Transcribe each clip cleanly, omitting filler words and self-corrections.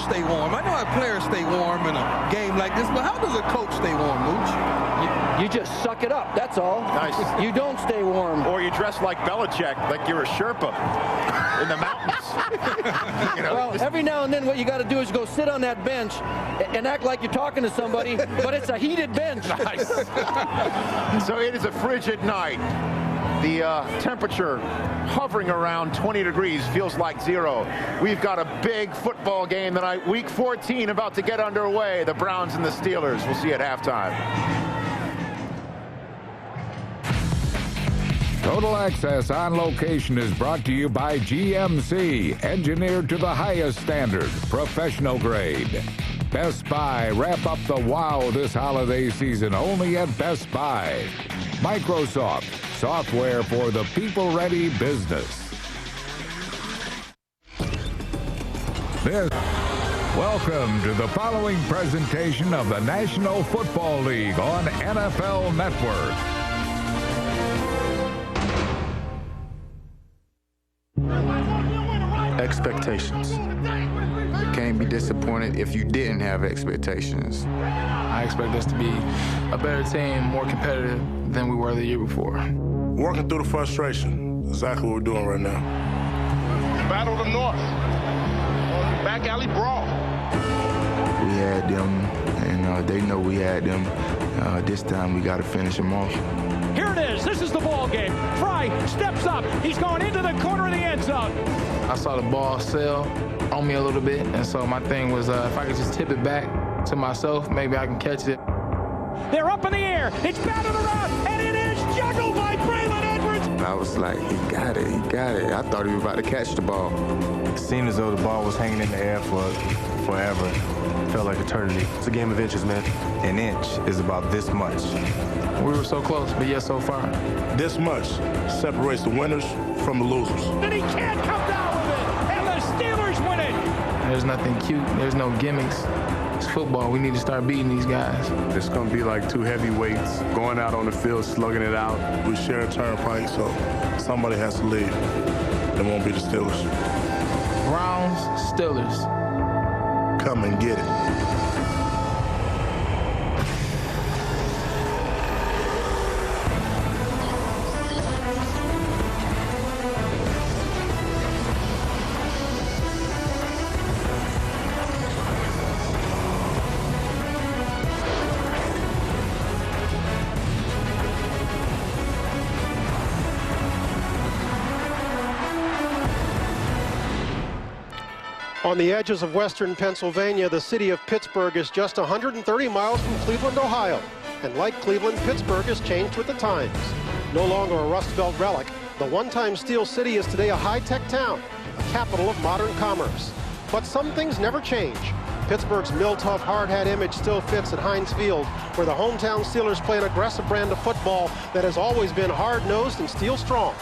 stay warm? I know how players stay warm in a game like this, but how does a coach stay warm, Mooch? You just suck it up, that's all. Nice. You don't stay warm. Or you dress like Belichick, like you're a Sherpa in the mountains. You know, well, every now and then what you got to do is go sit on that bench and act like you're talking to somebody, but it's a heated bench. Nice. So it is a frigid night. The temperature hovering around 20 degrees, feels like 0. We've got a big football game tonight. Week 14 about to get underway. The Browns and the Steelers. We'll see you at halftime. Total Access on Location is brought to you by GMC, engineered to the highest standard, professional grade. Best Buy, wrap up the wow this holiday season only at Best Buy. Microsoft, software for the people-ready business. Welcome to the following presentation of the National Football League on NFL Network. Expectations. You can't be disappointed if you didn't have expectations. I expect us to be a better team, more competitive than we were the year before. Working through the frustration, exactly what we're doing right now. Battle of the North, back alley brawl. We had them, and they know we had them. This time we got to finish them off. Here it is. This is the ball game. Fry steps up. He's going into the corner of the end zone. I saw the ball sail on me a little bit, and so my thing was if I could just tip it back to myself, maybe I can catch it. They're up in the air. It's batted around, and it is juggled by Braylon Edwards. I was like, he got it, he got it. I thought he was about to catch the ball. It seemed as though the ball was hanging in the air for forever. It felt like eternity. It's a game of inches, man. An inch is about this much. We were so close, but yet so far. This much separates the winners from the losers. And he can't come down with it, and the Steelers win it. There's nothing cute. There's no gimmicks. It's football. We need to start beating these guys. It's going to be like two heavyweights going out on the field, slugging it out. We share a turnpike, so somebody has to leave. It won't be the Steelers. Browns, Steelers. Come and get it. On the edges of western Pennsylvania, the city of Pittsburgh is just 130 miles from Cleveland, Ohio. And like Cleveland, Pittsburgh has changed with the times. No longer a Rust Belt relic, the one-time Steel City is today a high-tech town, a capital of modern commerce. But some things never change. Pittsburgh's mill-tough, hard-hat image still fits at Heinz Field, where the hometown Steelers play an aggressive brand of football that has always been hard-nosed and steel-strong.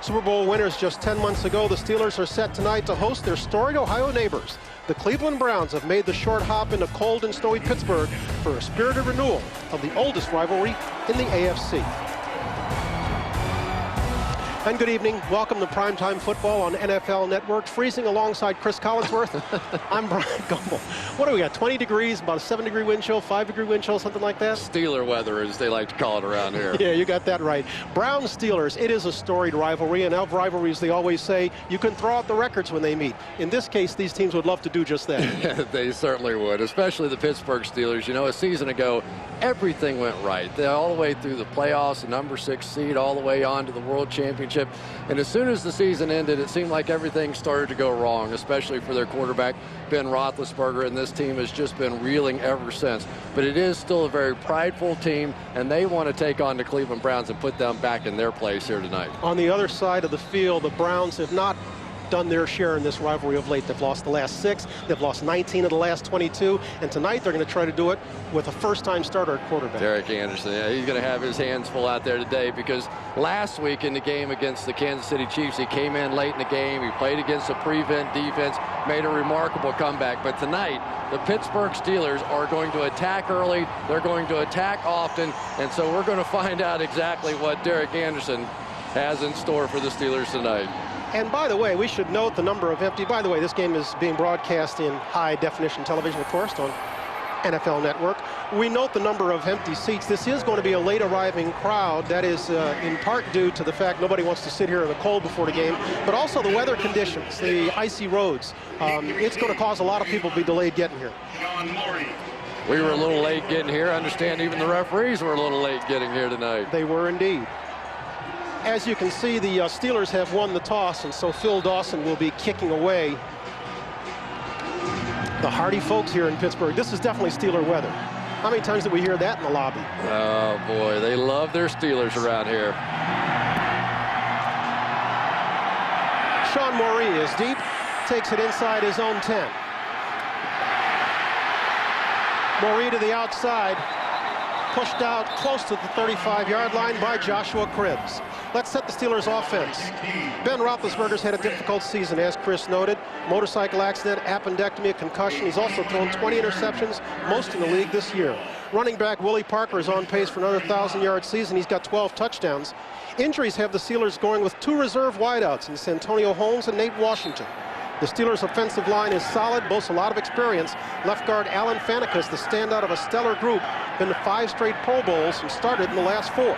Super Bowl winners just 10 months ago, the Steelers are set tonight to host their storied Ohio neighbors. The Cleveland Browns have made the short hop into cold and snowy Pittsburgh for a spirited renewal of the oldest rivalry in the AFC. And good evening. Welcome to Primetime Football on NFL Network. Freezing alongside Chris Collinsworth. I'm Brian Gumbel. What do we got? 20 degrees, about a 7-degree wind chill, 5-degree wind chill, something like that? Steeler weather, as they like to call it around here. Yeah, you got that right. Browns-Steelers, it is a storied rivalry, and of rivalries, they always say you can throw out the records when they meet. In this case, these teams would love to do just that. They certainly would, especially the Pittsburgh Steelers. You know, a season ago, everything went right. They all the way through the playoffs, the number 6 seed, all the way on to the World Championship. And as soon as the season ended, it seemed like everything started to go wrong, especially for their quarterback, Ben Roethlisberger, and this team has just been reeling ever since. But it is still a very prideful team, and they want to take on the Cleveland Browns and put them back in their place here tonight. On the other side of the field, the Browns have not done their share in this rivalry of late. They've lost the last 6, they've lost 19 of the last 22, and tonight they're going to try to do it with a first-time starter at quarterback. Derek Anderson, yeah, he's going to have his hands full out there today, because last week in the game against the Kansas City Chiefs, he came in late in the game, he played against a prevent defense, made a remarkable comeback. But tonight, the Pittsburgh Steelers are going to attack early, they're going to attack often, and so we're going to find out exactly what Derek Anderson has in store for the Steelers tonight. And by the way, we should note the number of empty. By the way, this game is being broadcast in high definition television, of course, on NFL Network. We note the number of empty seats. This is going to be a late arriving crowd. That is in part due to the fact nobody wants to sit here in the cold before the game, but also the weather conditions, the icy roads. It's going to cause a lot of people to be delayed getting here. We were a little late getting here. I understand even the referees were a little late getting here tonight. They were indeed. As you can see, the Steelers have won the toss, and so Phil Dawson will be kicking away. The hardy folks here in Pittsburgh. This is definitely Steeler weather. How many times did we hear that in the lobby? Oh, boy, they love their Steelers around here. Sean Moree is deep, takes it inside his own 10. Moree to the outside, pushed out close to the 35-yard line by Joshua Cribbs. Let's set the Steelers' offense. Ben Roethlisberger's had a difficult season, as Chris noted. Motorcycle accident, appendectomy, a concussion. He's also thrown 20 interceptions, most in the league this year. Running back Willie Parker is on pace for another 1,000-yard season. He's got 12 touchdowns. Injuries have the Steelers going with 2 reserve wideouts in Santonio Holmes and Nate Washington. The Steelers' offensive line is solid, boasts a lot of experience. Left guard Alan Fanekas, the standout of a stellar group, been to 5 straight Pro Bowls and started in the last 4.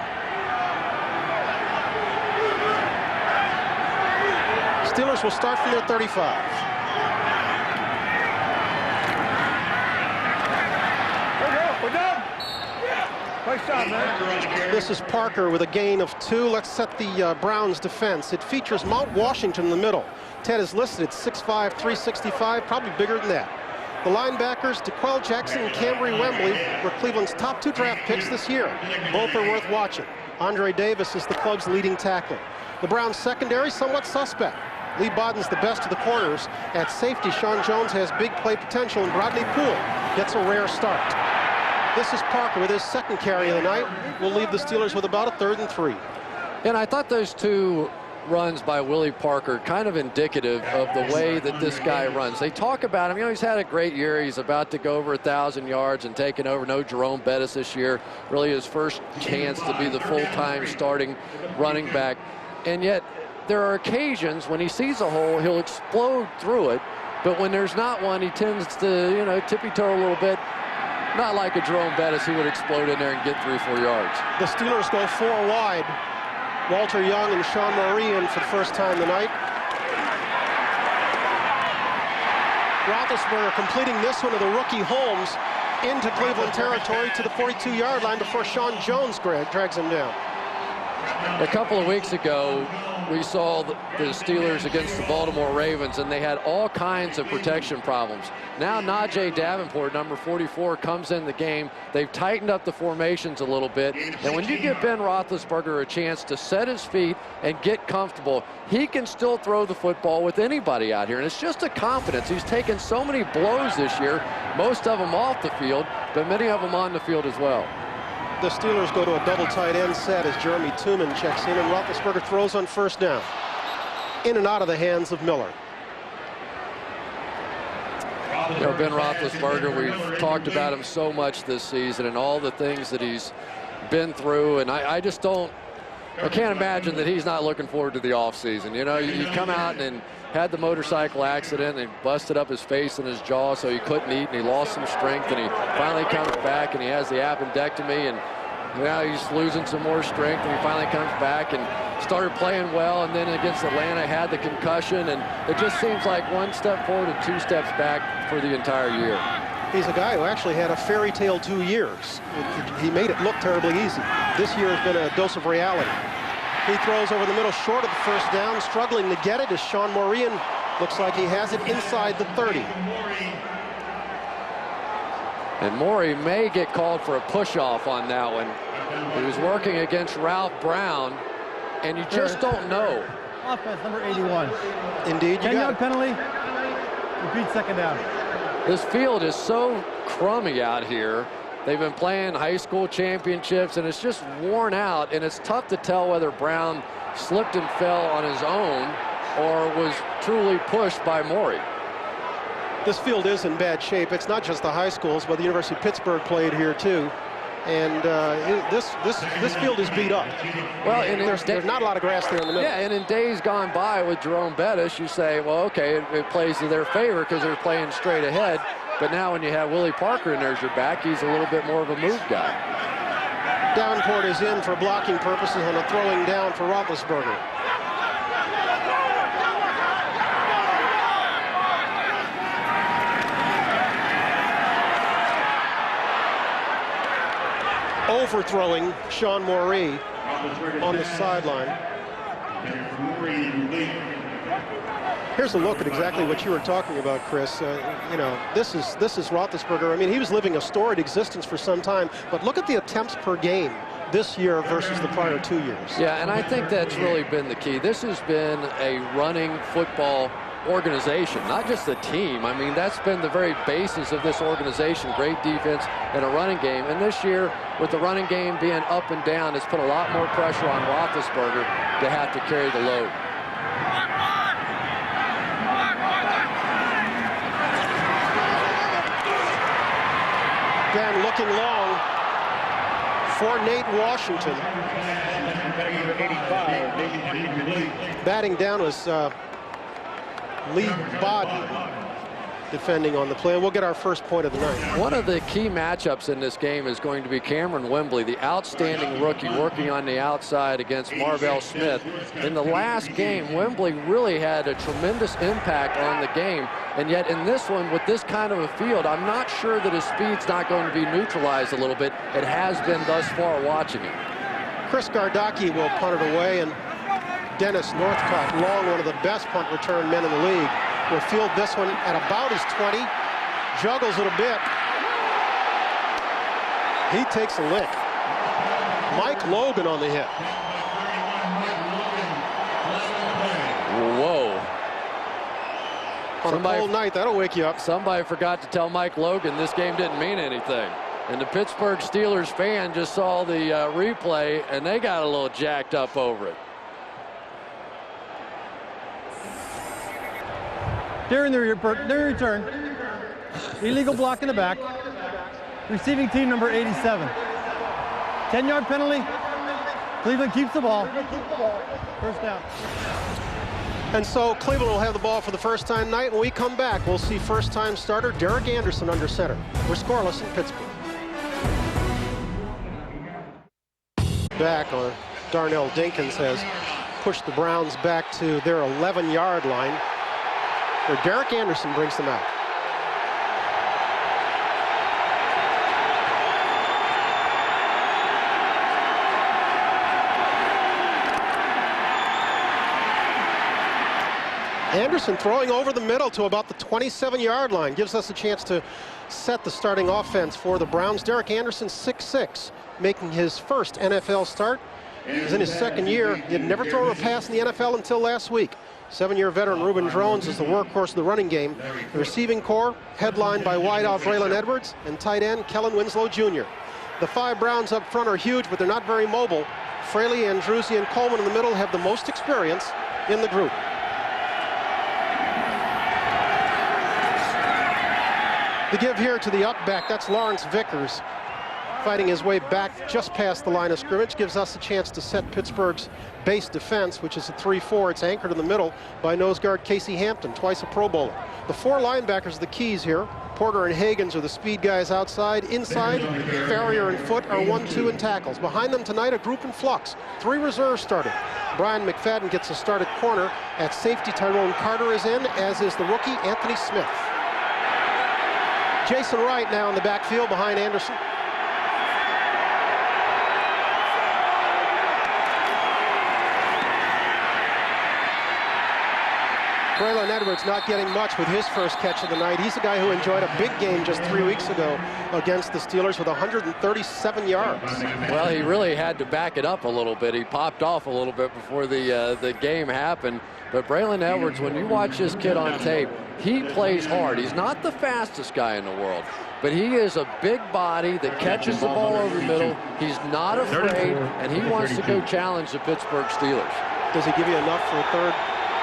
Steelers will start from their 35. We're done. Nice job, man. This is Parker with a gain of 2. Let's set the Browns defense. It features Mount Washington in the middle. Ted is listed at 6'5", 365, probably bigger than that. The linebackers, DeQuell Jackson and Cambry Wembley, were Cleveland's top 2 draft picks this year. Both are worth watching. Andre Davis is the club's leading tackler. The Browns secondary, somewhat suspect. Lee Bodden's the best of the corners. At safety, Sean Jones has big play potential, and Rodney Poole gets a rare start. This is Parker with his 2nd carry of the night. Will leave the Steelers with about a 3rd and 3. And I thought those 2 runs by Willie Parker kind of indicative of the way that this guy runs. They talk about him, you know, he's had a great year. He's about to go over 1,000 yards and taking over. No Jerome Bettis this year. Really his first chance to be the full-time starting running back. And yet there are occasions when he sees a hole, he'll explode through it. But when there's not one, he tends to, you know, tippy-toe a little bit. Not like a Jerome Bettis, he would explode in there and get 3-4 yards. The Steelers go 4 wide. Walter Young and Sean Moree in for the first time tonight. Roethlisberger completing this one to the rookie Holmes into Cleveland territory to the 42-yard line before Sean Jones drags him down. A couple of weeks ago, we saw the Steelers against the Baltimore Ravens, and they had all kinds of protection problems. Now Najee Davenport, number 44, comes in the game. They've tightened up the formations a little bit, and when you give Ben Roethlisberger a chance to set his feet and get comfortable, he can still throw the football with anybody out here, and it's just a confidence. He's taken so many blows this year, most of them off the field, but many of them on the field as well. The Steelers go to a double tight end set as Jeremy Tooman checks in, and Roethlisberger throws on 1st down. In and out of the hands of Miller. You know, Ben Roethlisberger, we've talked about him so much this season and all the things that he's been through, and I just don't, I can't imagine that he's not looking forward to the offseason. You know, you come out and had the motorcycle accident and busted up his face and his jaw so he couldn't eat, and he lost some strength, and he finally comes back and he has the appendectomy, and now he's losing some more strength, and he finally comes back and started playing well, and then against Atlanta had the concussion, and it just seems like 1 step forward and 2 steps back for the entire year. He's a guy who actually had a fairy tale 2 years. He made it look terribly easy. This year has been a dose of reality. He throws over the middle short of the 1st down, struggling to get it as Sean Moree, and looks like he has it inside the 30. And Moree may get called for a push-off on that one. He was working against Ralph Brown, and you just don't know. Offense, number 81. Indeed, you 10-yard penalty. Repeat 2nd down. This field is so crummy out here. They've been playing high school championships, and it's just worn out, and it's tough to tell whether Brown slipped and fell on his own or was truly pushed by Moree. This field is in bad shape. It's not just the high schools, but the University of Pittsburgh played here too. And this field is beat up. Well, and there's not a lot of grass there in the middle. Yeah, and in days gone by with Jerome Bettis, you say, well, okay, it plays to their favor because they're playing straight ahead. But now when you have Willie Parker and there's your back, he's a little bit more of a move guy. Davenport is in for blocking purposes on a throwing down for Roethlisberger. Overthrowing Sean Moree on the sideline. Here's a look at exactly what you were talking about, Chris. You know, this is Roethlisberger. I mean, he was living a storied existence for some time, but look at the attempts per game this year versus the prior 2 years. Yeah, and I think that's really been the key. This has been a running football organization, not just a team. I mean, that's been the very basis of this organization. Great defense and a running game. And this year, with the running game being up and down, it's put a lot more pressure on Roethlisberger to have to carry the load. Again, looking long for Nate Washington. Batting down was Lee Bodden defending on the play. We'll get our first point of the night. One of the key matchups in this game is going to be Cameron Wembley, the outstanding rookie working on the outside against Marvell Smith. In the last game, Wembley really had a tremendous impact on the game, and yet in this one, with this kind of a field, I'm not sure that his speed's not going to be neutralized a little bit. It has been thus far watching him. Chris Gardocki will punt it away, and Dennis Northcott, long one of the best punt return men in the league, will field this one at about his 20, juggles it a bit. He takes a lick. Mike Logan on the hit. Whoa. On a cold night, that'll wake you up. Somebody forgot to tell Mike Logan this game didn't mean anything. And the Pittsburgh Steelers fan just saw the replay, and they got a little jacked up over it. During the return, illegal block in the back, receiving team number 87. 10-yard penalty. Cleveland keeps the ball. First down. And so Cleveland will have the ball for the first time tonight. When we come back, we'll see first-time starter Derek Anderson under center. We're scoreless in Pittsburgh. Back on Darnell Dinkins has pushed the Browns back to their 11-yard line, where Derek Anderson brings them out. Anderson throwing over the middle to about the 27-yard line. Gives us a chance to set the starting offense for the Browns. Derek Anderson, 6'6", making his first NFL start. He's in his second year. He had never thrown a pass in the NFL until last week. 7-year veteran Reuben Drones is the workhorse of the running game. The receiving corps, headlined by wideout Braylon Edwards and tight end Kellen Winslow Jr. The 5 Browns up front are huge, but they're not very mobile. Fraley, Andruzzi, and Coleman in the middle have the most experience in the group. The give here to the up back, that's Lawrence Vickers, fighting his way back just past the line of scrimmage. Gives us a chance to set Pittsburgh's base defense, which is a 3-4. It's anchored in the middle by nose guard Casey Hampton, twice a Pro Bowler. The 4 linebackers are the keys here. Porter and Hagens are the speed guys outside. Inside, Farrier and Foote are 1-2 in tackles. Behind them tonight, a group in flux. 3 reserves starting. Brian McFadden gets a start at corner. At safety, Tyrone Carter is in, as is the rookie Anthony Smith. Jason Wright now in the backfield behind Anderson. Braylon Edwards not getting much with his first catch of the night. He's a guy who enjoyed a big game just 3 weeks ago against the Steelers with 137 yards. Well, he really had to back it up a little bit. He popped off a little bit before the game happened. But Braylon Edwards, when you watch this kid on tape, he plays hard. He's not the fastest guy in the world, but he is a big body that catches the ball over the middle. He's not afraid, and he wants to go challenge the Pittsburgh Steelers. Does he give you enough for a third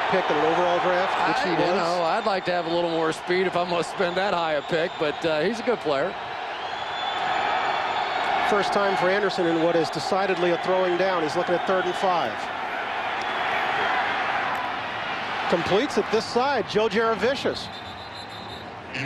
pick in an overall draft, which he was? You know, I'd like to have a little more speed if I'm going to spend that high a pick, but he's a good player. First time for Anderson in what is decidedly a throwing down. He's looking at 3rd and 5. Completes it this side. Joe Jaravicius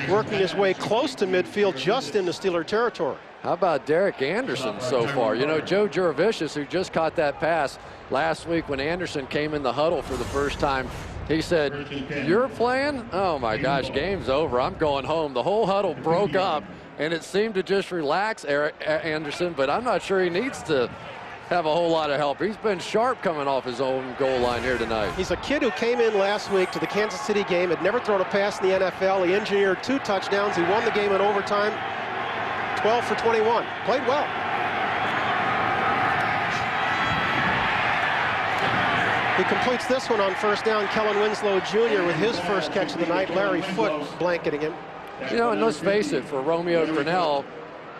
working his way close to midfield, just into Steeler territory. How about Derek Anderson so far? You know, Joe Jaravicius, who just caught that pass last week when Anderson came in the huddle for the first time, he said, "You're playing? Oh my gosh, game's over. I'm going home." The whole huddle broke up, and it seemed to just relax Anderson, but I'm not sure he needs to have a whole lot of help. He's been sharp coming off his own goal line here tonight. He's a kid who came in last week to the Kansas City game, had never thrown a pass in the NFL. He engineered 2 touchdowns. He won the game in overtime, 12 for 21. Played well. He completes this one on first down. Kellen Winslow Jr. with his first catch of the night. Larry Foote blanketing him. You know, and let's face it, for Romeo Crennel,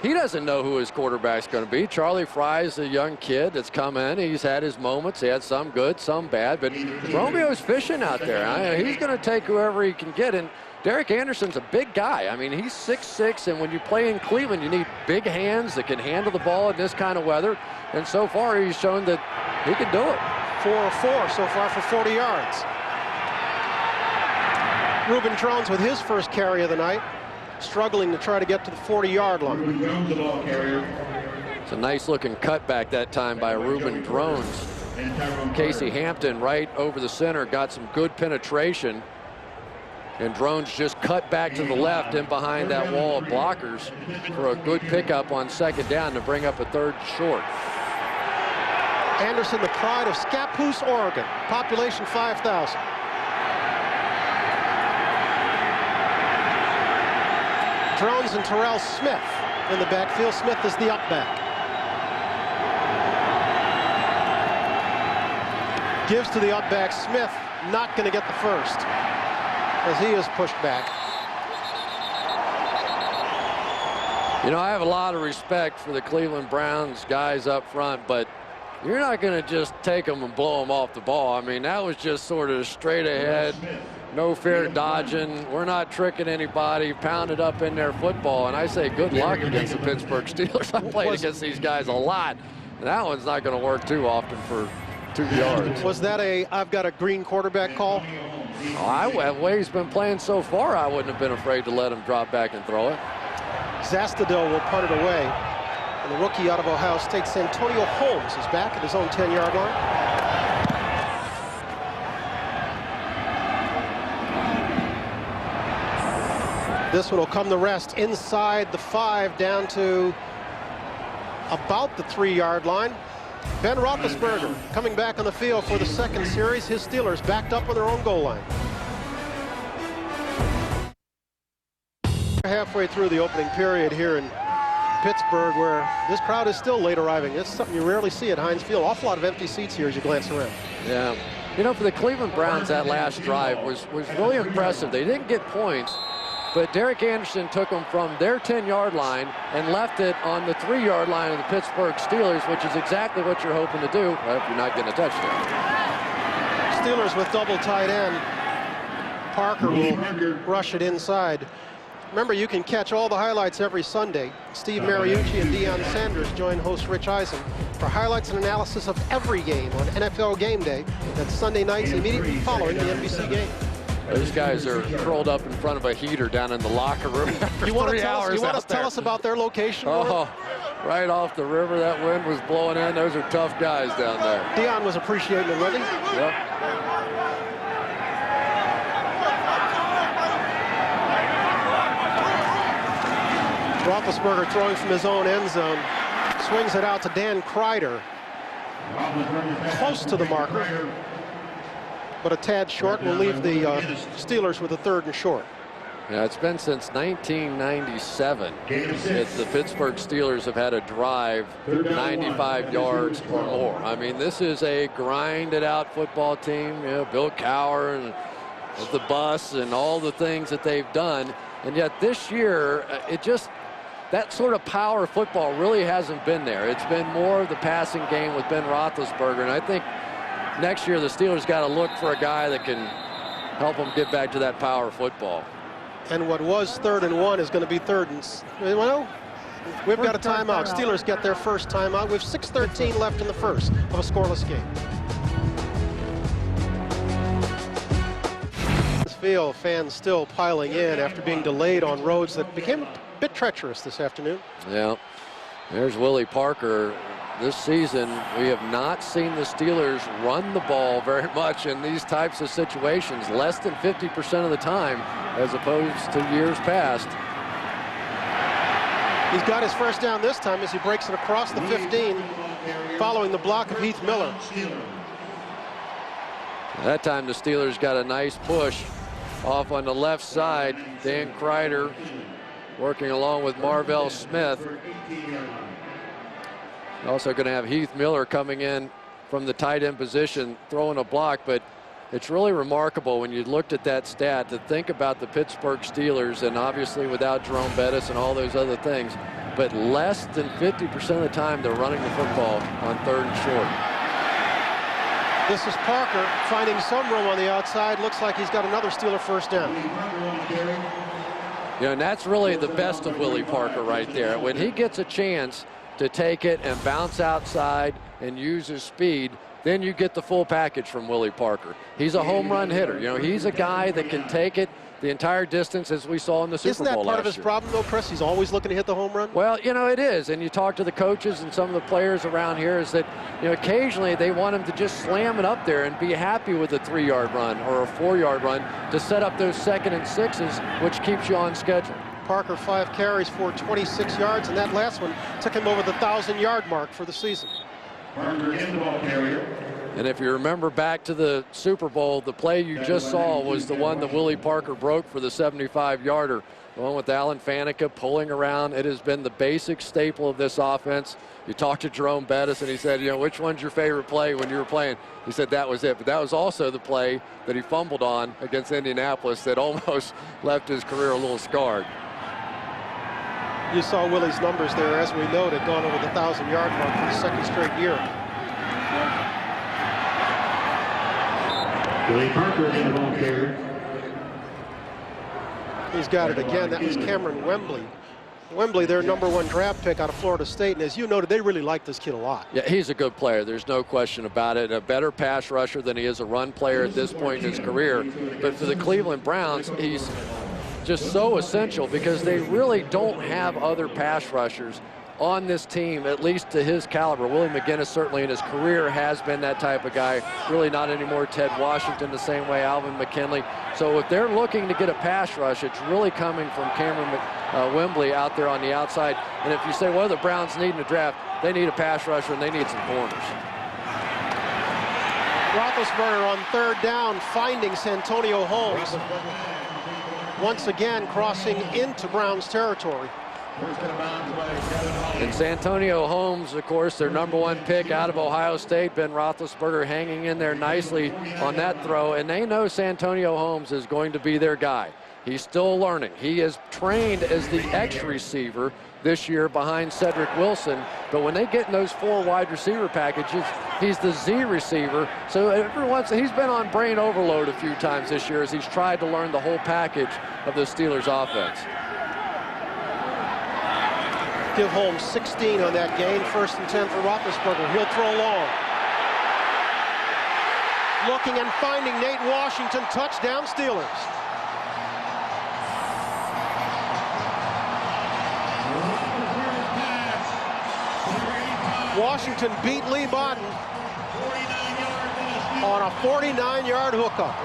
he doesn't know who his quarterback's going to be. Charlie Fry's a young kid that's come in. He's had his moments. He had some good, some bad. But Romeo's fishing out there. He's going to take whoever he can get. And Derek Anderson's a big guy. I mean, he's 6'6", and when you play in Cleveland, you need big hands that can handle the ball in this kind of weather. And so far, he's shown that he can do it. 4 of 4 so far for 40 yards. Reuben Drones with his first carry of the night, struggling to try to get to the 40-yard line. It's a nice-looking cutback that time by Reuben Drones. Casey Hampton right over the center, got some good penetration. And Drones just cut back to the left in behind that wall of blockers for a good pickup on 2nd down to bring up a 3rd short. Anderson, the pride of Scappoose, Oregon. Population 5,000. Drones and Terrell Smith in the backfield. Smith is the up back. Gives to the up back. Smith not going to get the first as he is pushed back. You know, I have a lot of respect for the Cleveland Browns guys up front, but you're not going to just take them and blow them off the ball. I mean, that was just sort of straight ahead, no fair dodging. We're not tricking anybody, pounded up in their football. And I say good luck against the Pittsburgh Steelers. I played against these guys a lot. And that one's not going to work too often for 2 yards. Was that a I've got a green quarterback call? The way he's been playing so far, I wouldn't have been afraid to let him drop back and throw it. Zastadil will punt it away. And the rookie out of Ohio State, Santonio Holmes, is back at his own 10-yard line. This one will come to rest inside the 5, down to about the 3-yard line. Ben Roethlisberger coming back on the field for the 2nd series. His Steelers backed up on their own goal line. Halfway through the opening period here in Pittsburgh, where this crowd is still late arriving. It's something you rarely see at Heinz Field. Awful lot of empty seats here as you glance around. Yeah. You know, for the Cleveland Browns, that last drive was really impressive. They didn't get points, but Derek Anderson took them from their 10-yard line and left it on the 3-yard line of the Pittsburgh Steelers, which is exactly what you're hoping to do if you're not getting a touchdown. Steelers with double tight end. Parker will rush it inside. Remember, you can catch all the highlights every Sunday. Steve Mariucci and Deion Sanders join host Rich Eisen for highlights and analysis of every game on NFL Game Day. That's Sunday nights immediately following the NBC game. Those guys are curled up in front of a heater down in the locker room after 3 hours. You want to tell us about their location? Oh, right off the river, that wind was blowing in. Those are tough guys down there. Deion was appreciating it, wasn't he? Yep. Roethlisberger throwing from his own end zone. Swings it out to Dan Kreider. Close to the marker, but a tad short. Will leave the Steelers with a 3rd and short. Yeah, it's been since 1997 that the Pittsburgh Steelers have had a drive 95 yards or more. I mean, this is a grinded-out football team. You know, Bill Cowher and the bus and all the things that they've done. And yet this year, that sort of power football really hasn't been there. It's been more of the passing game with Ben Roethlisberger. And I think next year the Steelers got to look for a guy that can help them get back to that power football. And what was 3rd and 1 is going to be 3rd and... Well, We've got a timeout. Steelers get their first timeout with 6:13 left in the first of a scoreless game. This field, fans still piling in after being delayed on roads that became a bit treacherous this afternoon. Yeah, there's Willie Parker. This season, we have not seen the Steelers run the ball very much in these types of situations, less than 50% of the time, as opposed to years past. He's got his first down this time as he breaks it across the 15, following the block of Heath Miller. That time the Steelers got a nice push off on the left side. Dan Kreider working along with Marvell Smith. Also going to have Heath Miller coming in from the tight end position, throwing a block. But it's really remarkable when you looked at that stat to think about the Pittsburgh Steelers, and obviously without Jerome Bettis and all those other things, but less than 50% of the time they're running the football on 3rd and short. This is Parker finding some room on the outside. Looks like he's got another Steeler first down. You know, and that's really the best of Willie Parker right there. When he gets a chance to take it and bounce outside and use his speed, then you get the full package from Willie Parker. He's a home run hitter. You know, he's a guy that can take it the entire distance, as we saw in the Super Bowl last year. Isn't that part of his problem, though, Chris? He's always looking to hit the home run? Well, you know, it is. And you talk to the coaches and some of the players around here, is that, you know, occasionally they want him to just slam it up there and be happy with a 3-yard run or a 4-yard run to set up those 2nd and 6s, which keeps you on schedule. Parker, 5 carries for 26 yards, and that last one took him over the 1,000-yard mark for the season. Parker is the ball carrier. And if you remember back to the Super Bowl, the play you just saw was the one that Willie Parker broke for the 75-yarder. The one with Alan Faneca pulling around. It has been the basic staple of this offense. You talked to Jerome Bettis, and he said, you know, which one's your favorite play when you were playing? He said that was it. But that was also the play that he fumbled on against Indianapolis that almost left his career a little scarred. You saw Willie's numbers there, as we noted, gone over the 1,000-yard mark for the 2nd straight year. Willie Parker is the ball carrier. He's got it again. That was Cameron Wembley. Wembley, their #1 draft pick out of Florida State, and as you noted, they really like this kid a lot. Yeah, he's a good player. There's no question about it. A better pass rusher than he is a run player at this point in his career. But for the Cleveland Browns, he's just so essential because they really don't have other pass rushers on this team, at least to his caliber. Willie McGinnis certainly in his career has been that type of guy. Really not anymore Ted Washington the same way, Alvin McKinley. So if they're looking to get a pass rush, it's really coming from Cameron Wembley out there on the outside. And if you say, what do the Browns need in the draft? They need a pass rusher and they need some corners. Roethlisberger on 3rd down, finding Santonio Holmes. Once again crossing into Browns territory. And Santonio Holmes, of course, their #1 pick out of Ohio State. Ben Roethlisberger hanging in there nicely on that throw. And they know Santonio Holmes is going to be their guy. He's still learning. He is trained as the X receiver this year behind Cedric Wilson. But when they get in those 4 wide receiver packages, he's the Z receiver. So every once he's been on brain overload a few times this year as he's tried to learn the whole package of the Steelers offense. Give Holmes 16 on that gain. 1st and 10 for Roethlisberger. He'll throw long. Looking and finding Nate Washington. Touchdown Steelers. Washington beat Lee Bodden on a 49-yard hookup.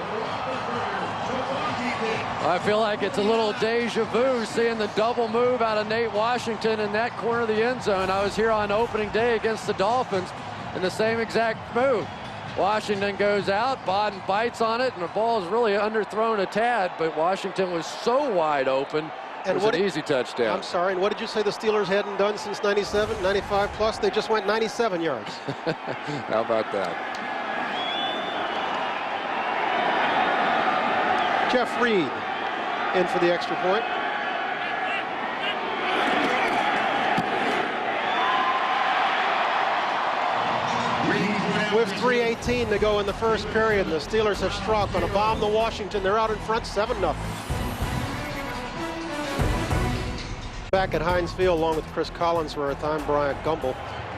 I feel like it's a little deja vu seeing the double move out of Nate Washington in that corner of the end zone. I was here on opening day against the Dolphins in the same exact move. Washington goes out, Bodden bites on it, and the ball is really underthrown a tad, but Washington was so wide open. It was an easy touchdown. I'm sorry, and what did you say the Steelers hadn't done since 97, 95 plus? They just went 97 yards. How about that? Jeff Reed in for the extra point. With 3:18 to go in the first period, the Steelers have struck on a bomb to Washington. They're out in front 7-0. Back at Heinz Field along with Chris Collinsworth, I'm Bryant Gumbel.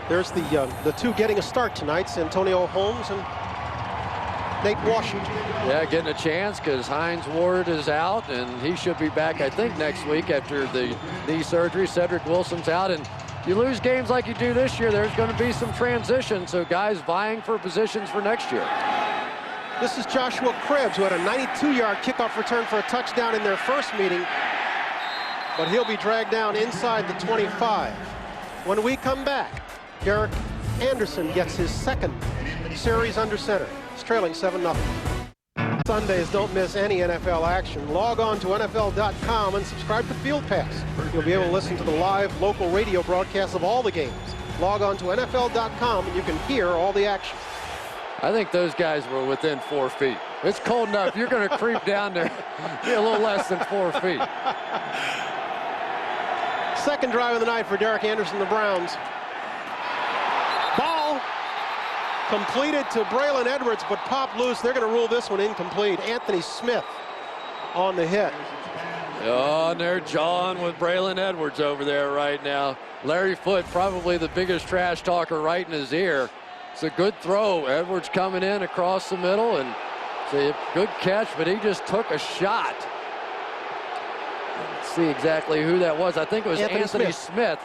There's the two getting a start tonight, Santonio Holmes and Nate Washington. Yeah, getting a chance because Hines Ward is out, and he should be back, I think, next week after the knee surgery. Cedric Wilson's out, and you lose games like you do this year, there's going to be some transition, so guys vying for positions for next year. This is Joshua Krebs, who had a 92-yard kickoff return for a touchdown in their first meeting, but he'll be dragged down inside the 25. When we come back, Derek Anderson gets his second series under center. It's trailing 7-0. Sundays, don't miss any NFL action. Log on to NFL.com and subscribe to Field Pass. You'll be able to listen to the live local radio broadcasts of all the games. Log on to NFL.com and you can hear all the action. I think those guys were within 4 feet. It's cold enough. You're going to creep down there, be a little less than 4 feet. Second drive of the night for Derek Anderson, the Browns. Ball completed to Braylon Edwards, but popped loose. They're going to rule this one incomplete. Anthony Smith on the hit. Oh, and they're jawing with Braylon Edwards over there right now. Larry Foote, probably the biggest trash talker, right in his ear. It's a good throw. Edwards coming in across the middle, and it's a good catch, but he just took a shot. Let's see exactly who that was. I think it was Anthony Smith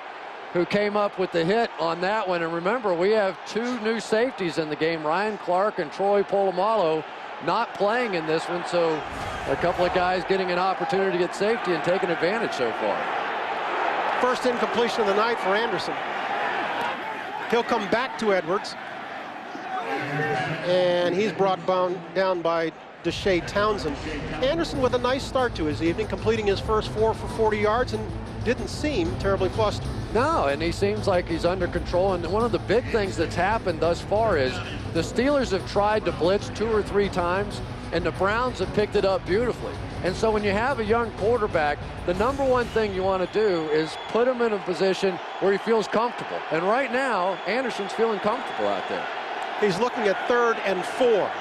who came up with the hit on that one. And remember, we have two new safeties in the game, Ryan Clark and Troy Polamalu, not playing in this one. So a couple of guys getting an opportunity to get safety and taking advantage so far. First incompletion of the night for Anderson. He'll come back to Edwards. And he's brought down by Deshae Townsend. Anderson with a nice start to his evening, completing his first 4 for 40 yards and didn't seem terribly flustered. No, and he seems like he's under control. And one of the big things that's happened thus far is the Steelers have tried to blitz 2 or 3 times, and the Browns have picked it up beautifully. And so when you have a young quarterback, the number one thing you want to do is put him in a position where he feels comfortable. And right now, Anderson's feeling comfortable out there. He's looking at 3rd and 4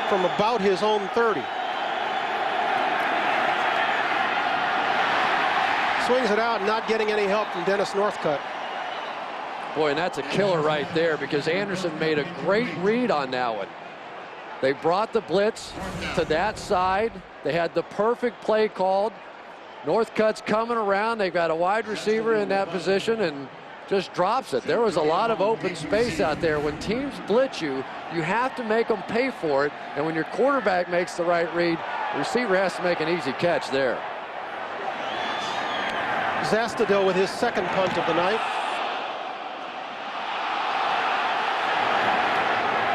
from about his own 30. Swings it out, not getting any help from Dennis Northcutt. Boy, and that's a killer right there because Anderson made a great read on that one. They brought the blitz to that side. They had the perfect play called. Northcutt's coming around. They've got a wide receiver in that position and just drops it. There was a lot of open space out there. When teams blitz you, you have to make them pay for it. And when your quarterback makes the right read, the receiver has to make an easy catch there. Zastudil with his second punt of the night.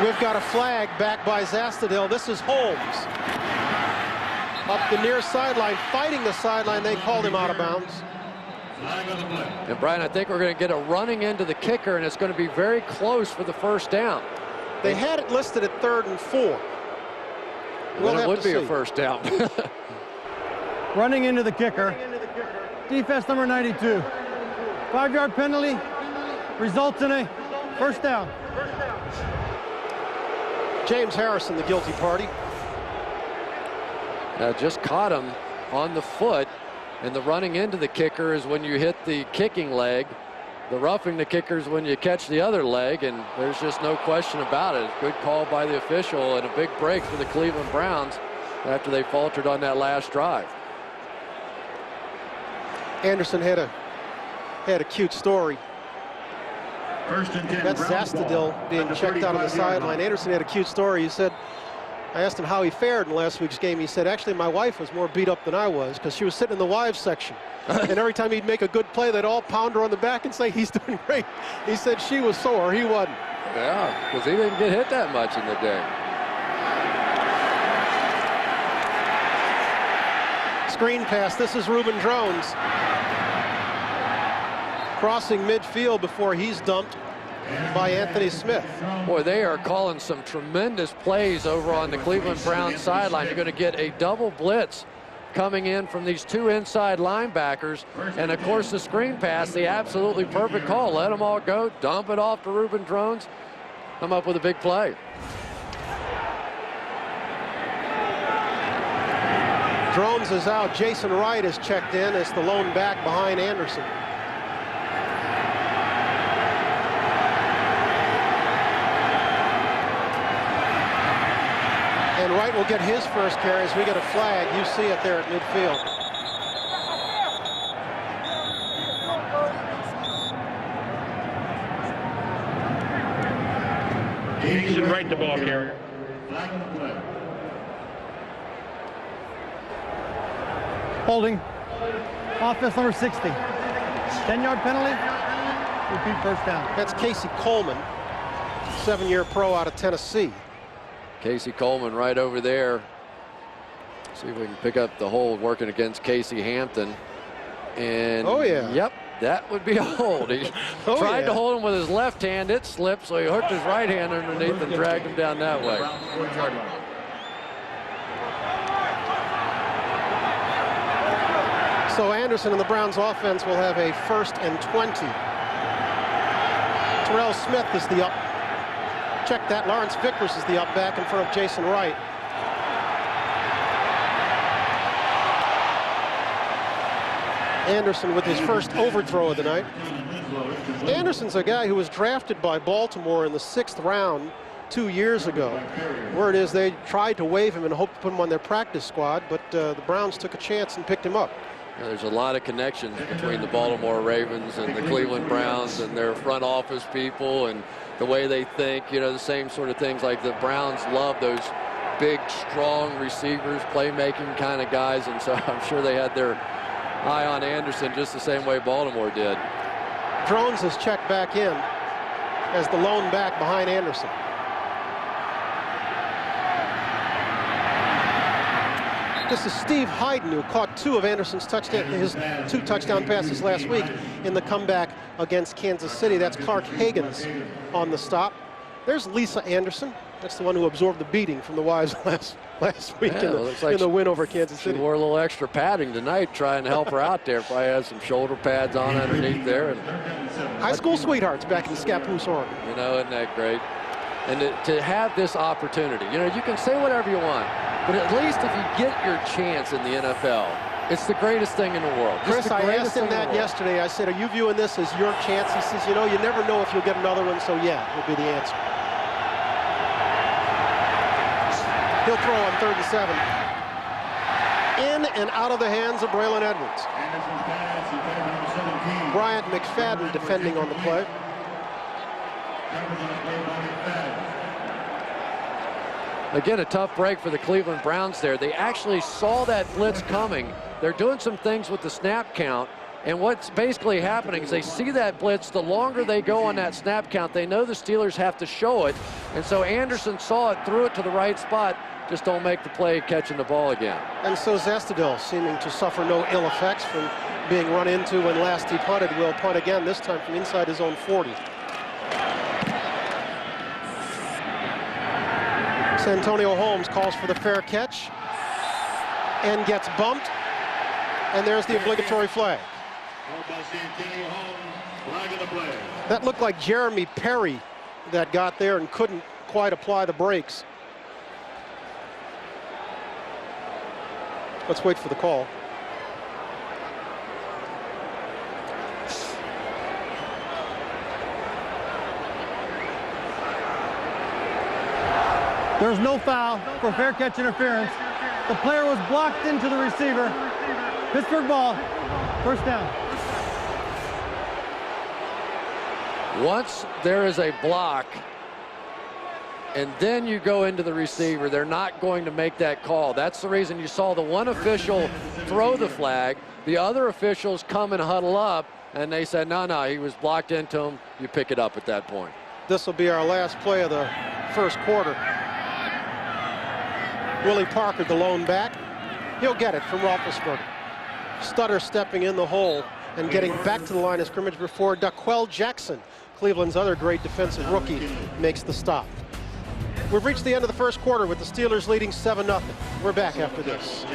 We've got a flag back by Zastudil. This is Holmes. Up the near sideline, fighting the sideline. They called him out of bounds. And Brian, I think we're going to get a running into the kicker, and it's going to be very close for the first down. They had it listed at 3rd and 4. Well, it would be a first down. Running into the kicker. Defense number 92. 5-yard penalty results in a first down. James Harrison, the guilty party. Just caught him on the foot. And the running into the kicker is when you hit the kicking leg. The roughing the kicker is when you catch the other leg, and there's just no question about it. Good call by the official and a big break for the Cleveland Browns after they faltered on that last drive. Anderson had a cute story. That's Zastudil being checked out on the sideline. Anderson had a cute story. He said, I asked him how he fared in last week's game. He said, actually, my wife was more beat up than I was because she was sitting in the wives section. And every time he'd make a good play, they'd all pound her on the back and say, he's doing great. He said she was sore. He wasn't. Yeah, because he didn't get hit that much in the game. Screen pass. This is Reuben Drones. Crossing midfield before he's dumped by Anthony Smith. Boy, they are calling some tremendous plays over on the Cleveland Browns sideline. You're going to get a double blitz coming in from these 2 inside linebackers. And of course, the screen pass, the absolutely perfect call. Let them all go, dump it off to Reuben Drones, come up with a big play. Drones is out. Jason Wright is checked in as the lone back behind Anderson. And Wright will get his first carry as we get a flag. You see it there at midfield. Jason Wright, the ball carrier. Holding. Offense number 60. 10-yard penalty. Repeat first down. That's Casey Coleman, 7-year pro out of Tennessee. Casey Coleman right over there. See if we can pick up the hold working against Casey Hampton. And oh yeah. Yep, that would be a hold. He tried to hold him with his left hand. It slipped, so he hooked his right hand underneath and dragged him down that way. So Anderson and the Browns offense will have a 1st and 20. Terrell Smith is the up. Check that. Lawrence Vickers is the up back in front of Jason Wright. Anderson with his first overthrow of the night. Anderson's a guy who was drafted by Baltimore in the 6th round 2 years ago. Word is they tried to waive him and hoped to put him on their practice squad, but the Browns took a chance and picked him up. There's a lot of connections between the Baltimore Ravens and the Cleveland Browns and their front office people and the way they think, you know, the same sort of things. Like the Browns love those big, strong receivers, playmaking kind of guys, and so I'm sure they had their eye on Anderson just the same way Baltimore did. Drones is checked back in as the lone back behind Anderson. This is Steve Hayden, who caught 2 of Anderson's his 2 touchdown passes last week in the comeback against Kansas City. That's Clark Hagan's on the stop. There's Lisa Anderson. That's the one who absorbed the beating from the Wives last week in the win over Kansas City. She wore a little extra padding tonight, trying to help her out there. Probably has some shoulder pads on underneath there. And high school sweethearts back in Scappoose, Oregon. You know, isn't that great? And to have this opportunity, you know, you can say whatever you want, but at least if you get your chance in the NFL, it's the greatest thing in the world. Chris, I asked him that yesterday. I said, are you viewing this as your chance? He says, you know, you never know if you'll get another one, so yeah, will be the answer. He'll throw on 3rd and 7. In and out of the hands of Braylon Edwards. Bryant McFadden defending on the play. Again, a tough break for the Cleveland Browns there. They actually saw that blitz coming. They're doing some things with the snap count. And what's basically happening is they see that blitz. The longer they go on that snap count, they know the Steelers have to show it. And so Anderson saw it, threw it to the right spot. Just don't make the play catching the ball again. And so Zestadil seeming to suffer no ill effects from being run into when last he punted. Will punt again, this time from inside his own 40. Santonio Holmes calls for the fair catch and gets bumped. And there's the obligatory flag. That looked like Jeremy Perry that got there and couldn't quite apply the brakes. Let's wait for the call. There's no foul for fair catch interference. The player was blocked into the receiver. Pittsburgh ball, first down. Once there is a block, and then you go into the receiver, they're not going to make that call. That's the reason you saw the one official throw the flag. The other officials come and huddle up, and they said, no, he was blocked into him. You pick it up at that point. This will be our last play of the first quarter. Willie Parker, the lone back. He'll get it from Roethlisberger. Stutter stepping in the hole and getting back to the line of scrimmage before Daquell Jackson, Cleveland's other great defensive rookie, makes the stop. We've reached the end of the first quarter with the Steelers leading 7-0. We're back after this.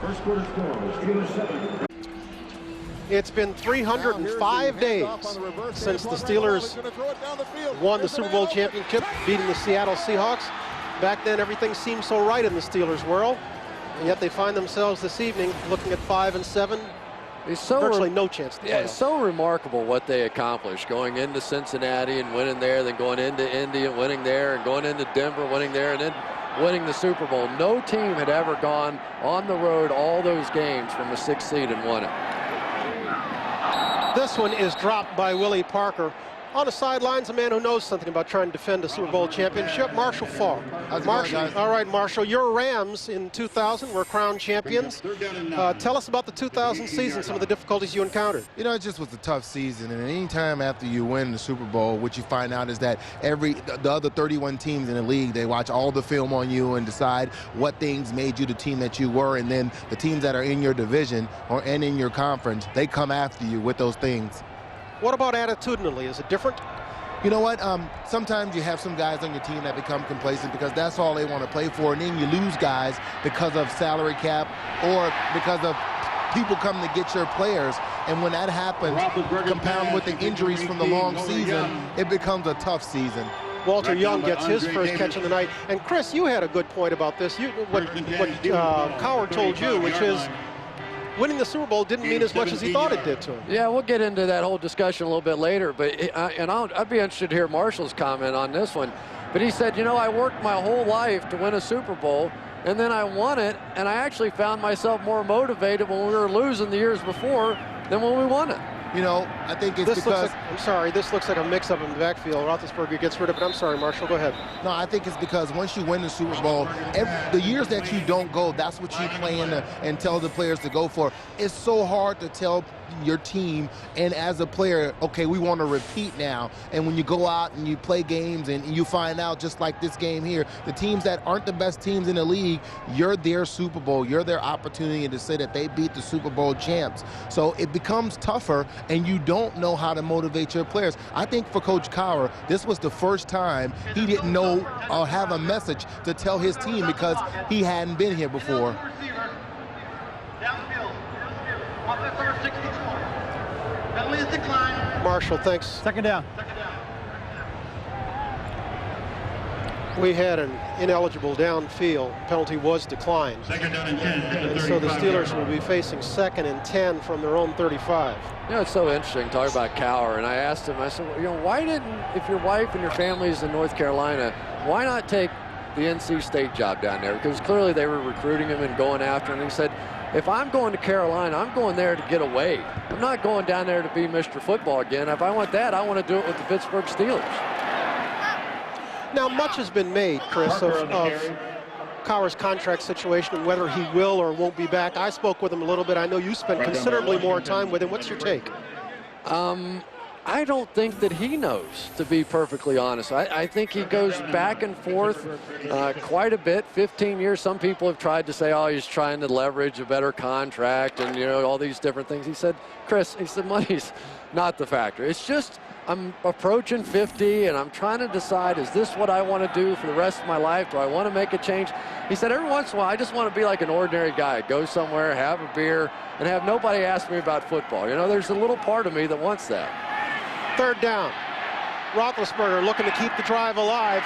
First quarter score, Steelers 7. It's been 305 days since the Steelers won the Super Bowl championship, beating the Seattle Seahawks. Back then, everything seemed so right in the Steelers' world. And yet they find themselves this evening looking at 5-7. It's so virtually no chance to it's so remarkable what they accomplished, going into Cincinnati and winning there, then going into Indy and winning there, and going into Denver, winning there, and then winning the Super Bowl. No team had ever gone on the road all those games from a 6th seed and won it. This one is dropped by Willie Parker. On the sidelines, a man who knows something about trying to defend a Super Bowl championship, Marshall Faulk. All right, Marshall, your Rams in 2000 were crowned champions. Tell us about the 2000 season, some of the difficulties you encountered. You know, it just was a tough season, and any time after you win the Super Bowl, what you find out is that the other 31 teams in the league, they watch all the film on you and decide what things made you the team that you were, and then the teams that are in your division and in your conference, they come after you with those things. What about attitudinally? Is it different? You know what? Sometimes you have some guys on your team that become complacent because that's all they want to play for, and then you lose guys because of salary cap or because of people coming to get your players. And when that happens, compounded with the injuries from the long season, it becomes a tough season. Walter Young gets his first catch of the night. And Chris, you had a good point about this. What Cowher told you, which is winning the Super Bowl didn't mean as much as he thought it did to him. Yeah, we'll get into that whole discussion a little bit later, but I'd be interested to hear Marshall's comment on this one. But he said, you know, I worked my whole life to win a Super Bowl, and then I won it, and I actually found myself more motivated when we were losing the years before than when we won it. You know, I think it's because... I'm sorry, this looks like a mix-up in the backfield. Roethlisberger gets rid of it. I'm sorry, Marshall, go ahead. No, I think it's because once you win the Super Bowl, the years that you don't go, that's what you plan and tell the players to go for. It's so hard to tell your team and as a player, okay, we want to repeat now. And when you go out and you play games and you find out, just like this game here, the teams that aren't the best teams in the league, you're their Super Bowl. You're their opportunity to say that they beat the Super Bowl champs. So it becomes tougher, and you don't know how to motivate your players. I think for Coach Cowher, this was the first time he didn't know or have a message to tell his team because he hadn't been here before. Marshall, thanks. Second down. We had an ineligible downfield. Penalty was declined. Second down and 10. And so the Steelers will be facing 2nd and 10 from their own 35. You know, it's so interesting talking about Cowher, and I asked him, I said, well, you know, why didn't, if your wife and your family is in North Carolina, why not take the NC State job down there? Because clearly they were recruiting him and going after him. And he said, if I'm going to Carolina, I'm going there to get away. I'm not going down there to be Mr. Football again. If I want that, I want to do it with the Pittsburgh Steelers. Now, much has been made, Chris, of Cowher's contract situation and whether he will or won't be back. I spoke with him a little bit. I know you spent considerably more time with him. What's your take? I don't think that he knows, to be perfectly honest. I think he goes back and forth quite a bit. 15 years, some people have tried to say, oh, he's trying to leverage a better contract and, you know, all these different things. He said, Chris, he said, money's not the factor. It's just I'm approaching 50, and I'm trying to decide, is this what I want to do for the rest of my life? Do I want to make a change? He said, every once in a while, I just want to be like an ordinary guy. Go somewhere, have a beer, and have nobody ask me about football. You know, there's a little part of me that wants that. 3rd down. Roethlisberger looking to keep the drive alive.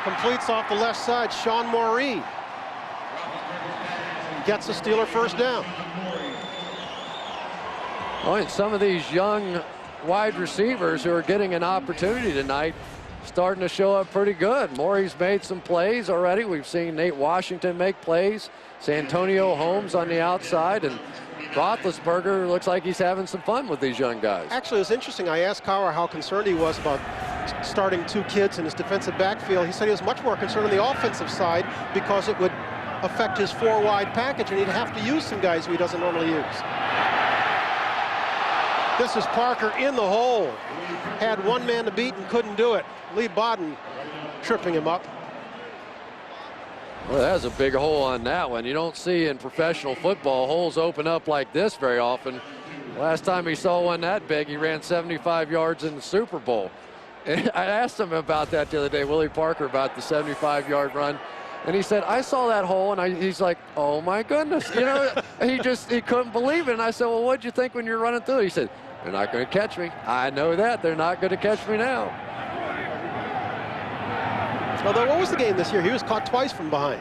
Completes off the left side. Sean Moree gets the Steeler 1st down. Oh, and some of these young wide receivers who are getting an opportunity tonight starting to show up pretty good. Moree's made some plays already. We've seen Nate Washington make plays. Santonio Holmes on the outside, and Roethlisberger looks like he's having some fun with these young guys. Actually, it's interesting. I asked Cowher how concerned he was about starting 2 kids in his defensive backfield. He said he was much more concerned on the offensive side because it would affect his 4-wide package, and he'd have to use some guys who he doesn't normally use. This is Parker in the hole. Had one man to beat and couldn't do it. Lee Bodden tripping him up. Well, that's a big hole on that one. You don't see in professional football holes open up like this very often. Last time he saw one that big, he ran 75 yards in the Super Bowl. And I asked him about that the other day, Willie Parker, about the 75-yard run. And he said, I saw that hole, and he's like, oh, my goodness. You know, he couldn't believe it. And I said, well, what'd you think when you were running through it? He said, they're not going to catch me. I know that. They're not going to catch me now. Although, what was the game this year? He was caught twice from behind.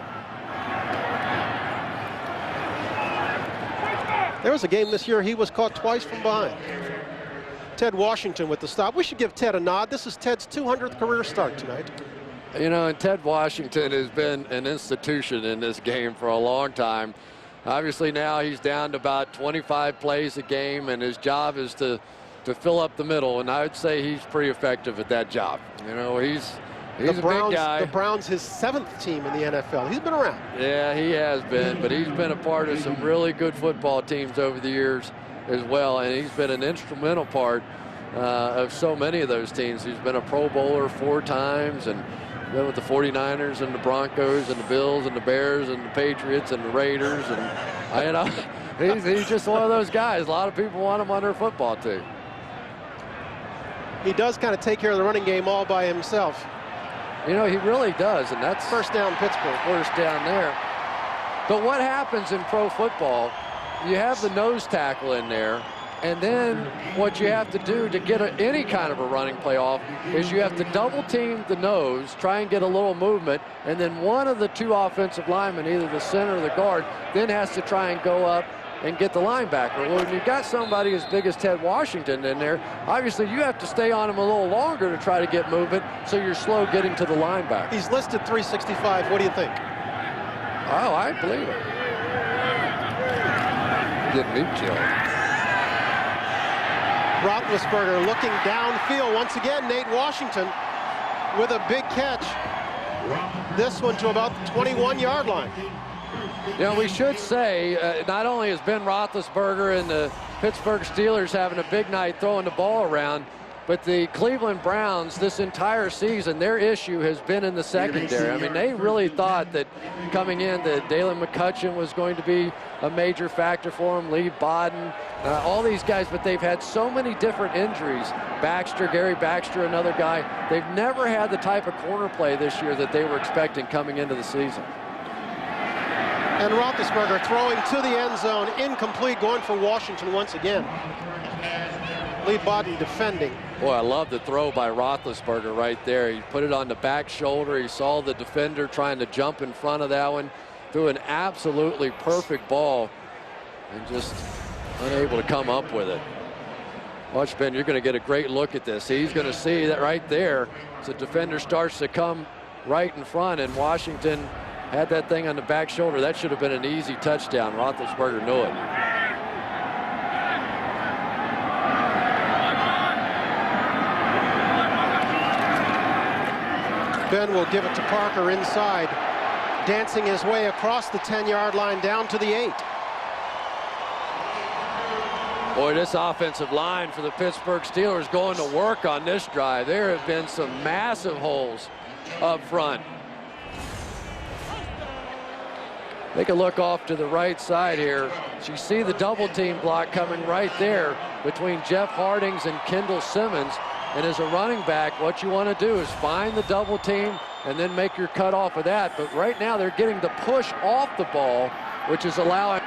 There was a game this year he was caught twice from behind. Ted Washington with the stop. We should give Ted a nod. This is Ted's 200th career start tonight. You know, and Ted Washington has been an institution in this game for a long time. Obviously now he's down to about 25 plays a game, and his job is to fill up the middle, and I would say he's pretty effective at that job. You know, he's a big guy. The Browns, his 7th team in the NFL. He's been around. Yeah, he has been, but he's been a part of some really good football teams over the years as well, and he's been an instrumental part of so many of those teams. He's been a Pro Bowler 4 times, and been with the 49ers and the Broncos and the Bills and the Bears and the Patriots and the Raiders, and you know, he's just one of those guys. A lot of people want him on their football team. He does kind of take care of the running game all by himself. You know, he really does, and that's first down Pittsburgh. First down there. But what happens in pro football, you have the nose tackle in there, and then what you have to do to get any kind of a running play off is you have to double team the nose, try and get a little movement, and then one of the 2 offensive linemen, either the center or the guard, then has to try and go up and get the linebacker. Well, when you've got somebody as big as Ted Washington in there, obviously you have to stay on him a little longer to try to get movement, so you're slow getting to the linebacker. He's listed 365. What do you think? Oh, I believe it. Getting me killed. Roethlisberger looking downfield once again. Nate Washington with a big catch. This one to about the 21-yard line. You know, we should say not only has Ben Roethlisberger and the Pittsburgh Steelers having a big night throwing the ball around, but the Cleveland Browns this entire season, their issue has been in the secondary. I mean, they really thought that coming in that Dalen McCutcheon was going to be a major factor for them, Lee Bodden, all these guys, but they've had so many different injuries. Gary Baxter, another guy. They've never had the type of corner play this year that they were expecting coming into the season. And Roethlisberger throwing to the end zone, incomplete, going for Washington once again. Lee Bodden defending. Boy, I love the throw by Roethlisberger right there. He put it on the back shoulder. He saw the defender trying to jump in front of that one. Threw an absolutely perfect ball and just unable to come up with it. Watch, Ben, you're going to get a great look at this. He's going to see that right there. As the defender starts to come right in front, and Washington had that thing on the back shoulder. That should have been an easy touchdown. Roethlisberger knew it. Ben will give it to Parker inside, dancing his way across the 10-yard line down to the 8. Boy, this offensive line for the Pittsburgh Steelers going to work on this drive. There have been some massive holes up front. Take a look off to the right side here. You see the double team block coming right there between Jeff Hardings and Kendall Simmons. And as a running back, what you want to do is find the double team and then make your cut off of that. But right now they're getting the push off the ball, which is allowing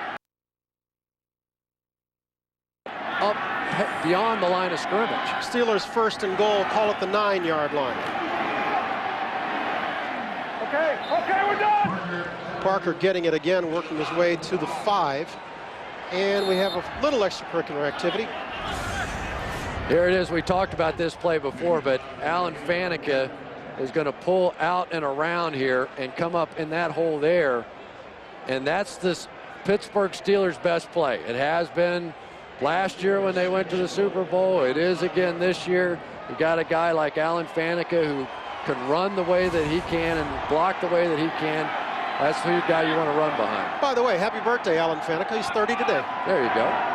up beyond the line of scrimmage. Steelers 1st and goal, call it the 9-yard line. Okay, we're done. Parker getting it again, working his way to the 5. And we have a little extracurricular activity. Here it is. We talked about this play before, but Alan Faneca is going to pull out and around here and come up in that hole there. And that's this Pittsburgh Steelers' best play. It has been last year when they went to the Super Bowl. It is again this year. You got a guy like Alan Faneca who can run the way that he can and block the way that he can. That's the guy you want to run behind. By the way, happy birthday, Alan Faneca. He's 30 today. There you go.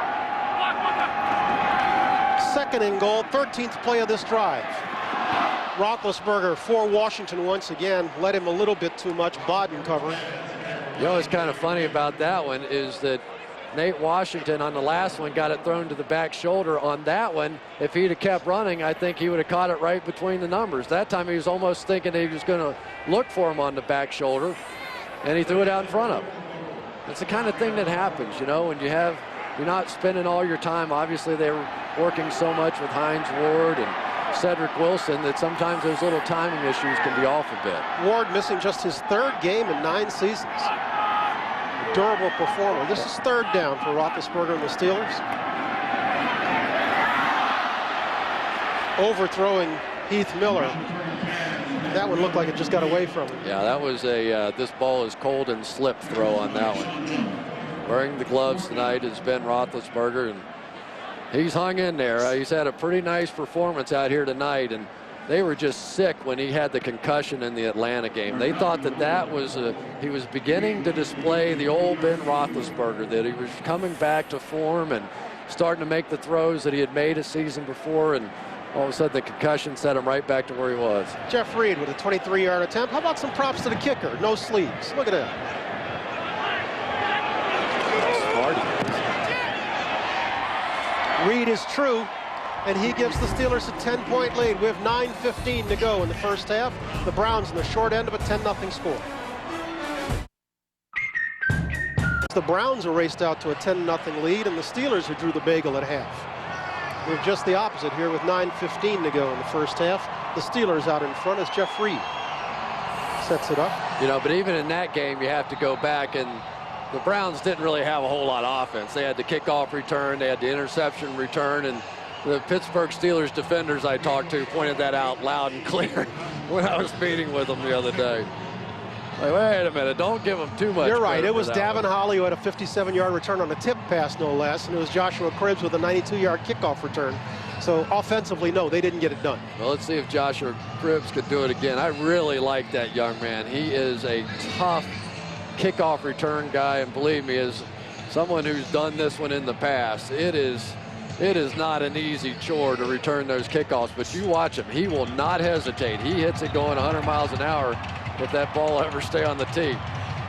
2nd and goal, 13th play of this drive. Roethlisberger for Washington once again. Led him a little bit too much. Bodden covering. You know what's kind of funny about that one is that Nate Washington on the last one got it thrown to the back shoulder. On that one, if he'd have kept running, I think he would have caught it right between the numbers. That time he was almost thinking he was going to look for him on the back shoulder, and he threw it out in front of him. It's the kind of thing that happens, you know, when you're not spending all your time. Obviously, they were working so much with Hines Ward and Cedric Wilson that sometimes those little timing issues can be off a bit. Ward missing just his 3rd game in 9 seasons. durable performer. This is third down for Roethlisberger and the Steelers. Overthrowing Heath Miller. That one looked like it just got away from him. Yeah, that was a this ball is cold and slip throw on that one. Wearing the gloves tonight is Ben Roethlisberger, and he's hung in there. He's had a pretty nice performance out here tonight, and they were just sick when he had the concussion in the Atlanta game. They thought that was he was beginning to display the old Ben Roethlisberger, that he was coming back to form and starting to make the throws that he had made a season before, and all of a sudden the concussion set him right back to where he was. Jeff Reed with a 23-yard attempt. How about some props to the kicker? No sleeves. Look at that. Reed is true, and he gives the Steelers a 10-point lead. We have 9:15 to go in the first half. The Browns in the short end of a 10-0 score. The Browns are raced out to a 10-0 lead, and the Steelers who drew the bagel at half. We have just the opposite here with 9:15 to go in the first half. The Steelers out in front as Jeff Reed sets it up. You know, but even in that game, you have to go back, and the Browns didn't really have a whole lot of offense. They had the kickoff return, they had the interception return, and the Pittsburgh Steelers defenders I talked to pointed that out loud and clear when I was meeting with them the other day. Like, wait a minute, don't give them too much. You're right, it was Davin Holly who had a 57-yard return on a tip pass, no less, and it was Joshua Cribbs with a 92-yard kickoff return. So offensively, no, they didn't get it done. Well, let's see if Joshua Cribbs could do it again. I really like that young man. He is a tough kickoff return guy, and believe me, as someone who's done this one in the past, it is not an easy chore to return those kickoffs, but you watch him. He will not hesitate. He hits it going 100 miles an hour if that ball ever stay on the tee.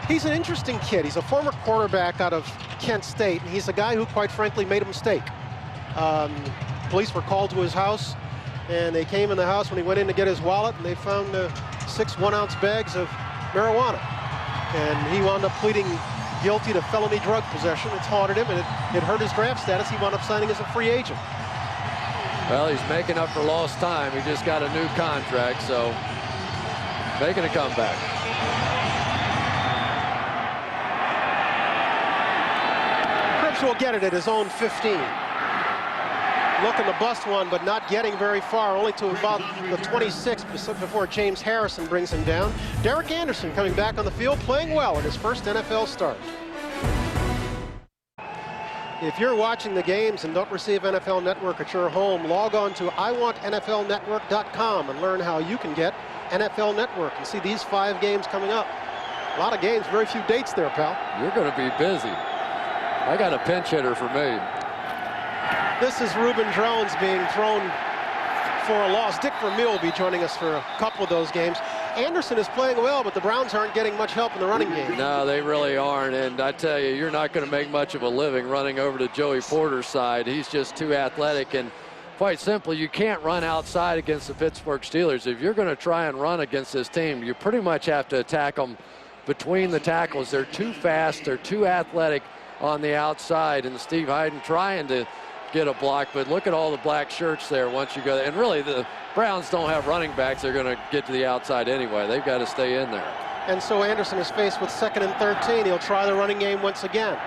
He's an interesting kid. He's a former quarterback out of Kent State, and he's a guy who, quite frankly, made a mistake. Police were called to his house, and they came in the house when he went in to get his wallet, and they found 6 one-ounce bags of marijuana. And he wound up pleading guilty to felony drug possession. It's haunted him, and it hurt his draft status. He wound up signing as a free agent. Well, he's making up for lost time. He just got a new contract, so making a comeback. Cribbs will get it at his own 15. Looking to bust one, but not getting very far, only to about the 26 before James Harrison brings him down. Derek Anderson coming back on the field, playing well in his first NFL start. If you're watching the games and don't receive NFL Network at your home, log on to iwantnflnetwork.com and learn how you can get NFL Network and see these 5 games coming up. A lot of games, very few dates there, pal. You're going to be busy. I got a pinch hitter for me. This is Reuben Drones being thrown for a loss. Dick Vermeil will be joining us for a couple of those games. Anderson is playing well, but the Browns aren't getting much help in the running game. No, they really aren't, and I tell you, you're not going to make much of a living running over to Joey Porter's side. He's just too athletic, and quite simply, you can't run outside against the Pittsburgh Steelers. If you're going to try and run against this team, you pretty much have to attack them between the tackles. They're too fast, they're too athletic on the outside, and Steve Hayden trying to get a block, but look at all the black shirts there once you go there. And really, the Browns don't have running backs. They're going to get to the outside anyway. They've got to stay in there. And so Anderson is faced with 2nd and 13. He'll try the running game once again.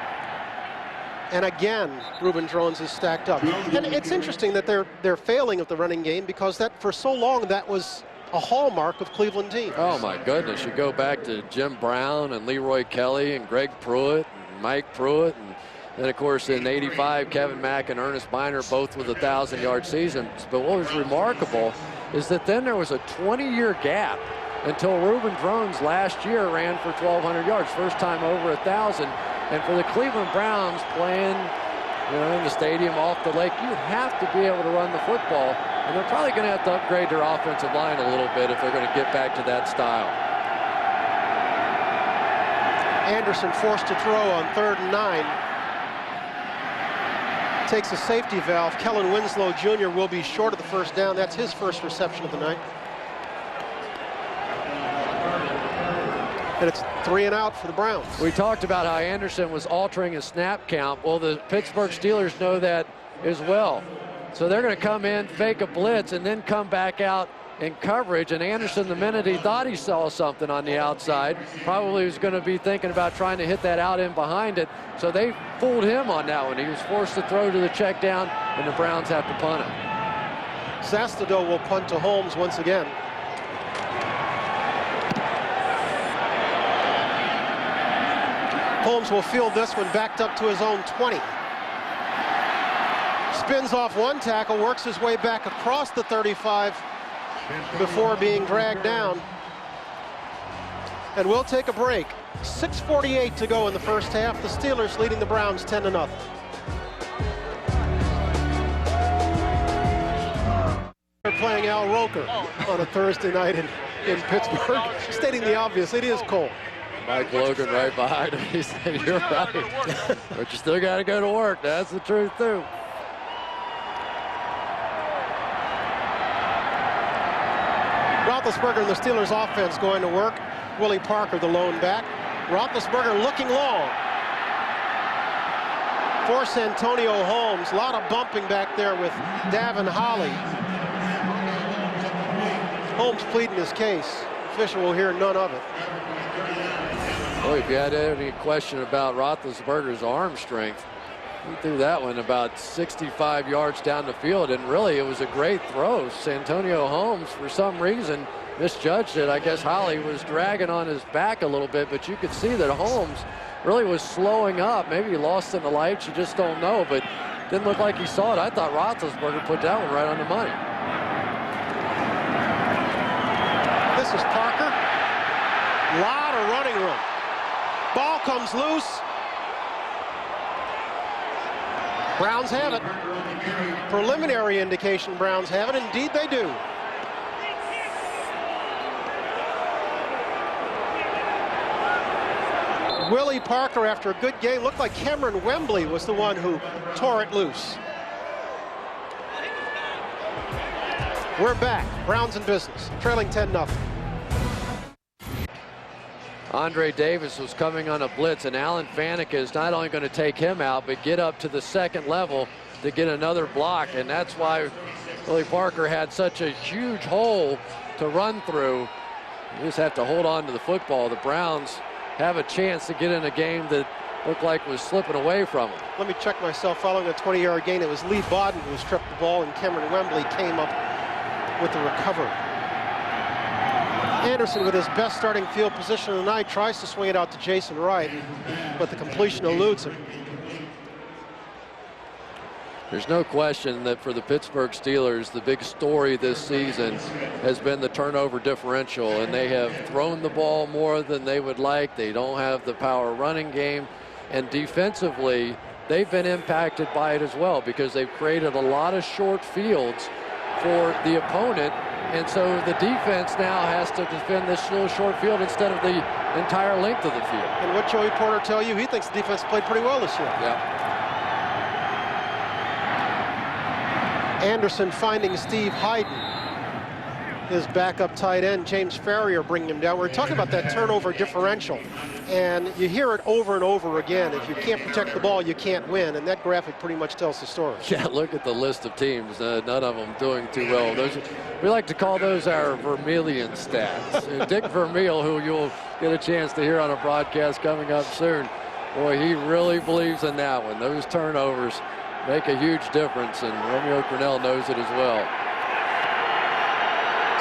And again, Reuben Drones is stacked up. And it's interesting that they're failing at the running game, because that for so long that was a hallmark of Cleveland teams. Oh my goodness, you go back to Jim Brown and Leroy Kelly and Greg Pruitt and Mike Pruitt, and then, of course, in '85, Kevin Mack and Ernest Biner both with 1,000-yard seasons. But what was remarkable is that then there was a 20-year gap until Reuben Drones last year ran for 1,200 yards, first time over 1,000. And for the Cleveland Browns playing, in the stadium off the lake, you have to be able to run the football. And they're probably going to have to upgrade their offensive line a little bit if they're going to get back to that style. Anderson forced to throw on 3rd and 9. Takes a safety valve. Kellen Winslow Jr. will be short of the first down. That's his first reception of the night. And it's 3 and out for the Browns. We talked about how Anderson was altering his snap count. Well, the Pittsburgh Steelers know that as well. So they're going to come in, fake a blitz, and then come back out in coverage, and Anderson, the minute he thought he saw something on the outside, probably was going to be thinking about trying to hit that out in behind it. So they fooled him on that one. He was forced to throw to the check down, and the Browns have to punt it. Sastado will punt to Holmes once again. Holmes will field this one backed up to his own 20. Spins off one tackle, works his way back across the 35 before being dragged down. And we'll take a break. 6:48 to go in the first half. The Steelers leading the Browns 10-0. They're playing Al Roker on a Thursday night in Pittsburgh, stating the obvious, it is cold. Mike Logan right behind him. He said, "You're right, but you still got to go to work." That's the truth too. Roethlisberger and the Steelers offense going to work. Willie Parker, the lone back. Roethlisberger looking long. Force Antonio Holmes. A lot of bumping back there with Davin Holly. Holmes pleading his case. Official will hear none of it. Boy, if you had any question about Roethlisberger's arm strength, he threw that one about 65 yards down the field, and really it was a great throw. Santonio Holmes, for some reason, misjudged it. I guess Holly was dragging on his back a little bit, but you could see that Holmes really was slowing up. Maybe he lost in the lights, you just don't know, but didn't look like he saw it. I thought Roethlisberger put that one right on the money. This is Parker. Lot of running room. Ball comes loose. Browns have it. Preliminary indication Browns have it. Indeed they do. Willie Parker, after a good game, looked like Cameron Wembley was the one who tore it loose. We're back. Browns in business, trailing 10-0. Andre Davis was coming on a blitz, and Alan Faneca is not only going to take him out, but get up to the second level to get another block, and that's why Willie Parker had such a huge hole to run through. You just have to hold on to the football. The Browns have a chance to get in a game that looked like was slipping away from them. Let me check myself. Following a 20-yard gain, it was Lee Bodden who stripped the ball, and Cameron Wembley came up with the recovery. Anderson, with his best starting field position of the night, tries to swing it out to Jason Wright, but the completion eludes him. There's no question that for the Pittsburgh Steelers, the big story this season has been the turnover differential, and they have thrown the ball more than they would like. They don't have the power running game, and defensively, they've been impacted by it as well because they've created a lot of short fields for the opponent. And so the defense now has to defend this little short field instead of the entire length of the field. And what Joey Porter tell you, he thinks the defense played pretty well this year. Yeah. Anderson finding Steve Hayden, his backup tight end. James Farrier bringing him down. We're talking about that turnover differential, and you hear it over and over again. If you can't protect the ball, you can't win, and that graphic pretty much tells the story. Yeah, look at the list of teams. None of them doing too well. We like to call those our Vermillion stats. Dick Vermeil, who you'll get a chance to hear on a broadcast coming up soon, boy, he really believes in that one. Those turnovers make a huge difference, and Romeo Crennel knows it as well.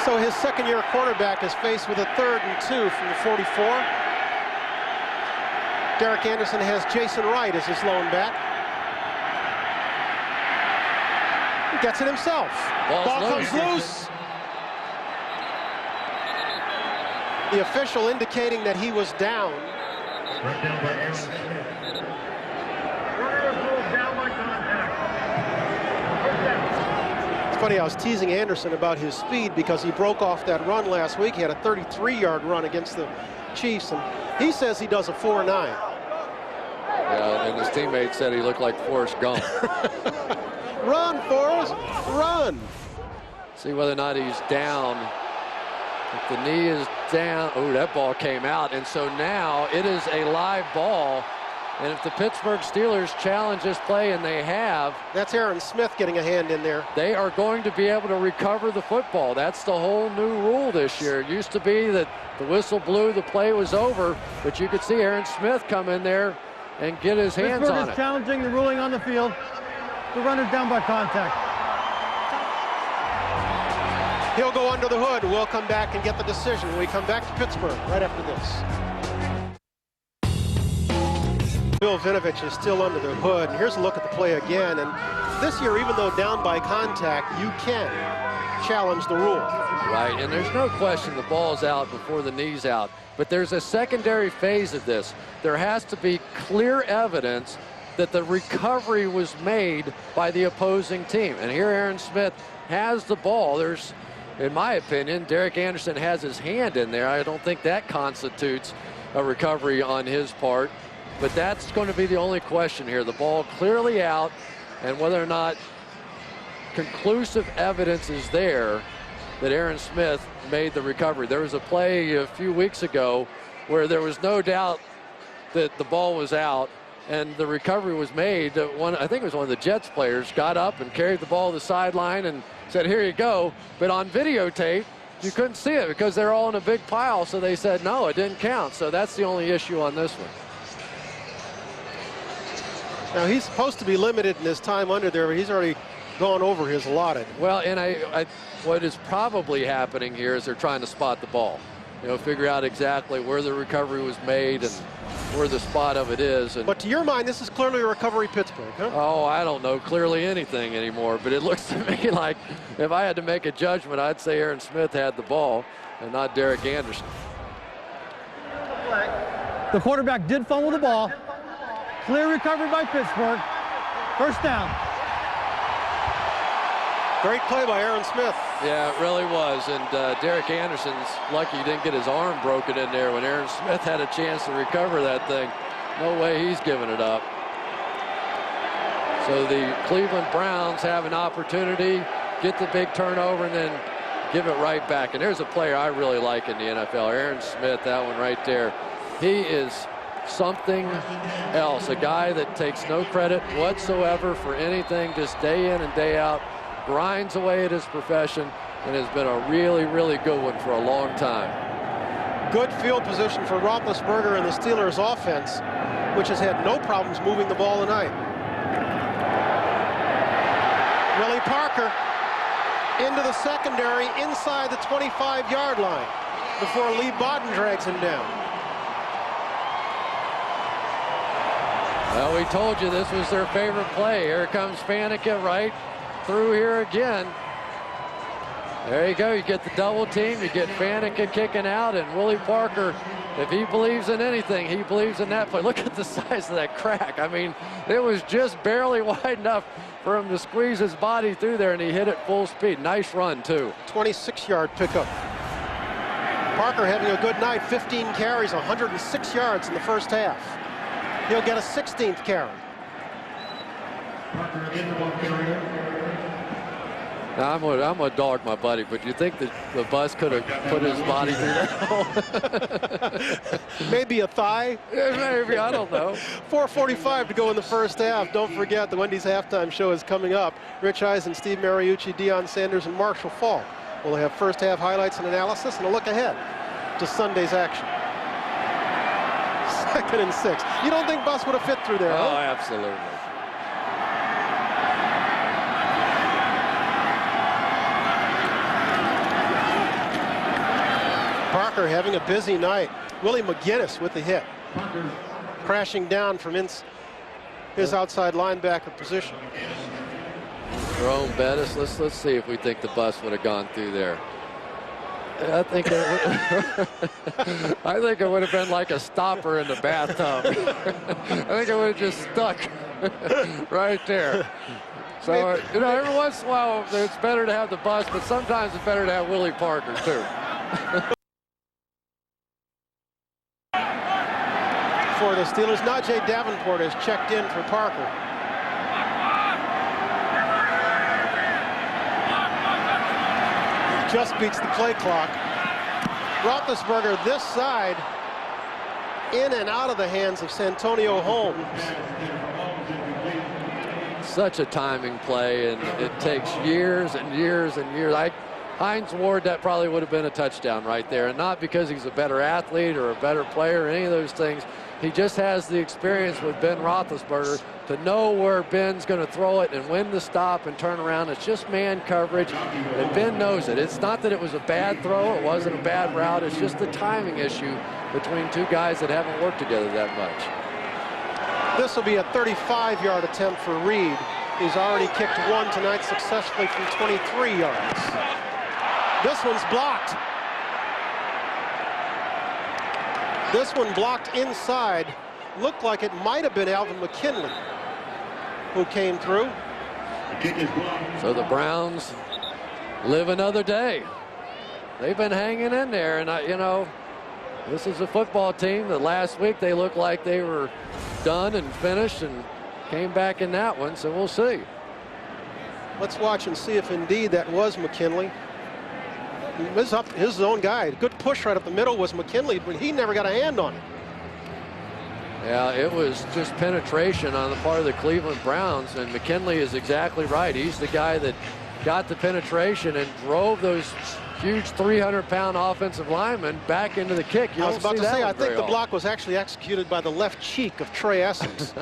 So his second-year quarterback is faced with a 3rd and 2 from the 44. Derek Anderson has Jason Wright as his lone back. He gets it himself. Ball comes loose. The official indicating that he was down. It's funny, I was teasing Anderson about his speed because he broke off that run last week. He had a 33-yard run against the Chiefs, and he says he does a 4.9. Yeah, and his teammate said he looked like Forrest Gump. Run, Forrest, run. See whether or not he's down. If the knee is down, oh, that ball came out, and so now it is a live ball And if the Pittsburgh Steelers challenge this play, and they have. That's Aaron Smith getting a hand in there. They are going to be able to recover the football. That's the whole new rule this year. It used to be that the whistle blew, the play was over, but you could see Aaron Smith come in there and get his hands Pittsburgh on is it. challenging the ruling on the field. The runner's down by contact. He'll go under the hood. We'll come back and get the decision when we come back to Pittsburgh right after this. Bill Vinovich is still under the hood. And here's a look at the play again. And this year, even though down by contact, you can challenge the rule. Right, and there's no question the ball's out before the knee's out. But there's a secondary phase of this. There has to be clear evidence that the recovery was made by the opposing team. And here Aaron Smith has the ball. There's, in my opinion, Derek Anderson has his hand in there. I don't think that constitutes a recovery on his part. But that's going to be the only question here. The ball clearly out, and whether or not conclusive evidence is there that Aaron Smith made the recovery. There was a play a few weeks ago where there was no doubt that the ball was out and the recovery was made. I think it was one of the Jets players got up and carried the ball to the sideline and said, here you go. But on videotape, you couldn't see it because they're all in a big pile. So they said, no, it didn't count. So that's the only issue on this one. Now, he's supposed to be limited in his time under there, but he's already gone over his allotted. Well, and what is probably happening here is they're trying to spot the ball. You know, figure out exactly where the recovery was made and where the spot of it is. And, but to your mind, this is clearly a recovery Pittsburgh, huh? Oh, I don't know clearly anything anymore, but it looks to me like if I had to make a judgment, I'd say Aaron Smith had the ball and not Derek Anderson. The quarterback did fumble the ball. Clear recovery by Pittsburgh. First down. Great play by Aaron Smith. Yeah, it really was. And Derek Anderson's lucky he didn't get his arm broken in there when Aaron Smith had a chance to recover that thing. No way he's giving it up. So the Cleveland Browns have an opportunity, get the big turnover, and then give it right back. And there's a player I really like in the NFL, Aaron Smith, that one right there. He is something else, a guy that takes no credit whatsoever for anything, just day in and day out, grinds away at his profession, and has been a really, really good one for a long time. Good field position for Roethlisberger and the Steelers offense, which has had no problems moving the ball tonight. Willie Parker into the secondary inside the 25-yard line before Lee Bodden drags him down. Well, we told you this was their favorite play. Here comes Faneca right through here again. There you go. You get the double team. You get Faneca kicking out, and Willie Parker, if he believes in anything, he believes in that play. Look at the size of that crack. I mean, it was just barely wide enough for him to squeeze his body through there, and he hit it full speed. Nice run, too. 26-yard pickup. Parker having a good night. 15 carries, 106 yards in the first half. He'll get a 16th carry. Now, I'm gonna dog my buddy, but you think that the bus could have put his body through that hole? Maybe a thigh? Yeah, maybe, I don't know. 4:45 to go in the first half. Don't forget, the Wendy's halftime show is coming up. Rich Eisen, Steve Mariucci, Deion Sanders, and Marshall Falk will have first half highlights and analysis and a look ahead to Sunday's action. 2nd and 6. You don't think Bus would have fit through there, Oh, huh? absolutely. Parker having a busy night. Willie McGinnis with the hit. Crashing down from his outside linebacker position. Jerome Bettis, let's see if we think the bus would have gone through there. I think it would have been like a stopper in the bathtub. I think it would have just stuck right there. So, you know, every once in a while, it's better to have the bus, but sometimes it's better to have Willie Parker, too. For the Steelers, Najee Davenport has checked in for Parker. Just beats the play clock. Roethlisberger this side in and out of the hands of Santonio Holmes. Such a timing play, and it takes years and years and years. Hines Ward, that probably would have been a touchdown right there, and not because he's a better athlete or a better player or any of those things. He just has the experience with Ben Roethlisberger to know where Ben's going to throw it and when to stop and turn around. It's just man coverage, and Ben knows it. It's not that it was a bad throw. It wasn't a bad route. It's just the timing issue between two guys that haven't worked together that much. This will be a 35-yard attempt for Reed. He's already kicked one tonight successfully from 23 yards. This one's blocked. This one blocked inside. Looked like it might have been Alvin McKinley who came through. So the Browns live another day. They've been hanging in there, and you know, this is a football team that last week they looked like they were done and finished and came back in that one, so we'll see. Let's watch and see if indeed that was McKinley. He was up his own guy. Good push right up the middle was McKinley, but he never got a hand on it. Yeah, it was just penetration on the part of the Cleveland Browns, and McKinley is exactly right. He's the guy that got the penetration and drove those huge 300-pound offensive linemen back into the kick. I was about to say, I think the block was actually executed by the left cheek of Trey Essex.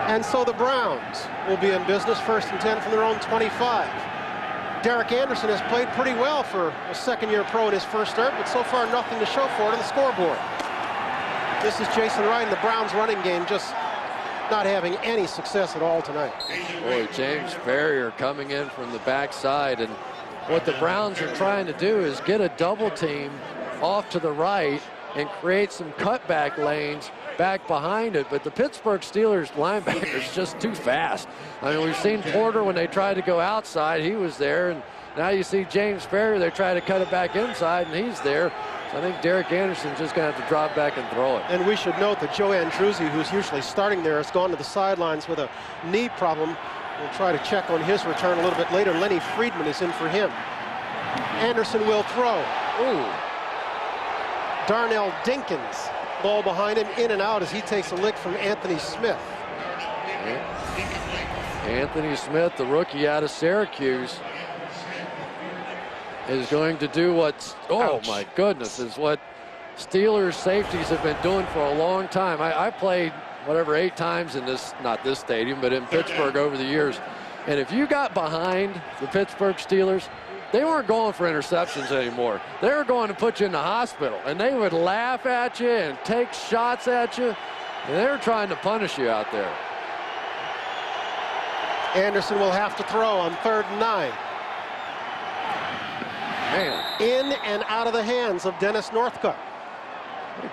And so the Browns will be in business, 1st and 10 from their own 25. Derek Anderson has played pretty well for a second-year pro in his first start, but so far nothing to show for it on the scoreboard. This is Jason Wright, and the Browns running game just not having any success at all tonight. Boy, James Ferrier coming in from the backside, and what the Browns are trying to do is get a double team off to the right and create some cutback lanes back behind it, but the Pittsburgh Steelers linebackers just too fast. I mean, we've seen Porter when they tried to go outside, he was there, and now you see James Ferrier, they try to cut it back inside, and he's there. So I think Derek Anderson's just going to have to drop back and throw it. And we should note that Joe Andruzzi, who's usually starting there, has gone to the sidelines with a knee problem. We'll try to check on his return a little bit later. Lenny Friedman is in for him. Anderson will throw. Ooh. Darnell Dinkins, ball behind him, in and out as he takes a lick from Anthony Smith. Anthony Smith, the rookie out of Syracuse, is going to do what, oh my goodness, is what Steelers safeties have been doing for a long time. I played, 8 times in this, not this stadium, but in Pittsburgh over the years. And if you got behind the Pittsburgh Steelers, they weren't going for interceptions anymore. They were going to put you in the hospital, and they would laugh at you and take shots at you, and they were trying to punish you out there. Anderson will have to throw on 3rd and 9. Man. In and out of the hands of Dennis Northcutt.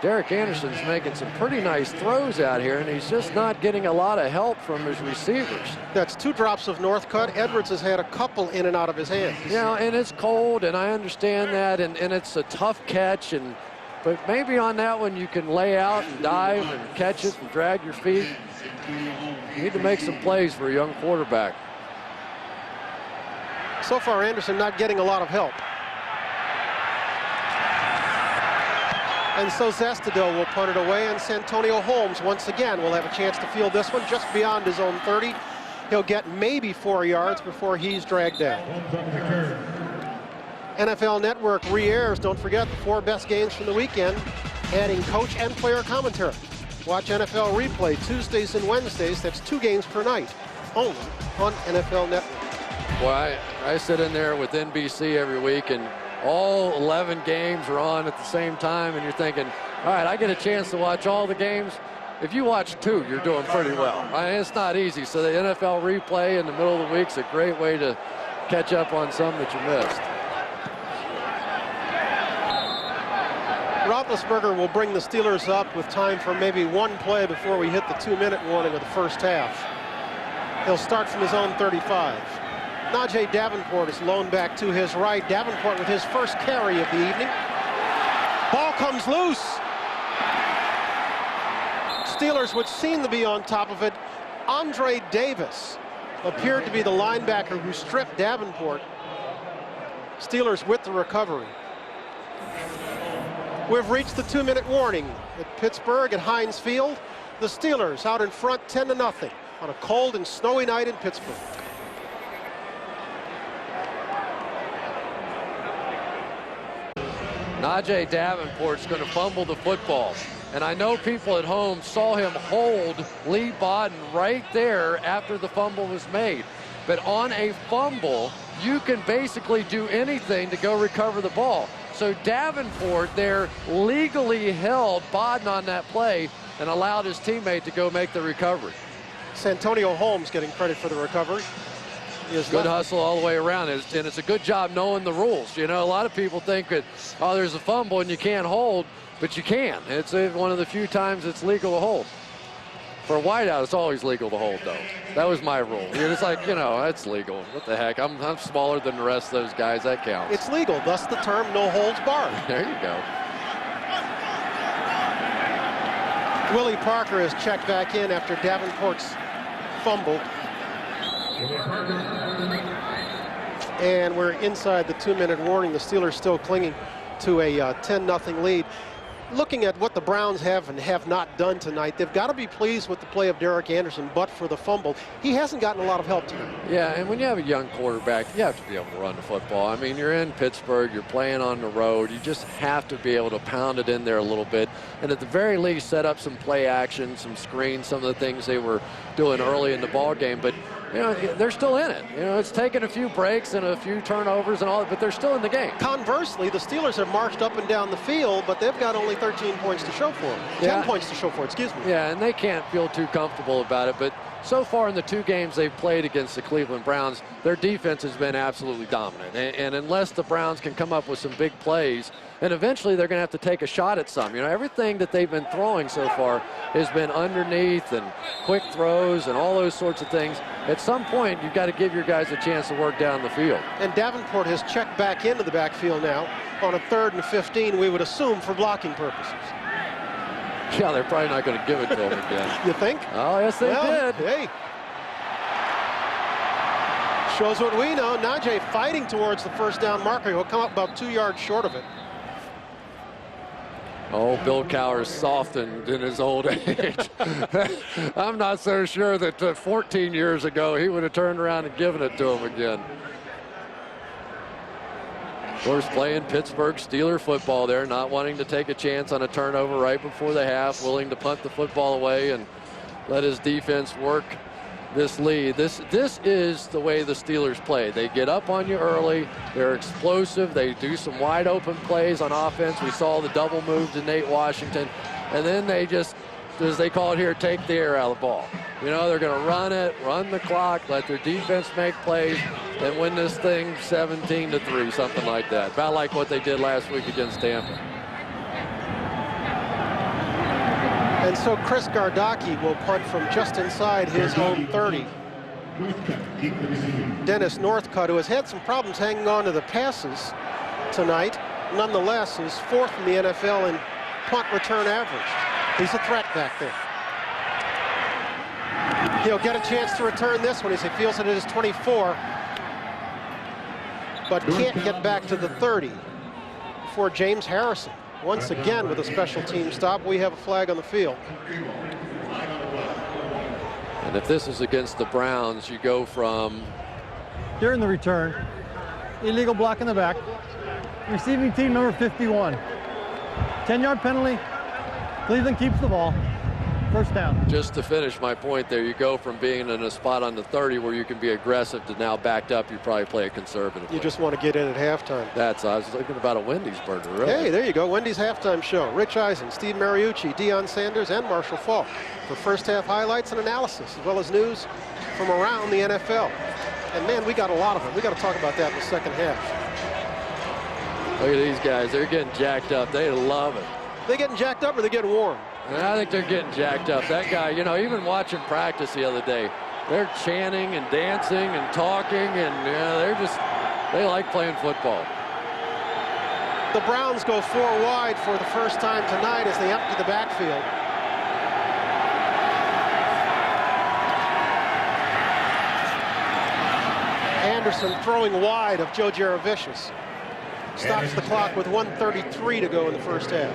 Derek Anderson's making some pretty nice throws out here, and he's just not getting a lot of help from his receivers. That's 2 drops of Northcutt. Edwards has had a couple in and out of his hands. Yeah, and it's cold, and I understand that, and it's a tough catch, but maybe on that one you can lay out and dive and catch it and drag your feet. You need to make some plays for a young quarterback. So far, Anderson not getting a lot of help. And so Zestadil will punt it away, and Santonio Holmes once again will have a chance to field this one just beyond his own 30. He'll get maybe 4 yards before he's dragged down. NFL Network re-airs, don't forget, the 4 best games from the weekend, adding coach and player commentary. Watch NFL Replay Tuesdays and Wednesdays. That's 2 games per night, only on NFL Network. Well, I sit in there with NBC every week, and all 11 games are on at the same time, and you're thinking, all right, I get a chance to watch all the games. If you watch 2, you're doing pretty well. I mean, it's not easy, so the NFL Replay in the middle of the week is a great way to catch up on some that you missed. Roethlisberger will bring the Steelers up with time for maybe 1 play before we hit the 2-minute warning of the first half. He'll start from his own 35. Najee Davenport is loaned back to his right. Davenport with his first carry of the evening. Ball comes loose. Steelers would seem to be on top of it. Andre Davis appeared to be the linebacker who stripped Davenport. Steelers with the recovery. We've reached the 2-minute warning at Pittsburgh at Heinz Field. The Steelers out in front 10-0 on a cold and snowy night in Pittsburgh. Najee Davenport's going to fumble the football. And I know people at home saw him hold Lee Bodden right there after the fumble was made. But on a fumble, you can basically do anything to go recover the ball. So Davenport there legally held Bodden on that play and allowed his teammate to go make the recovery. Santonio Holmes getting credit for the recovery. Good hustle all the way around, and it's a good job knowing the rules. You know, a lot of people think that, oh, there's a fumble and you can't hold, but you can. It's one of the few times it's legal to hold. For a wideout, it's always legal to hold, though. That was my rule. You're just like, you know, it's legal. What the heck? I'm smaller than the rest of those guys. That counts. It's legal. Thus the term no holds barred. There you go. Willie Parker is checked back in after Davenport's fumble. And we're inside the 2-minute warning. The Steelers still clinging to a 10-0 lead. Looking at what the Browns have and have not done tonight, they've got to be pleased with the play of Derek Anderson, but for the fumble, he hasn't gotten a lot of help tonight. Yeah, and when you have a young quarterback, you have to be able to run the football. I mean, you're in Pittsburgh, you're playing on the road. You just have to be able to pound it in there a little bit, and at the very least, set up some play action, some screens, some of the things they were doing early in the ball game. But you know, they're still in it. You know, it's taken a few breaks and a few turnovers and all, but they're still in the game. Conversely, the Steelers have marched up and down the field, but they've got only 13 points to show for them. 10 points to show for it, excuse me. Yeah, and they can't feel too comfortable about it, but so far in the 2 games they've played against the Cleveland Browns, their defense has been absolutely dominant. And unless the Browns can come up with some big plays, and eventually they're going to have to take a shot at some. You know, everything that they've been throwing so far has been underneath and quick throws and all those sorts of things. At some point, you've got to give your guys a chance to work down the field. And Davenport has checked back into the backfield now on a 3rd and 15, we would assume, for blocking purposes. Yeah, they're probably not going to give it to him again. You think? Oh, yes, they did. Hey. Shows what we know. Najee fighting towards the first down marker. He'll come up about 2 yards short of it. Oh, Bill Cowher's softened in his old age. I'm not so sure that 14 years ago he would have turned around and given it to him again. Of course, playing Pittsburgh Steeler football there, not wanting to take a chance on a turnover right before the half, willing to punt the football away and let his defense work this lead. This is the way the Steelers play. They get up on you early. They're explosive. They do some wide open plays on offense. We saw the double move to Nate Washington. And then they just, as they call it here, take the air out of the ball. You know, they're going to run it, run the clock, let their defense make plays, and win this thing 17-3, something like that. About like what they did last week against Tampa. And so Chris Gardocki will punt from just inside his own 30. Dennis Northcutt, who has had some problems hanging on to the passes tonight, nonetheless is 4th in the NFL in punt return average. He's a threat back there. He'll get a chance to return this one as he feels it at his 24, but can't get back to the 30 for James Harrison. Once again with a special team stop, we have a flag on the field. And if this is against the Browns, you go from... During the return, illegal block in the back, receiving team number 51. 10-yard penalty, Cleveland keeps the ball, first down. Just to finish my point there, you go from being in a spot on the 30 where you can be aggressive to now backed up, you probably play it conservatively. You just want to get in at halftime. I was thinking about a Wendy's burger, really. Hey, there you go, Wendy's halftime show. Rich Eisen, Steve Mariucci, Deion Sanders, and Marshall Falk for first half highlights and analysis, as well as news from around the NFL. And man, we got a lot of it. We got to talk about that in the second half. Look at these guys, they're getting jacked up. They love it. They getting jacked up or they getting warm? And I think they're getting jacked up. That guy, you know, even watching practice the other day, they're chanting and dancing and talking, and they like playing football. The Browns go 4 wide for the first time tonight as they empty the backfield. Anderson throwing wide of Joe Jaravicius. Stops the clock with 1:33 to go in the first half.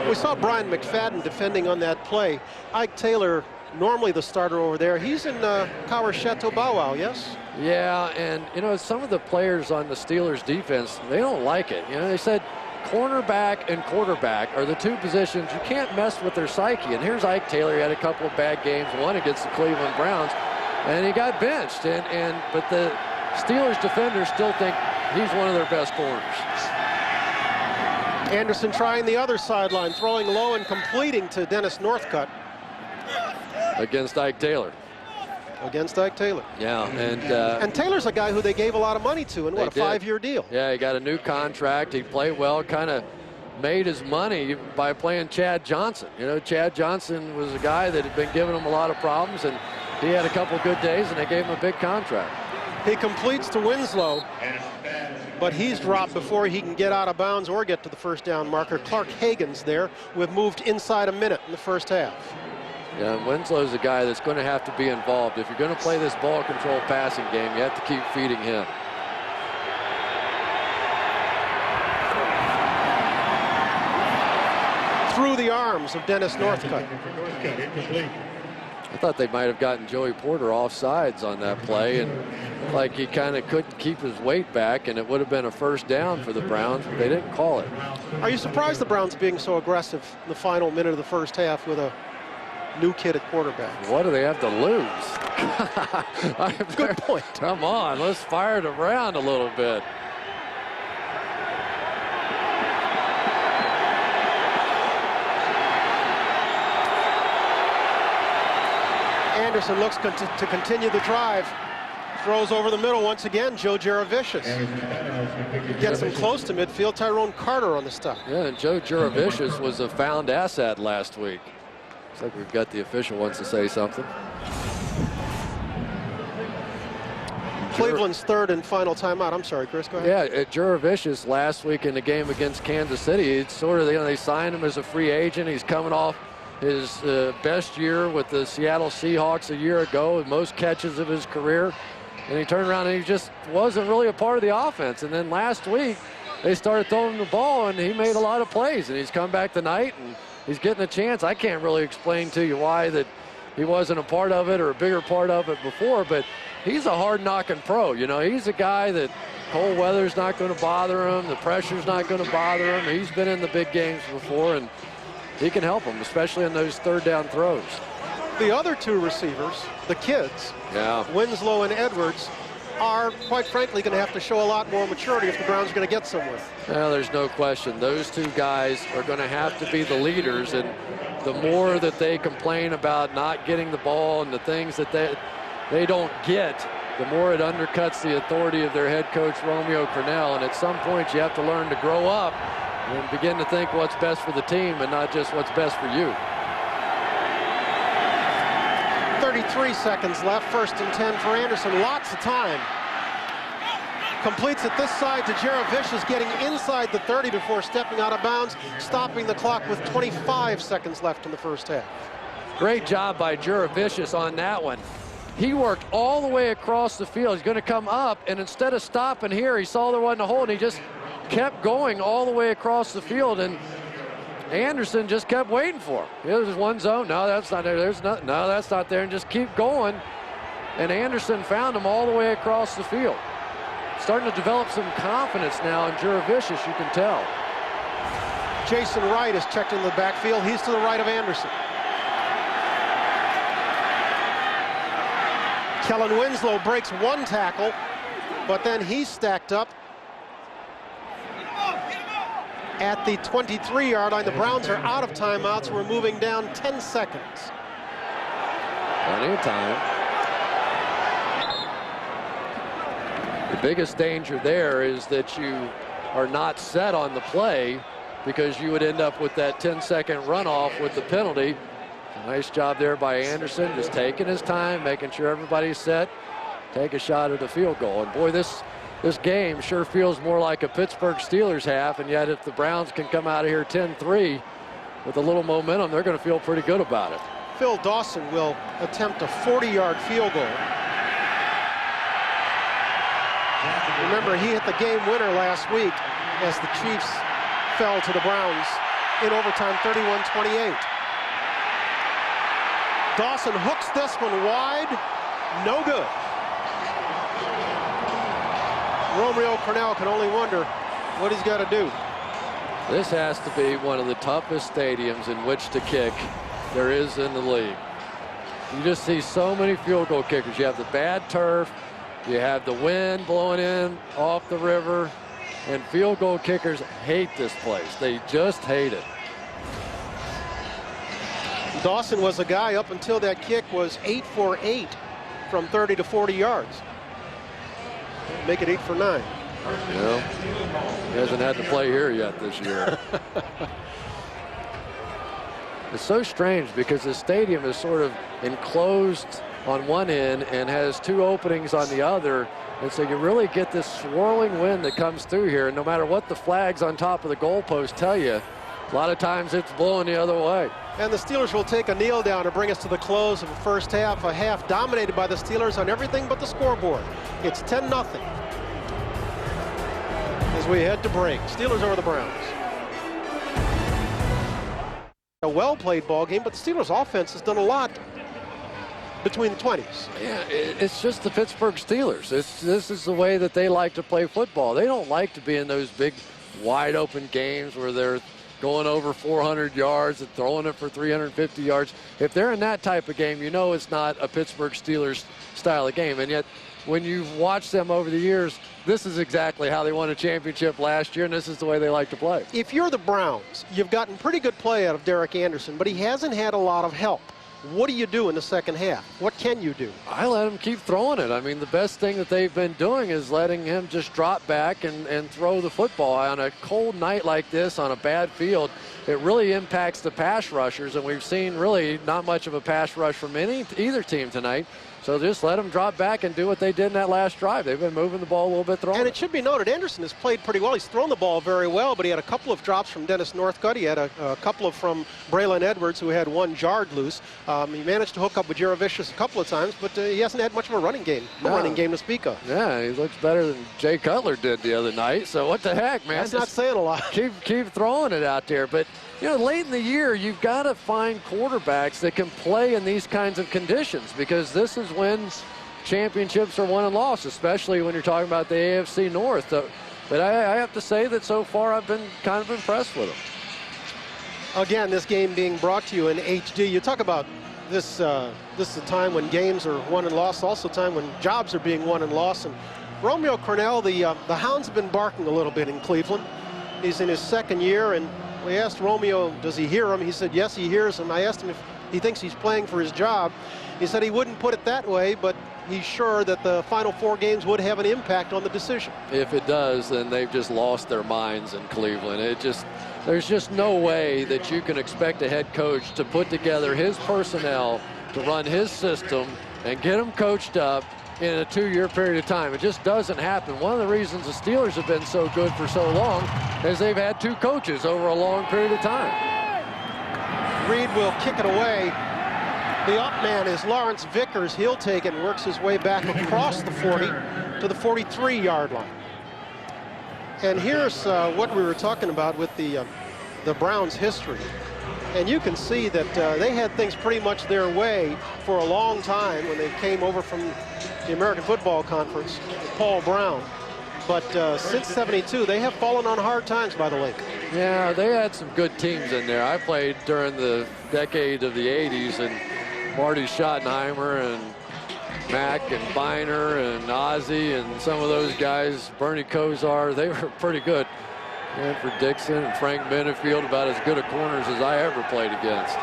We saw Brian McFadden defending on that play. Ike Taylor, normally the starter over there, he's in Cower Chateau Bow Wow, yes? Yeah, and, you know, some of the players on the Steelers defense, they don't like it. You know, they said cornerback and quarterback are the two positions you can't mess with their psyche. And here's Ike Taylor. He had a couple of bad games, one against the Cleveland Browns, and he got benched. But the Steelers defenders still think he's one of their best corners. Anderson trying the other sideline, throwing low and completing to Dennis Against Ike Taylor. Against Ike Taylor. Yeah, and Taylor's a guy who they gave a lot of money to in, what, a 5-year deal? Yeah, he got a new contract. He played well, kind of made his money by playing Chad Johnson. You know, Chad Johnson was a guy that had been giving him a lot of problems, and he had a couple good days, and they gave him a big contract. He completes to Winslow, but he's dropped before he can get out of bounds or get to the first down marker. Clark Hagan's there. We've moved inside a minute in the first half. Yeah, and Winslow's a guy that's going to have to be involved. If you're going to play this ball control passing game, you have to keep feeding him. Through the arms of Dennis Northcutt. I thought they might have gotten Joey Porter off sides on that play, and like he kind of couldn't keep his weight back, and it would have been a first down for the Browns, but they didn't call it. Are you surprised the Browns being so aggressive in the final minute of the first half with a new kid at quarterback? What do they have to lose? Good point. Come on, let's fire it around a little bit. Anderson looks to continue the drive. Throws over the middle once again. Joe Juravicius gets him close to midfield. Tyrone Carter on the stop. Yeah, and Joe Juravicius was a found asset last week. Looks like we've got the official wants to say something. Cleveland's third and final timeout. I'm sorry, Chris, go ahead. Yeah, Juravicius last week in the game against Kansas City, it's sort of, they signed him as a free agent. He's coming off his best year with the Seattle Seahawks a year ago, most catches of his career. And he turned around and he just wasn't really a part of the offense. And then last week, they started throwing him the ball, and he made a lot of plays. And he's come back tonight, and he's getting a chance. I can't really explain to you why that he wasn't a part of it or a bigger part of it before, but he's a hard-knocking pro. You know, he's a guy that cold weather's not going to bother him. The pressure's not going to bother him. He's been in the big games before, and he can help them, especially in those third down throws. The other two receivers, the kids, Winslow and Edwards, are quite frankly going to have to show a lot more maturity if the Browns are going to get somewhere. Well, there's no question. Those two guys are going to have to be the leaders, and the more that they complain about not getting the ball and the things that they don't get, the more it undercuts the authority of their head coach, Romeo Crennel. And at some point, you have to learn to grow up and begin to think what's best for the team and not just what's best for you. 33 seconds left, 1st and 10 for Anderson. Lots of time. Completes it this side to Juravicius, getting inside the 30 before stepping out of bounds, stopping the clock with 25 seconds left in the first half. Great job by Juravicius on that one. He worked all the way across the field. He's going to come up, and instead of stopping here, he saw there wasn't a hole, and he just kept going all the way across the field, and Anderson just kept waiting for him. There's one zone. No, that's not there. There's not. No, that's not there. And just keep going. And Anderson found him all the way across the field. Starting to develop some confidence now in Juravicius, you can tell. Jason Wright is checked in the backfield. He's to the right of Anderson. Kellen Winslow breaks one tackle, but then he's stacked up at the 23-yard line. The Browns are out of timeouts. We're moving down 10 seconds. Plenty of time. The biggest danger there is that you are not set on the play, because you would end up with that 10-second runoff with the penalty. Nice job there by Anderson, just taking his time, making sure everybody's set, take a shot at a field goal. And boy, this game sure feels more like a Pittsburgh Steelers half, and yet if the Browns can come out of here 10-3 with a little momentum, they're going to feel pretty good about it. Phil Dawson will attempt a 40-yard field goal. Remember, he hit the game winner last week as the Chiefs fell to the Browns in overtime, 31-28. Dawson hooks this one wide, no good. Romeo Cornell can only wonder what he's got to do. This has to be one of the toughest stadiums in which to kick there is in the league. You just see so many field goal kickers. You have the bad turf, you have the wind blowing in off the river, and field goal kickers hate this place. They just hate it. Dawson was a guy up until that kick was 8 for 8 from 30 to 40 yards. Make it 8 for 9. Yeah, he hasn't had to play here yet this year. It's so strange because the stadium is sort of enclosed on one end and has two openings on the other. And so you really get this swirling wind that comes through here. And no matter what the flags on top of the goalpost tell you, a lot of times it's blowing the other way. And the Steelers will take a kneel down to bring us to the close of the first half. A half dominated by the Steelers on everything but the scoreboard. It's 10-0 as we head to break. Steelers over the Browns. A well-played ball game, but the Steelers offense has done a lot between the 20s. Yeah, it's just the Pittsburgh Steelers. This is the way that they like to play football. They don't like to be in those big, wide-open games where they're going over 400 yards and throwing it for 350 yards. If they're in that type of game, you know it's not a Pittsburgh Steelers style of game. And yet, when you've watched them over the years, this is exactly how they won a championship last year, and this is the way they like to play. If you're the Browns, you've gotten pretty good play out of Derek Anderson, but he hasn't had a lot of help. What do you do in the second half? What can you do? I let him keep throwing it. I mean, the best thing that they've been doing is letting him just drop back and throw the football. On a cold night like this, on a bad field, it really impacts the pass rushers, and we've seen really not much of a pass rush from either team tonight. So just let them drop back and do what they did in that last drive. They've been moving the ball a little bit, throwing. And it should be noted, Anderson has played pretty well. He's thrown the ball very well, but he had a couple of drops from Dennis Northcutt. He had a couple of from Braylon Edwards, who had one jarred loose. He managed to hook up with Jaravicius a couple of times, but he hasn't had much of a running game. No running game to speak of. Yeah, he looks better than Jay Cutler did the other night. So what the heck, man? That's not saying a lot. Keep throwing it out there. But, you know, late in the year, you've got to find quarterbacks that can play in these kinds of conditions, because this is when championships are won and lost, especially when you're talking about the AFC North. But I have to say that so far I've been kind of impressed with them. Again, this game being brought to you in HD. You talk about this is a time when games are won and lost, also a time when jobs are being won and lost. And Romeo Cornell, the hounds have been barking a little bit in Cleveland. He's in his second year, and we asked Romeo, does he hear him? He said, yes, he hears him. I asked him if he thinks he's playing for his job. He said he wouldn't put it that way, but he's sure that the final 4 games would have an impact on the decision. If it does, then they've just lost their minds in Cleveland. There's just no way that you can expect a head coach to put together his personnel to run his system and get them coached up in a 2-year period of time. It just doesn't happen. One of the reasons the Steelers have been so good for so long is they've had 2 coaches over a long period of time. Reed will kick it away. The up man is Lawrence Vickers. He'll take it and works his way back across the 40 to the 43-yard line. And here's what we were talking about with the Browns' history. And you can see that they had things pretty much their way for a long time when they came over from the American Football Conference with Paul Brown. But since '72, they have fallen on hard times by the lake. Yeah, they had some good teams in there. I played during the decade of the 80s, and Marty Schottenheimer and Mack and Biner and Ozzie and some of those guys, Bernie Kosar, they were pretty good. And for Dixon and Frank Benefield, about as good a corners as I ever played against.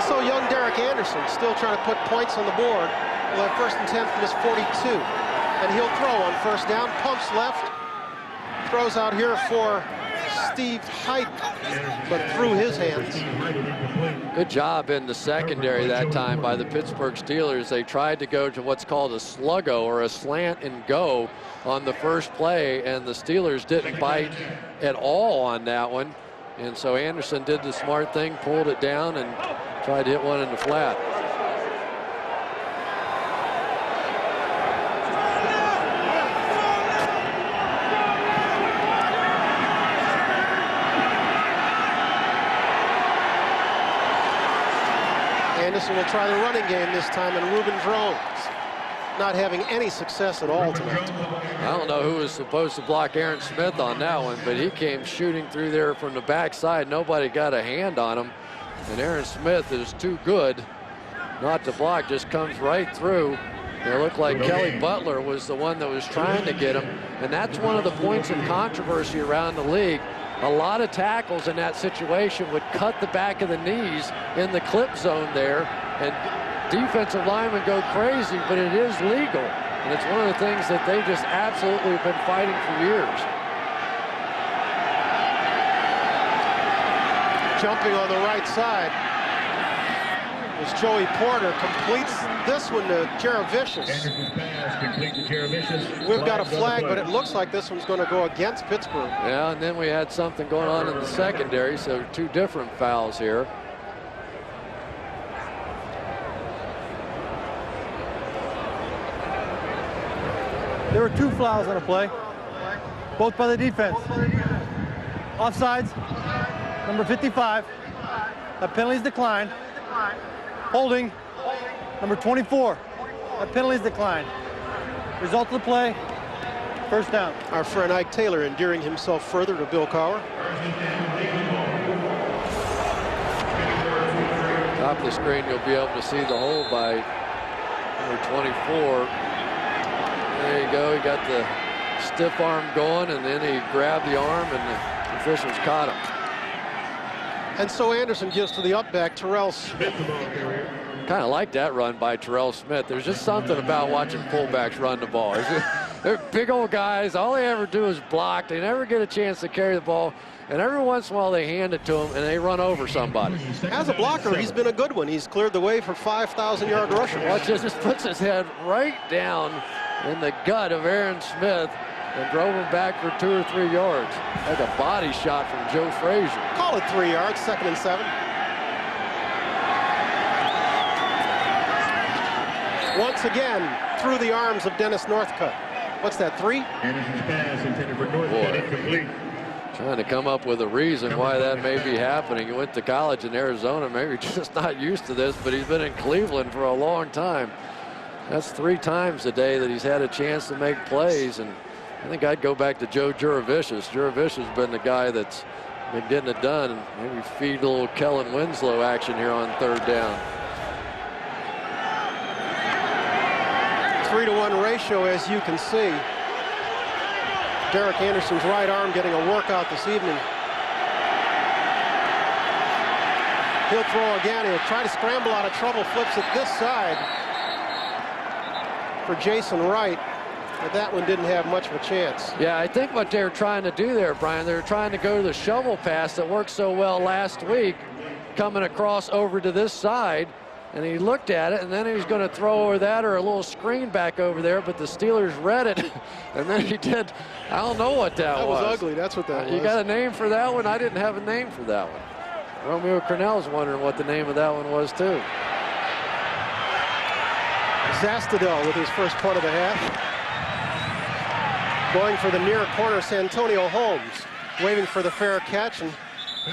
So young Derek Anderson still trying to put points on the board. We'll have 1st and 10 from his 42. And he'll throw on 1st down, pumps left, throws out here for Steve Heidt, but through his hands. Good job in the secondary that time by the Pittsburgh Steelers. They tried to go to what's called a sluggo, or a slant and go, on the first play, and the Steelers didn't bite at all on that one. And so Anderson did the smart thing, pulled it down, and tried to hit one in the flat. Anderson will try the running game this time, and Reuben Drones not having any success at all tonight. I don't know who was supposed to block Aaron Smith on that one, but he came shooting through there from the backside. Nobody got a hand on him, and Aaron Smith is too good not to block, just comes right through. It looked like Kelly Butler was the one that was trying to get him, and that's one of the points of controversy around the league. A lot of tackles in that situation would cut the back of the knees in the clip zone there, and defensive linemen go crazy, but it is legal. And it's one of the things that they just absolutely have been fighting for years. Jumping on the right side as Joey Porter completes this one to Jaravicius. We've got a flag, but it looks like this one's going to go against Pittsburgh. Yeah, and then we had something going on in the secondary, so 2 different fouls here. There were 2 fouls on a play, both by the defense. Offsides, number 55. That penalty's declined. Holding, number 24. That penalty's declined. Result of the play, first down. Our friend Ike Taylor endearing himself further to Bill Cowher. Top of the screen, you'll be able to see the hold by number 24. There you go. He got the stiff arm going, and then he grabbed the arm, and the officials caught him. And so Anderson gives to the up back, Terrell Smith. Kind of like that run by Terrell Smith. There's just something about watching fullbacks run the ball. They're big old guys. All they ever do is block. They never get a chance to carry the ball. And every once in a while they hand it to him and they run over somebody. As a blocker, he's been a good one. He's cleared the way for 5,000-yard rushers. Well, just puts his head right down in the gut of Aaron Smith and drove him back for 2 or 3 yards. Like a body shot from Joe Frazier. Call it 3 yards, 2nd and 7. Once again, through the arms of Dennis Northcutt. What's that, 3? Anderson's pass intended for Northcutt, incomplete. Trying to come up with a reason why that may be happening. He went to college in Arizona, maybe just not used to this, but he's been in Cleveland for a long time. That's 3 times a day that he's had a chance to make plays, and I think I'd go back to Joe Juravicius. Juravicius has been the guy that's been getting it done, and maybe feed a little Kellen Winslow action here on 3rd down. 3-to-1 ratio, as you can see. Derek Anderson's right arm getting a workout this evening. He'll throw again. He'll try to scramble out of trouble. Flips it this side for Jason Wright. But that one didn't have much of a chance. Yeah, I think what they're trying to do there, Brian, they're trying to go to the shovel pass that worked so well last week, coming across over to this side. And he looked at it, and then he was going to throw over that or a little screen back over there, but the Steelers read it, and then he did. I don't know what that was. That was ugly. That's what that was. You got a name for that one? I didn't have a name for that one. Romeo Cornell's wondering what the name of that one was, too. Zastadel with his first punt of the half. Going for the near corner, Santonio Holmes, waving for the fair catch, and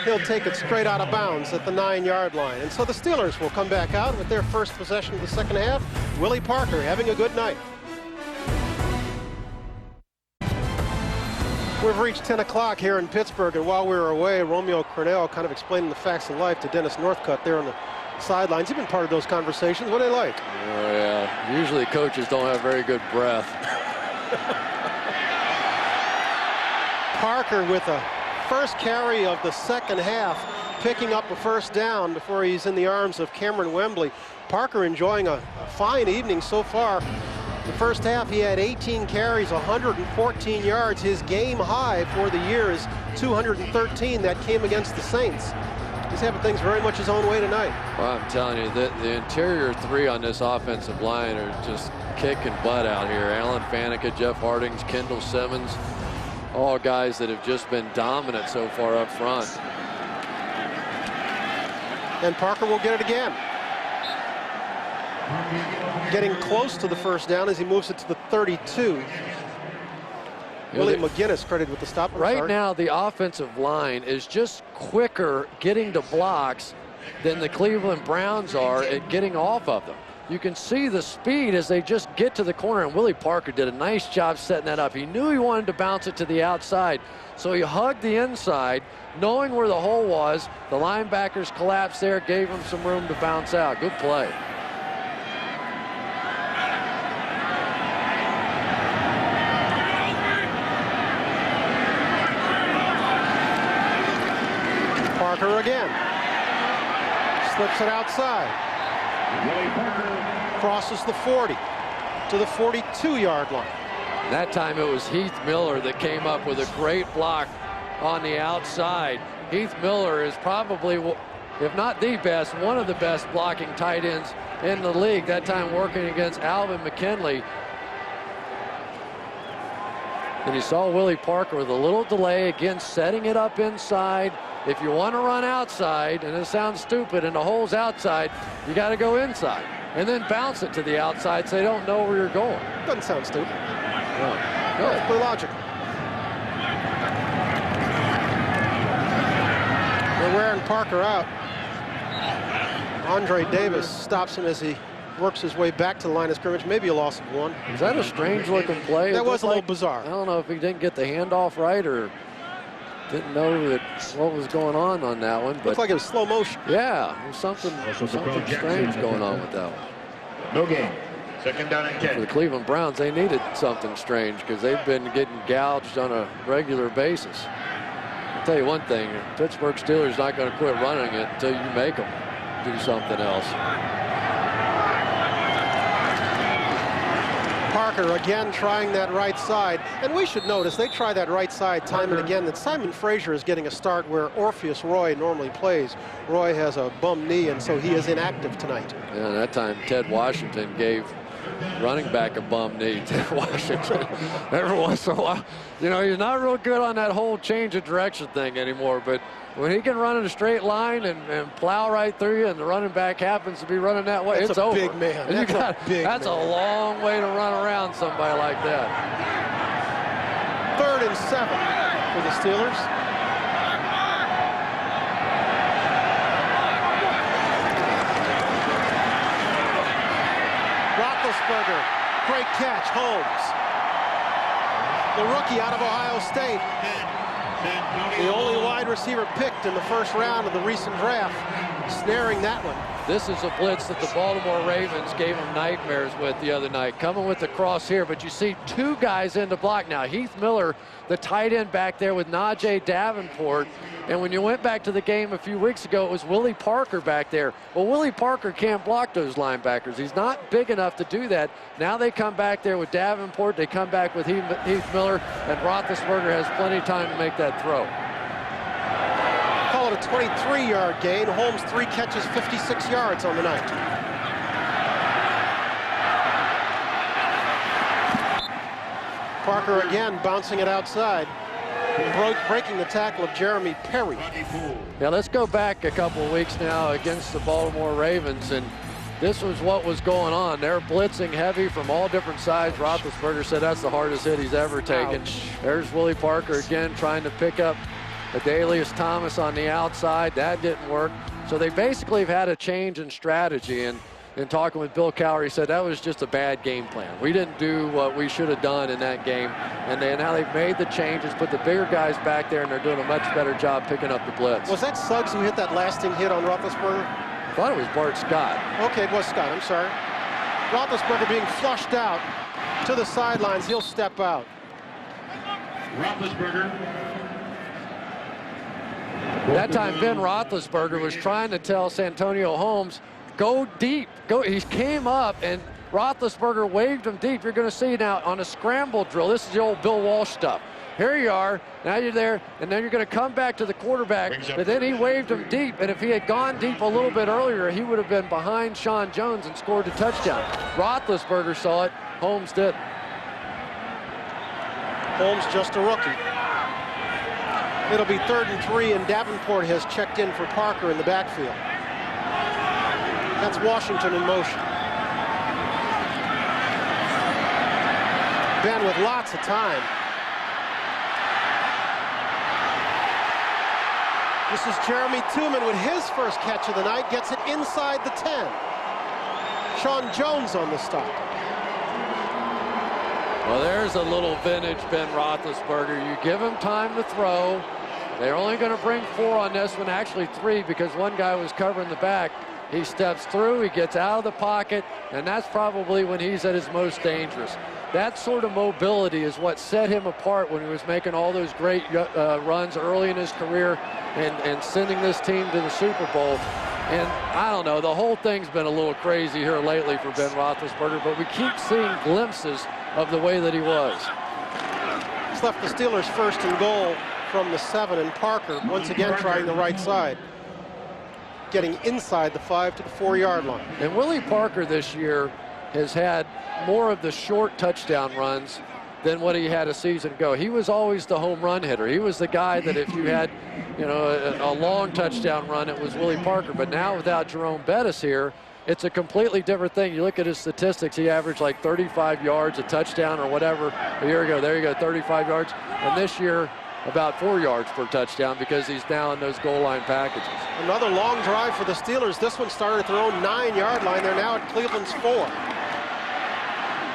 he'll take it straight out of bounds at the 9-yard line. And so the Steelers will come back out with their first possession of the second half. Willie Parker having a good night. We've reached 10 o'clock here in Pittsburgh, and while we were away, Romeo Cornell kind of explaining the facts of life to Dennis Northcutt there on the sidelines. You've been part of those conversations. What are they like? Oh, yeah. Usually coaches don't have very good breath. Parker with a first carry of the second half, picking up a first down before he's in the arms of Cameron Wembley. Parker enjoying a fine evening so far. The first half, he had 18 carries, 114 yards. His game high for the year is 213. That came against the Saints. He's having things very much his own way tonight. Well, I'm telling you, the interior 3 on this offensive line are just kicking butt out here. Alan Faneca, Jeff Hardings, Kendall Simmons, all guys that have just been dominant so far up front. And Parker will get it again. Getting close to the first down as he moves it to the 32. Willie McGinnis credited with the stop. Right now, the offensive line is just quicker getting to blocks than the Cleveland Browns are at getting off of them. You can see the speed as they just get to the corner, and Willie Parker did a nice job setting that up. He knew he wanted to bounce it to the outside, so he hugged the inside, knowing where the hole was. The linebackers collapsed there, gave him some room to bounce out. Good play. Parker again. Slips it outside. Crosses the 40 to the 42-yard line. That time it was Heath Miller that came up with a great block on the outside. Heath Miller is probably, if not the best, one of the best blocking tight ends in the league. That time working against Alvin McKinley. And you saw Willie Parker with a little delay, again setting it up inside. If you want to run outside, and it sounds stupid, and the hole's outside, you got to go inside. And then bounce it to the outside so they don't know where you're going. Doesn't sound stupid. No. It's pretty logical. They're wearing Parker out. Andre Davis stops him as he works his way back to the line of scrimmage. Maybe a loss of 1. Is that a strange looking play? That was a little bizarre. I don't know if he didn't get the handoff right or didn't know that what was going on that one. But looked like it was slow motion. Yeah, there's something strange going on with that one. No gain. Second down and 10. For the Cleveland Browns, they needed something strange because they've been getting gouged on a regular basis. I'll tell you one thing, Pittsburgh Steelers not going to quit running it until you make them do something else. Parker again trying that right side. And we should notice they try that right side time and again. That Simon Frazier is getting a start where Orpheus Roy normally plays. Roy has a bum knee, and so he is inactive tonight. Yeah, that time Ted Washington gave running back a bum knee. Ted Washington, every once in a while. You know, he's not real good on that whole change of direction thing anymore, but when he can run in a straight line and plow right through you, and the running back happens to be running that way, it's over. Big man. That's a long way to run around somebody like that. 3rd and 7 for the Steelers. Roethlisberger, great catch, Holmes. The rookie out of Ohio State. The only wide receiver picked in the first round of the recent draft, snaring that one. This is a blitz that the Baltimore Ravens gave him nightmares with the other night. Coming with the cross here, but you see 2 guys in the block now. Heath Miller, the tight end back there with Najee Davenport. And when you went back to the game a few weeks ago, it was Willie Parker back there. Well, Willie Parker can't block those linebackers. He's not big enough to do that. Now they come back there with Davenport. They come back with Heath Miller, and Roethlisberger has plenty of time to make that throw. Call it a 23-yard gain. Holmes 3 catches, 56 yards on the night. Parker again bouncing it outside. Breaking the tackle of Jeremy Perry. Yeah, let's go back a couple of weeks now against the Baltimore Ravens, and this was what was going on. They're blitzing heavy from all different sides. Roethlisberger said that's the hardest hit he's ever taken. Ouch. There's Willie Parker again trying to pick up Adalius Thomas on the outside. That didn't work. So they basically have had a change in strategy, and in talking with Bill Cowher, he said that was just a bad game plan. We didn't do what we should have done in that game. And now they've made the changes, put the bigger guys back there, and they're doing a much better job picking up the blitz. Was that Suggs who hit that lasting hit on Roethlisberger? I thought it was Bart Scott. Okay, it was Scott. I'm sorry. Roethlisberger being flushed out to the sidelines. He'll step out. Roethlisberger. That time, Ben Roethlisberger was trying to tell Santonio Holmes, go deep. He came up, and Roethlisberger waved him deep. You're going to see now on a scramble drill. This is the old Bill Walsh stuff. Here you are. Now you're there, and then you're going to come back to the quarterback. But then he waved him deep, and if he had gone deep a little bit earlier, he would have been behind Sean Jones and scored a touchdown. Roethlisberger saw it. Holmes did. Holmes just a rookie. It'll be 3rd and 3, and Davenport has checked in for Parker in the backfield. That's Washington in motion. Ben with lots of time. This is Jeremy Tooman with his first catch of the night. Gets it inside the 10. Sean Jones on the stop. Well, there's a little vintage Ben Roethlisberger. You give him time to throw. They're only going to bring 4 on this one, actually 3, because one guy was covering the back. He steps through, he gets out of the pocket, and that's probably when he's at his most dangerous. That sort of mobility is what set him apart when he was making all those great runs early in his career and sending this team to the Super Bowl. And I don't know, the whole thing's been a little crazy here lately for Ben Roethlisberger, but we keep seeing glimpses of the way that he was. It's left the Steelers first and goal from the 7, and Parker once again trying the right side, getting inside the 5 to the 4-yard line. And Willie Parker this year has had more of the short touchdown runs than what he had a season ago. He was always the home run hitter. He was the guy that if you had, you know, a long touchdown run, it was Willie Parker. But now without Jerome Bettis here, it's a completely different thing. You look at his statistics, he averaged like 35 yards a touchdown or whatever a year ago. There you go, 35 yards. And this year, about 4 yards per touchdown because he's now in those goal line packages. Another long drive for the Steelers. This one started at their own 9-yard line. They're now at Cleveland's 4.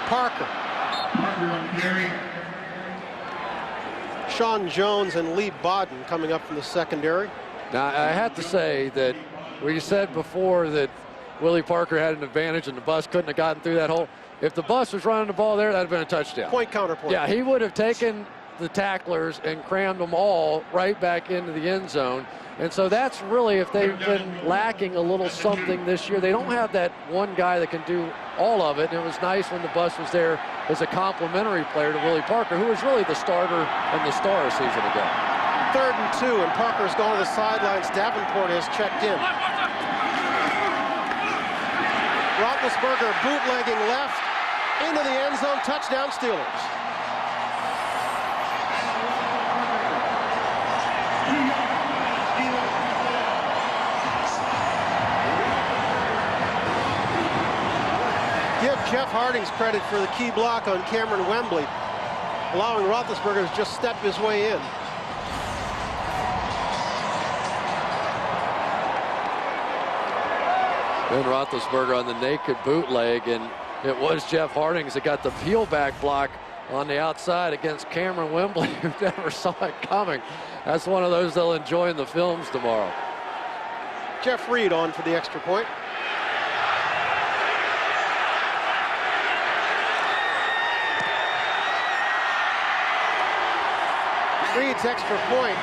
Parker. Sean Jones and Lee Bodden coming up from the secondary. Now, I have to say that we said before that Willie Parker had an advantage and the bus couldn't have gotten through that hole. If the bus was running the ball there, that would have been a touchdown. Point, counterpoint. Yeah, he would have taken the tacklers and crammed them all right back into the end zone. And so that's really, if they've been lacking a little something this year, they don't have that one guy that can do all of it. And it was nice when the bus was there as a complimentary player to Willie Parker, who was really the starter and the star a season ago. 3rd and 2, and Parker's going to the sidelines. Davenport has checked in. Roethlisberger bootlegging left into the end zone. Touchdown, Steelers. Give Jeff Harding's credit for the key block on Cameron Wembley, allowing Roethlisberger to just step his way in. Ben Roethlisberger on the naked bootleg, and it was Jeff Harding that got the peel back block on the outside against Cameron Wembley, who never saw it coming. That's one of those they'll enjoy in the films tomorrow. Jeff Reed on for the extra point. Reed's extra point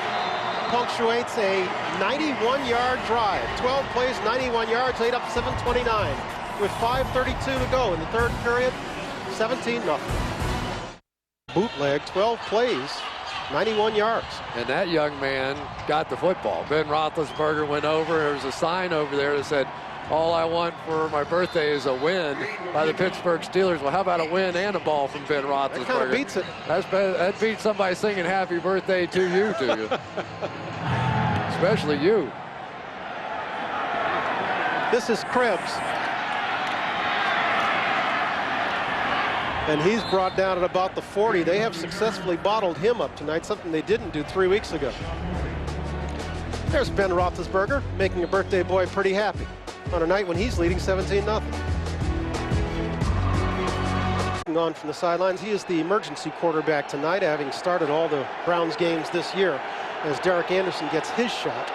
punctuates a 91-yard drive. 12 plays, 91 yards, laid up 729. With 5:32 to go in the 3rd period, 17-0. Bootleg, 12 plays, 91 yards. And that young man got the football. Ben Roethlisberger went over. There was a sign over there that said, "All I want for my birthday is a win," by the Pittsburgh Steelers. Well, how about a win and a ball from Ben Roethlisberger? That kind of beats it. That beats somebody singing happy birthday to you. Especially you. This is Krebs. And he's brought down at about the 40. They have successfully bottled him up tonight, something they didn't do 3 weeks ago. There's Ben Roethlisberger making a birthday boy pretty happy on a night when he's leading 17-0. On from the sidelines, he is the emergency quarterback tonight, having started all the Browns games this year, as Derek Anderson gets his shot.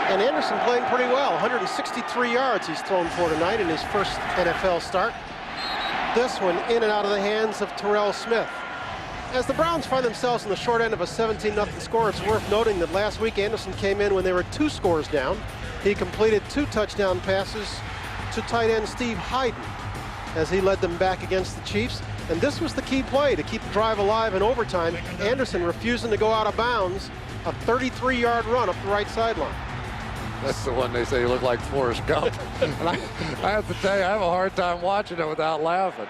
And Anderson playing pretty well. 163 yards he's thrown for tonight in his first NFL start. This one in and out of the hands of Terrell Smith. As the Browns find themselves in the short end of a 17-0 score, it's worth noting that last week Anderson came in when they were 2 scores down. He completed 2 touchdown passes to tight end Steve Hyden as he led them back against the Chiefs. And this was the key play to keep the drive alive in overtime. Anderson refusing to go out of bounds. A 33-yard run up the right sideline. That's the one they say looked like Forrest Gump. And I have to tell you, I have a hard time watching it without laughing.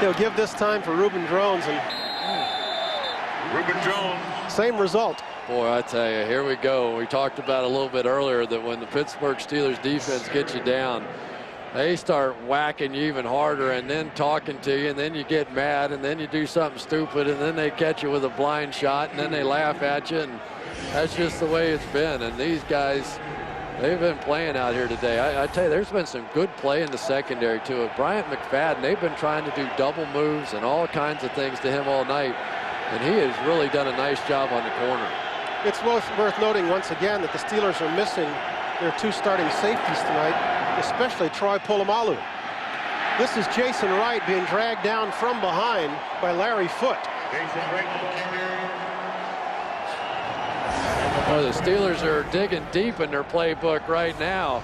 He'll give this time for Reuben Drones, and Reuben Jones. Same result. Boy, I tell you, here we go. We talked about a little bit earlier that when the Pittsburgh Steelers defense gets you down, they start whacking you even harder and then talking to you, and then you get mad, and then you do something stupid, and then they catch you with a blind shot, and then they laugh at you, and that's just the way it's been. And these guys, they've been playing out here today. I tell you, there's been some good play in the secondary too. Bryant McFadden, they've been trying to do double moves and all kinds of things to him all night, and he has really done a nice job on the corner. It's worth noting once again that the Steelers are missing their 2 starting safeties tonight, especially Troy Polamalu. This is Jason Wright being dragged down from behind by Larry Foote. Well, the Steelers are digging deep in their playbook right now.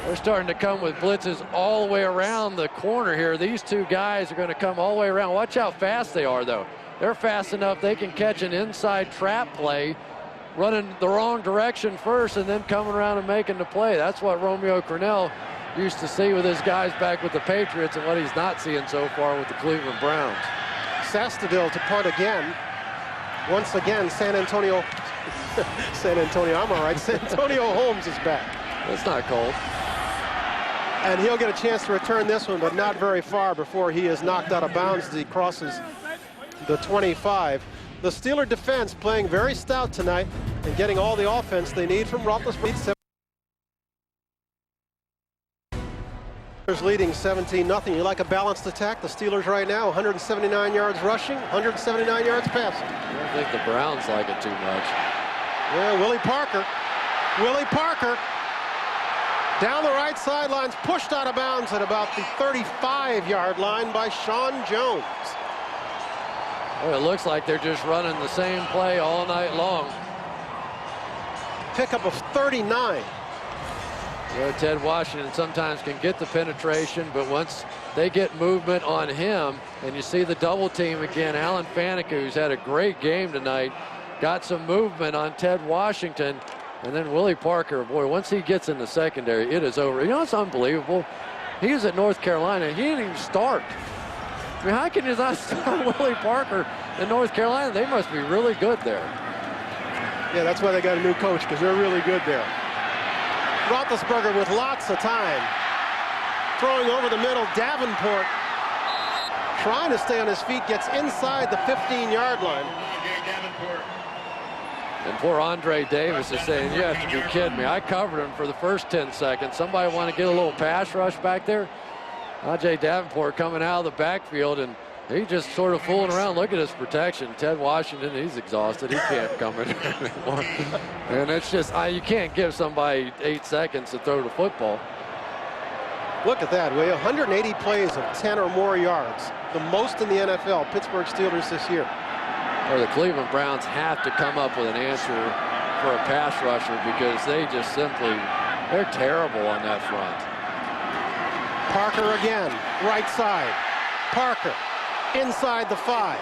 They're starting to come with blitzes all the way around the corner here. These 2 guys are going to come all the way around. Watch how fast they are, though. They're fast enough they can catch an inside trap play, running the wrong direction first and then coming around and making the play. That's what Romeo Crennel used to see with his guys back with the Patriots and what he's not seeing so far with the Cleveland Browns. Sasteville to punt again. Once again, San Antonio, I'm all right. San Antonio Holmes is back. That's not cold. And he'll get a chance to return this one, but not very far before he is knocked out of bounds as he crosses the 25. The Steeler defense playing very stout tonight and getting all the offense they need from Roethlisberger. Leading 17-0. You like a balanced attack? The Steelers right now, 179 yards rushing, 179 yards passing. I don't think the Browns like it too much. Yeah, Willie Parker down the right sidelines, pushed out of bounds at about the 35-yard line by Sean Jones. Well, it looks like they're just running the same play all night long. Pickup of 39. You know, Ted Washington sometimes can get the penetration, but once they get movement on him, and you see the double team again, Alan Faneca, who's had a great game tonight, got some movement on Ted Washington, and then Willie Parker, boy, once he gets in the secondary, it is over. You know, it's unbelievable. He was at North Carolina. He didn't even start. I mean, how can you not start Willie Parker in North Carolina? They must be really good there. Yeah, that's why they got a new coach, because they're really good there. Roethlisberger with lots of time. Throwing over the middle, Davenport trying to stay on his feet, gets inside the 15-yard line. And poor Andre Davis is saying, you have to be kidding me. I covered him for the first 10 seconds. Somebody want to get a little pass rush back there? Ajay Davenport coming out of the backfield, and he just sort of fooling around. Look at his protection. Ted Washington, he's exhausted. He can't come in anymore. And it's just, you can't give somebody 8 seconds to throw the football. Look at that, will you? 180 plays of 10 or more yards. The most in the NFL, Pittsburgh Steelers this year. Or the Cleveland Browns have to come up with an answer for a pass rusher, because they just simply, they're terrible on that front. Parker again, right side. Parker inside the 5.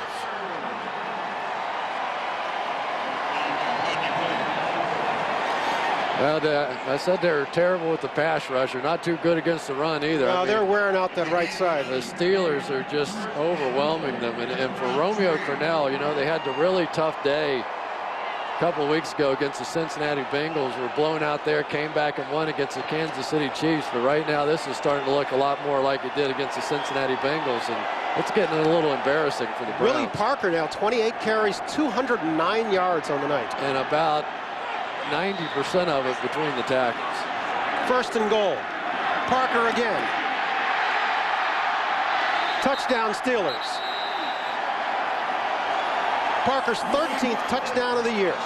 Well, I said they're terrible with the pass rusher. Not too good against the run either. No, they're wearing out that right side. The Steelers are just overwhelming them. And for Romeo Crennel, you know, they had the really tough day a couple of weeks ago against the Cincinnati Bengals. Were blown out there, came back and won against the Kansas City Chiefs. But right now, this is starting to look a lot more like it did against the Cincinnati Bengals. And it's getting a little embarrassing for the Browns. Willie Parker now, 28 carries, 209 yards on the night. And about 90% of it between the tackles. First and goal. Parker again. Touchdown Steelers. Parker's 13th touchdown of the year.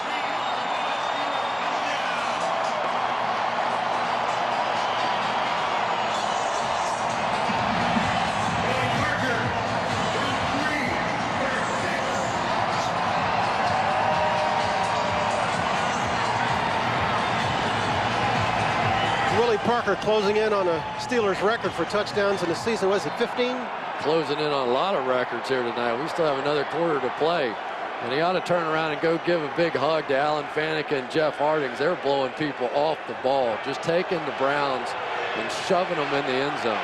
Parker closing in on a Steelers record for touchdowns in the season. Was it 15? Closing in on a lot of records here tonight. We still have another quarter to play. And he ought to turn around and go give a big hug to Alan Faneca and Jeff Hardings. They're blowing people off the ball, just taking the Browns and shoving them in the end zone.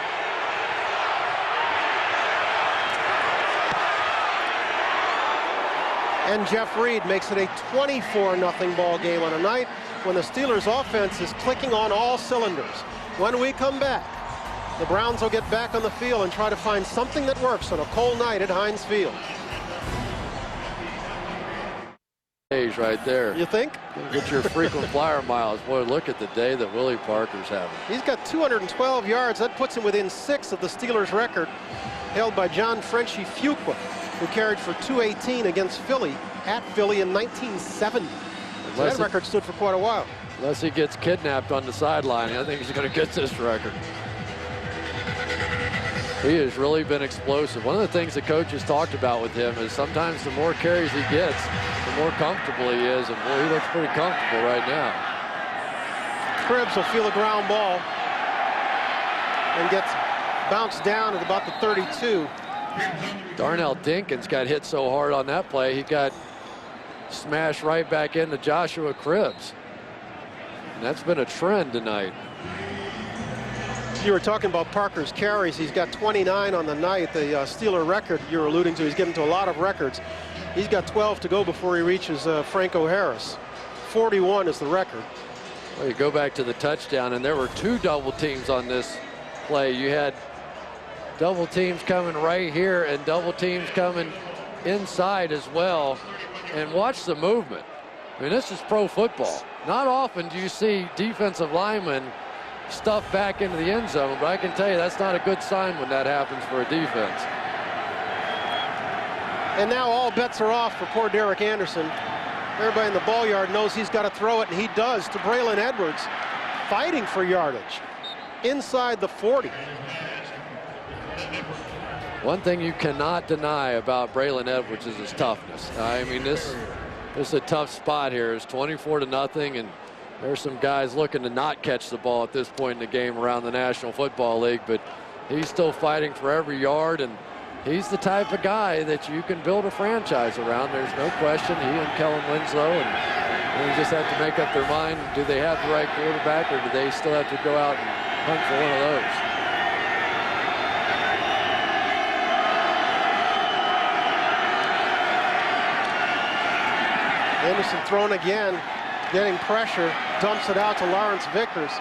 And Jeff Reed makes it a 24-0 ball game on a night when the Steelers offense is clicking on all cylinders. When we come back, The Browns will get back on the field and try to find something that works on a cold night at Heinz Field. Right there. You think? Get your frequent flyer miles. Boy, look at the day that Willie Parker's having. He's got 212 yards. That puts him within 6 of the Steelers' record held by John Frenchie Fuqua, who carried for 218 against Philly at Philly in 1970. So that record stood for quite a while. Unless he gets kidnapped on the sideline, I think he's going to get this record. He has really been explosive. One of the things the coaches talked about with him is sometimes the more carries he gets, the more comfortable he is, and boy, he looks pretty comfortable right now. Cribbs will feel a ground ball and gets bounced down at about the 32. Darnell Dinkins got hit so hard on that play, he got smashed right back into Joshua Cribbs. And that's been a trend tonight. You were talking about Parker's carries. He's got 29 on the night. The Steeler record you're alluding to, he's getting to a lot of records. He's got 12 to go before he reaches Franco Harris. 41 is the record. Well, you go back to the touchdown, and there were 2 double teams on this play. You had double teams coming right here and double teams coming inside as well. And watch the movement. I mean, this is pro football. Not often do you see defensive linemen stuff back into the end zone, but I can tell you that's not a good sign when that happens for a defense. And now all bets are off for poor Derek Anderson. Everybody in the ball yard knows he's got to throw it, and he does to Braylon Edwards, fighting for yardage inside the 40. One thing you cannot deny about Braylon Edwards is his toughness. I mean, this is a tough spot here. It's 24-0, and there's some guys looking to not catch the ball at this point in the game around the National Football League, but he's still fighting for every yard, and he's the type of guy that you can build a franchise around. There's no question. He and Kellen Winslow, and they just have to make up their mind. Do they have the right quarterback, or do they still have to go out and hunt for one of those? Anderson thrown again, getting pressure, dumps it out to Lawrence Vickers.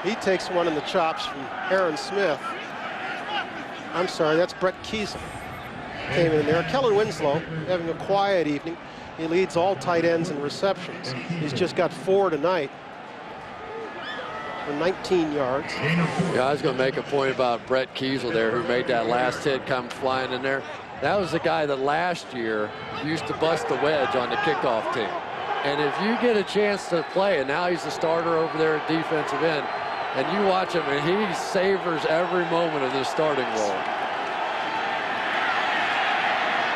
He takes one in the chops from Aaron Smith. I'm sorry, that's Brett Kiesel. Came in there. Kellen Winslow having a quiet evening. He leads all tight ends in receptions. He's just got 4 tonight for 19 yards. Yeah, I was going to make a point about Brett Kiesel there, who made that last hit come flying in there. That was the guy that last year used to bust the wedge on the kickoff team. And if you get a chance to play, and now he's the starter over there at defensive end, and you watch him, and he savors every moment of this starting role.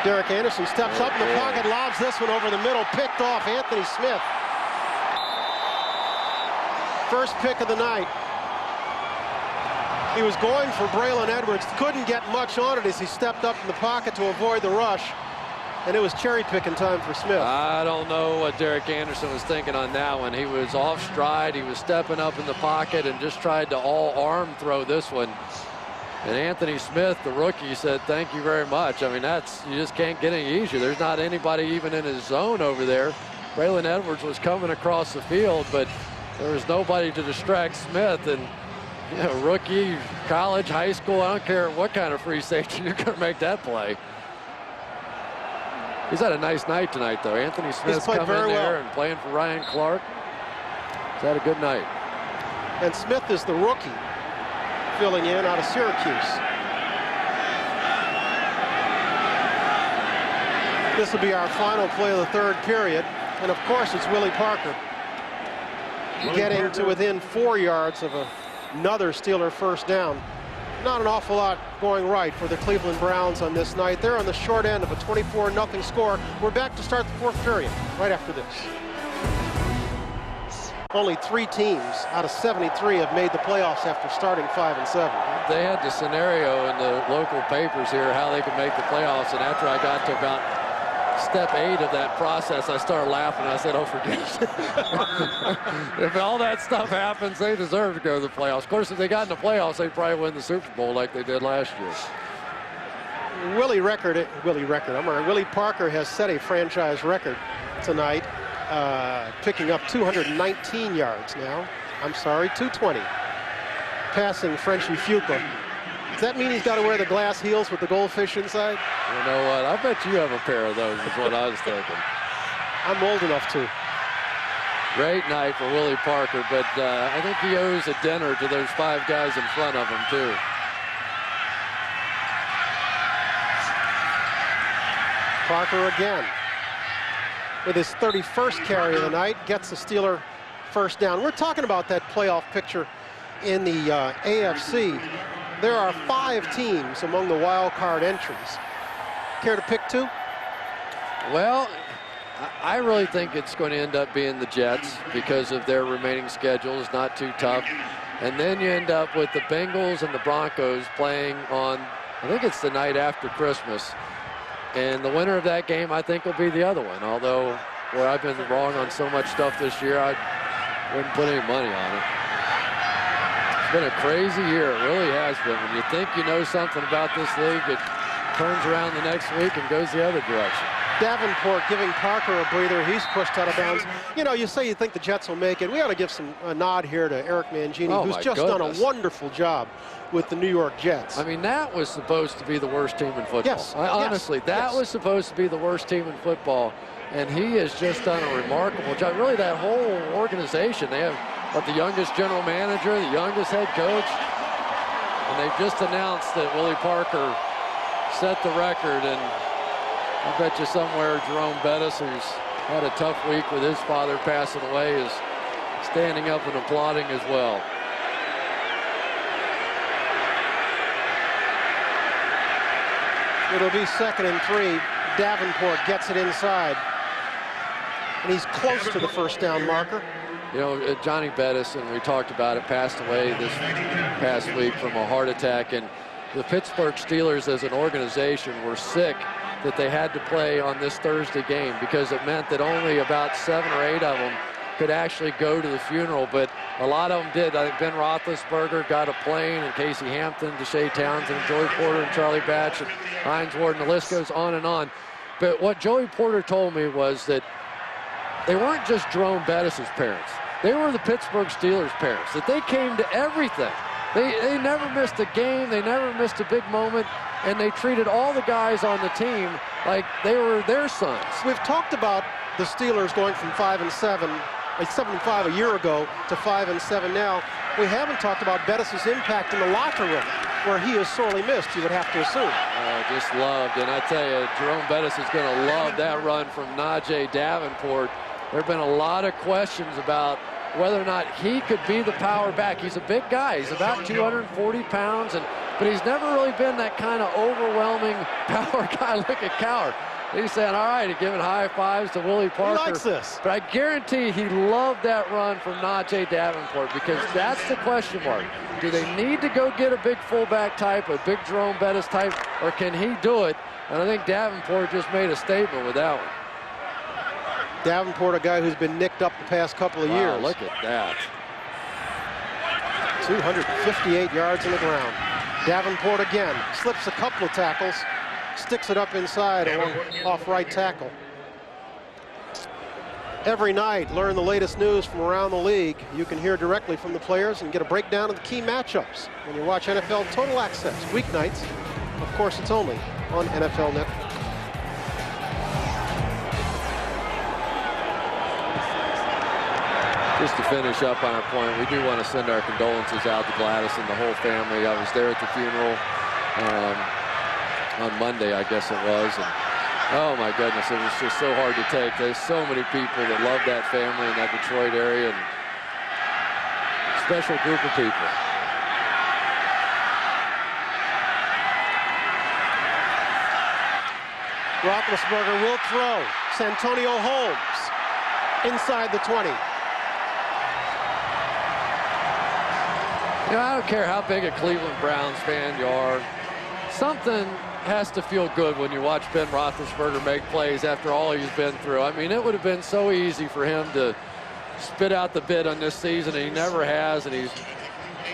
Derek Anderson steps up in the pocket, lobs this one over the middle, picked off Anthony Smith. First pick of the night. He was going for Braylon Edwards, couldn't get much on it as he stepped up in the pocket to avoid the rush, and it was cherry picking time for Smith. I don't know what Derek Anderson was thinking on that one. He was off stride, he was stepping up in the pocket and just tried to all-arm throw this one. And Anthony Smith, the rookie, said, thank you very much. I mean, you just can't get any easier. There's not anybody even in his zone over there. Braylon Edwards was coming across the field, but there was nobody to distract Smith. And you know, rookie, college, high school, I don't care what kind of free safety, you're going to make that play. He's had a nice night tonight, though. Anthony Smith's coming in there and playing for Ryan Clark. He's had a good night. And Smith is the rookie filling in out of Syracuse. This will be our final play of the third period. And, of course, it's Willie Parker getting to within 4 yards of another Steeler first down. Not an awful lot going right for the Cleveland Browns on this night. They're on the short end of a 24-0 score. We're back to start the fourth period right after this. Only 3 teams out of 73 have made the playoffs after starting 5 and 7. They had the scenario in the local papers here how they could make the playoffs, and after I got to about step 8 of that process, I started laughing. I said, oh, forget it. If all that stuff happens, they deserve to go to the playoffs. Of course, if they got in the playoffs, they'd probably win the Super Bowl like they did last year. Willie Parker has set a franchise record tonight, picking up 219 yards now. I'm sorry, 220. passing Frenchie Fuqua. Does that mean he's got to wear the glass heels with the goldfish inside? You know what? I bet you have a pair of those is what I was thinking. I'm old enough to. Great night for Willie Parker, but I think he owes a dinner to those 5 guys in front of him, too. Parker again with his 31st carry of the night, gets the Steeler first down. We're talking about that playoff picture in the AFC. There are 5 teams among the wild card entries. Care to pick 2? Well, I really think it's going to end up being the Jets because of their remaining schedule is not too tough. And then you end up with the Bengals and the Broncos playing on, I think it's the night after Christmas. And the winner of that game, I think, will be the other one. Although, boy, I've been wrong on so much stuff this year, I wouldn't put any money on it. It's been a crazy year. It really has been. When you think you know something about this league, it turns around the next week and goes the other direction. Davenport giving Parker a breather. He's pushed out of bounds. You know, you say you think the Jets will make it. We ought to give a nod here to Eric Mangini, who's just done a wonderful job with the New York Jets. I mean, that was supposed to be the worst team in football. Yes. Honestly, that was supposed to be the worst team in football. And he has just done a remarkable job. Really, that whole organization. They have the youngest general manager, the youngest head coach. And they've just announced that Willie Parker set the record. And I bet you somewhere Jerome Bettis, who's had a tough week with his father passing away, is standing up and applauding as well. It'll be 2nd and 3. Davenport gets it inside. And he's close to the first down marker. You know, Johnny Bettis, and we talked about it, passed away this past week from a heart attack. And the Pittsburgh Steelers as an organization were sick that they had to play on this Thursday game because it meant that only about 7 or 8 of them could actually go to the funeral, but a lot of them did. I think Ben Roethlisberger got a plane, and Casey Hampton, Deshae Townsend, Joey Porter, and Charlie Batch, and Hines Ward, and the list goes on and on. But what Joey Porter told me was that they weren't just Jerome Bettis' parents. They were the Pittsburgh Steelers' parents, that they came to everything. They never missed a game. They never missed a big moment, and they treated all the guys on the team like they were their sons. We've talked about the Steelers going from 5-7, 7-5 a year ago to 5-7 now. We haven't talked about Bettis' impact in the locker room, where he is sorely missed, you would have to assume. Just loved, and I tell you, Jerome Bettis is going to love that run from Najee Davenport. There have been a lot of questions about whether or not he could be the power back. He's a big guy. He's about 240 pounds, but he's never really been that kind of overwhelming power guy. Look at Coward. He's saying, all right, giving high fives to Willie Parker. He likes this. But I guarantee he loved that run from Najee Davenport because that's the question mark. Do they need to go get a big fullback type, a big Jerome Bettis type, or can he do it? And I think Davenport just made a statement with that one. Davenport, a guy who's been nicked up the past couple of years. Look at that. 258 yards on the ground. Davenport again slips a couple of tackles, sticks it up inside off right tackle. Every night, learn the latest news from around the league. You can hear directly from the players and get a breakdown of the key matchups when you watch NFL Total Access weeknights. Of course, it's only on NFL Network. Just to finish up on our point, we do want to send our condolences out to Gladys and the whole family. I was there at the funeral on Monday, I guess it was. And oh my goodness, it was just so hard to take. There's so many people that love that family in that Detroit area, and special group of people. Roethlisberger will throw. Santonio Holmes inside the 20. You know, I don't care how big a Cleveland Browns fan you are. Something has to feel good when you watch Ben Roethlisberger make plays after all he's been through. I mean, it would have been so easy for him to spit out the bid on this season, and he never has, and he's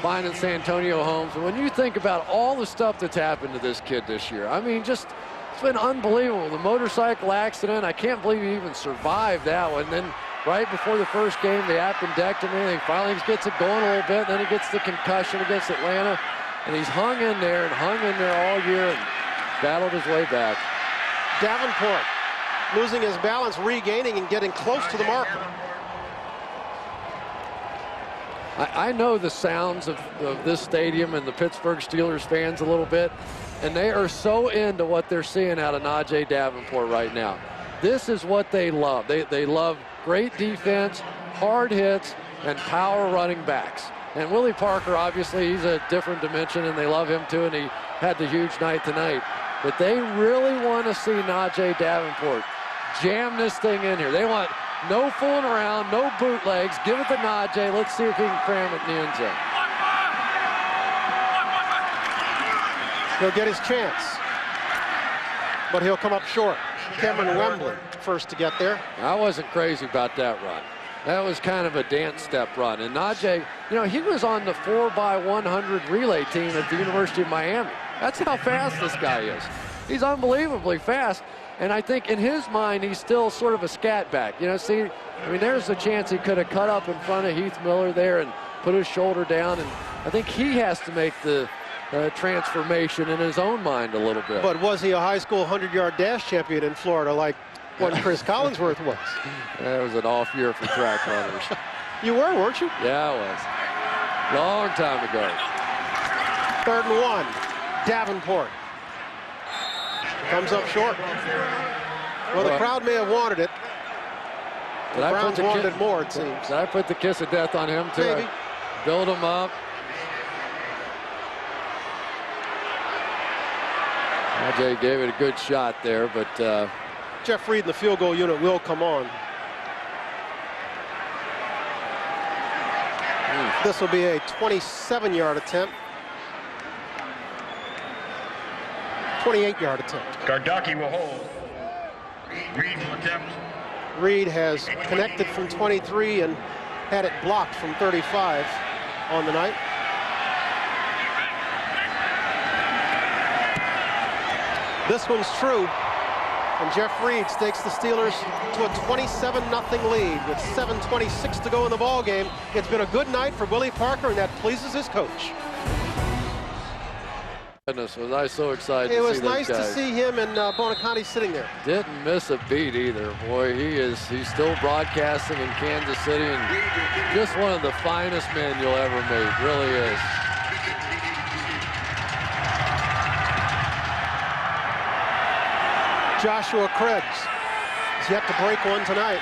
finding Santonio Holmes. And when you think about all the stuff that's happened to this kid this year, I mean, just it's been unbelievable. The motorcycle accident, I can't believe he even survived that one. Then right before the first game, the appendectomy. He finally gets it going a little bit, then he gets the concussion against Atlanta. And he's hung in there all year and battled his way back. Davenport losing his balance, regaining and getting close to the marker. I know the sounds of this stadium and the Pittsburgh Steelers fans a little bit, and they are so into what they're seeing out of Najee Davenport right now. This is what they love. They love great defense, hard hits, and power running backs. And Willie Parker, obviously, he's a different dimension, and they love him too, and he had the huge night tonight. But they really want to see Najee Davenport jam this thing in here. They want no fooling around, no bootlegs. Give it to Najee. Let's see if he can cram it in the end zone. He'll get his chance, but he'll come up short. Cameron Wembley first to get there. I wasn't crazy about that run. That was kind of a dance step run. And Najee, you know, he was on the 4x100 relay team at the University of Miami. That's how fast this guy is. He's unbelievably fast. And I think in his mind, he's still sort of a scat back. You know, see, I mean, there's a chance he could have cut up in front of Heath Miller there and put his shoulder down. And I think he has to make the transformation in his own mind a little bit. But was he a high school 100-yard dash champion in Florida like what Chris Collinsworth was? That was an off year for track runners. You were, weren't you? Yeah, I was. Long time ago. 3rd and 1. Davenport. Comes up short. Well, the crowd may have wanted it. The Browns wanted it more, it seems. Did I put the kiss of death on him, too? Maybe. Build him up. Najee gave it a good shot there, but... Jeff Reed and the field goal unit will come on. This will be a 27-yard attempt. 28-yard attempt. Gardocki will hold. Reed will attempt. Reed has connected from 23 and had it blocked from 35 on the night. This one's true. And Jeff Reed takes the Steelers to a 27-0 lead with 7:26 to go in the ball game. It's been a good night for Willie Parker, and that pleases his coach. Goodness, was I so excited It to see was those nice guys. to see him and Bonaconte sitting there. Didn't miss a beat either. Boy, he's still broadcasting in Kansas City, and just one of the finest men you'll ever meet. Really is. Joshua Cribs is yet to break one tonight.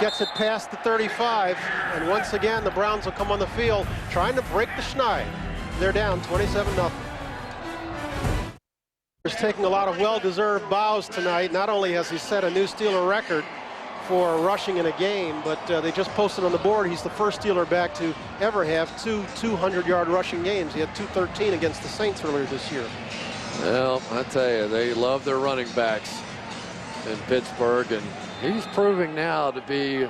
Gets it past the 35, and once again the Browns will come on the field trying to break the schneid. They're down 27-0. He's taking a lot of well-deserved bows tonight. Not only has he set a new Steeler record for rushing in a game, but they just posted on the board he's the first Steeler back to ever have two 200-yard rushing games. He had 213 against the Saints earlier this year. Well, I tell you, they love their running backs in Pittsburgh, and he's proving now to be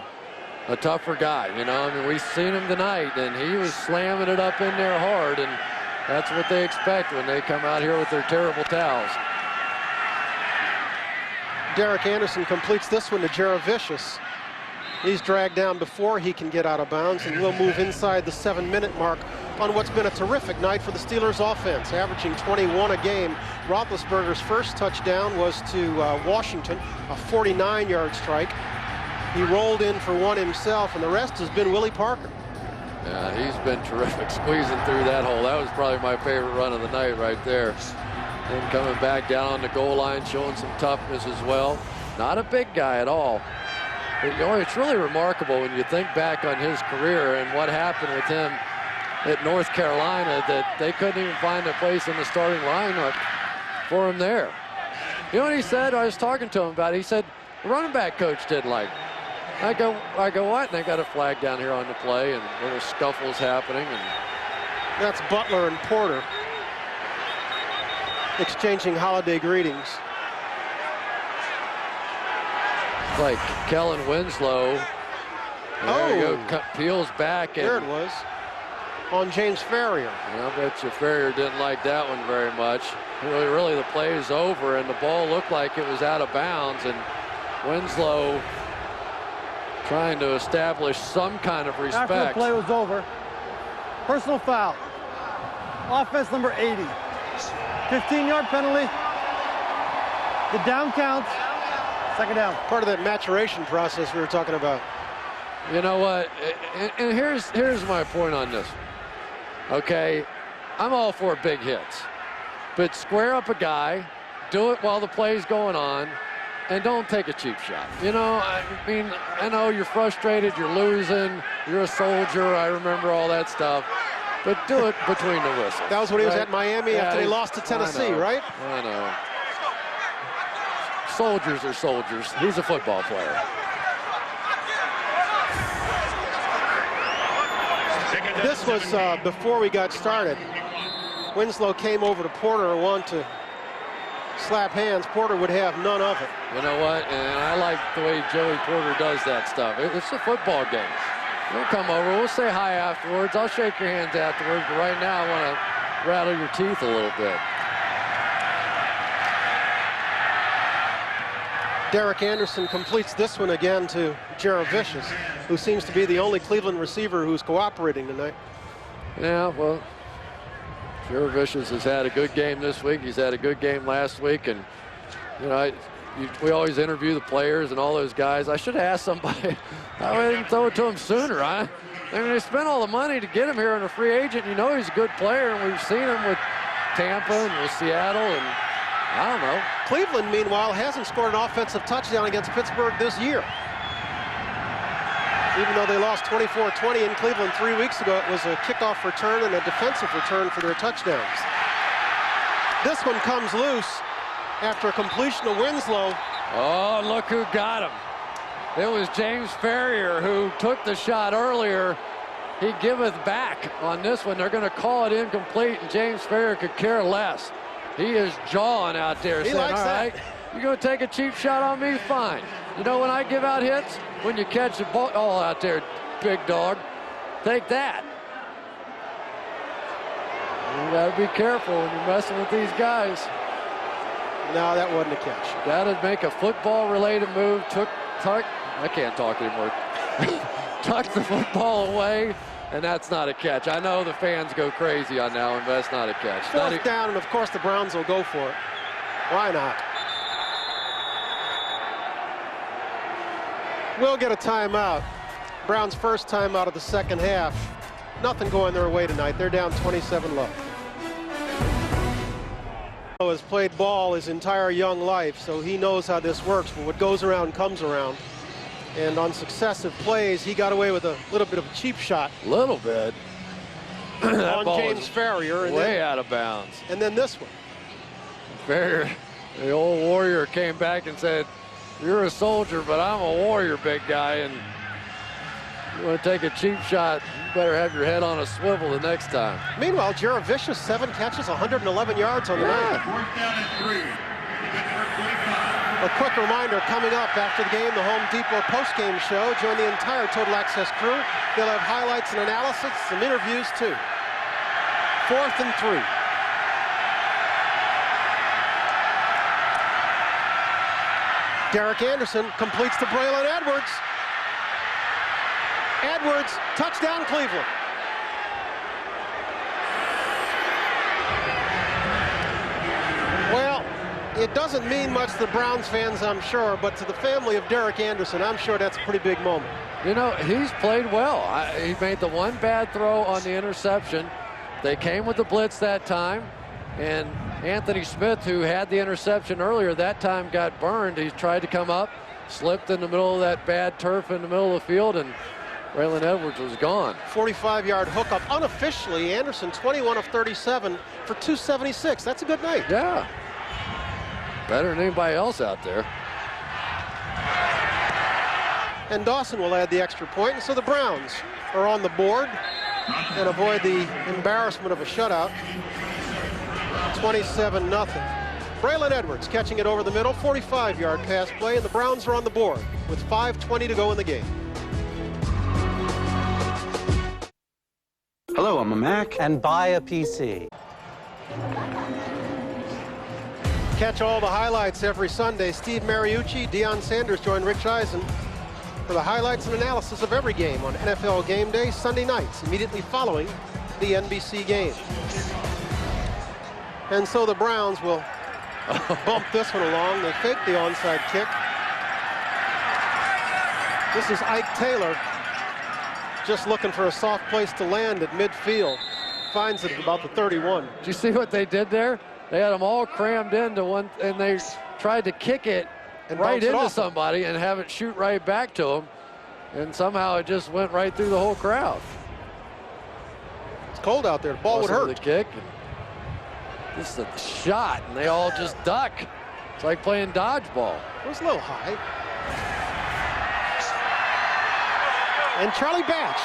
a tougher guy. You know, I mean, we've seen him tonight, and he was slamming it up in there hard, and that's what they expect when they come out here with their terrible towels. Derek Anderson completes this one to Jaravicius. He's dragged down before he can get out of bounds, and we'll move inside the 7-minute mark on what's been a terrific night for the Steelers offense, averaging 21 a game. Roethlisberger's first touchdown was to Washington, a 49-yard strike. He rolled in for one himself, and the rest has been Willie Parker. Yeah, he's been terrific squeezing through that hole. That was probably my favorite run of the night right there. And coming back down on the goal line, showing some toughness as well. Not a big guy at all. But, you know, it's really remarkable when you think back on his career and what happened with him at North Carolina, that they couldn't even find a place in the starting lineup for him there. You know what he said? I was talking to him about it. He said, the running back coach didn't like it. I go, what? And they got a flag down here on the play, and little scuffles happening. And that's Butler and Porter exchanging holiday greetings. Like Kellen Winslow. There you go, peels back. And there it was. On James Ferrier. I bet you Ferrier didn't like that one very much. Really, the play is over, and the ball looked like it was out of bounds, and Winslow trying to establish some kind of respect. After the play was over, personal foul. Offense number 80. 15-yard penalty. The down counts. Second down. Part of that maturation process we were talking about. You know what? And here's my point on this. Okay, I'm all for big hits, but square up a guy, do it while the play's going on, and don't take a cheap shot. You know, I mean, I know you're frustrated, you're losing, you're a soldier, I remember all that stuff, but do it between the whistles. That was when he was right? at Miami after they lost to Tennessee, right? I know. Soldiers are soldiers. He's a football player. This was before we got started. Winslow came over to Porter and wanted to slap hands. Porter would have none of it. You know what? And I like the way Joey Porter does that stuff. It's a football game. We'll come over. We'll say hi afterwards. I'll shake your hands afterwards. But right now, I want to rattle your teeth a little bit. Derek Anderson completes this one again to Jared Vicious, who seems to be the only Cleveland receiver who's cooperating tonight. Yeah, well, Jared Vicious has had a good game this week. He's had a good game last week. And, you know, we always interview the players and all those guys. I should have asked somebody. I didn't throw it to him sooner. I mean, they spent all the money to get him here on a free agent. You know he's a good player, and we've seen him with Tampa and with Seattle, and I don't know. Cleveland, meanwhile, hasn't scored an offensive touchdown against Pittsburgh this year. Even though they lost 24-20 in Cleveland 3 weeks ago, it was a kickoff return and a defensive return for their touchdowns. This one comes loose after a completion of Winslow. Oh, look who got him. It was James Ferrier who took the shot earlier. He giveth back on this one. They're going to call it incomplete, and James Ferrier could care less. He is jawing out there, saying, all right, you're going to take a cheap shot on me? Fine. You know when I give out hits? When you catch the ball out there, big dog. Take that. You got to be careful when you're messing with these guys. No, that wasn't a catch. Got to make a football-related move. Tuck. I can't talk anymore. Tuck the football away. And that's not a catch. I know the fans go crazy on that one, but that's not a catch. Fourth down, and of course the Browns will go for it. Why not? We'll get a timeout. Browns' first timeout of the second half. Nothing going their way tonight. They're down 27-0. Has played ball his entire young life, so he knows how this works. But what goes around comes around. And on successive plays, he got away with a little bit of a cheap shot. A little bit. On James Ferrier. And way out of bounds. And then this one. Ferrier, the old warrior, came back and said, you're a soldier, but I'm a warrior, big guy. And you want to take a cheap shot, you better have your head on a swivel the next time. Meanwhile, Jared Vicious, 7 catches, 111 yards on the night. Fourth down and 3. A quick reminder, coming up after the game, the Home Depot post-game show. Join the entire Total Access crew. They'll have highlights and analysis, some interviews too. 4th and 3. Derek Anderson completes to Braylon Edwards. Edwards, touchdown Cleveland. Well, it doesn't mean much to the Browns fans, I'm sure, but to the family of Derek Anderson, I'm sure that's a pretty big moment. You know, he's played well. He made the one bad throw on the interception. They came with the blitz that time, and Anthony Smith, who had the interception earlier, that time got burned. He tried to come up, slipped in the middle of that bad turf in the middle of the field, and Braylon Edwards was gone. 45-yard hookup. Unofficially, Anderson 21 of 37 for 276. That's a good night. Yeah. Better than anybody else out there. And Dawson will add the extra point, and so the Browns are on the board and avoid the embarrassment of a shutout. 27-0. Braylon Edwards catching it over the middle, 45-yard pass play, and the Browns are on the board with 5:20 to go in the game. Hello, I'm a Mac. And buy a PC. Catch all the highlights every Sunday. Steve Mariucci, Deion Sanders join Rich Eisen for the highlights and analysis of every game on NFL Game Day, Sunday nights, immediately following the NBC game. And so the Browns will bump this one along. They fake the onside kick. This is Ike Taylor just looking for a soft place to land at midfield. Finds it at about the 31. Did you see what they did there? They had them all crammed into one, and they tried to kick it and right into off somebody and have it shoot right back to them. And somehow it just went right through the whole crowd. It's cold out there. The ball would hurt. The kick. This is a shot, and they all just duck. It's like playing dodgeball. It was a little high. And Charlie Batch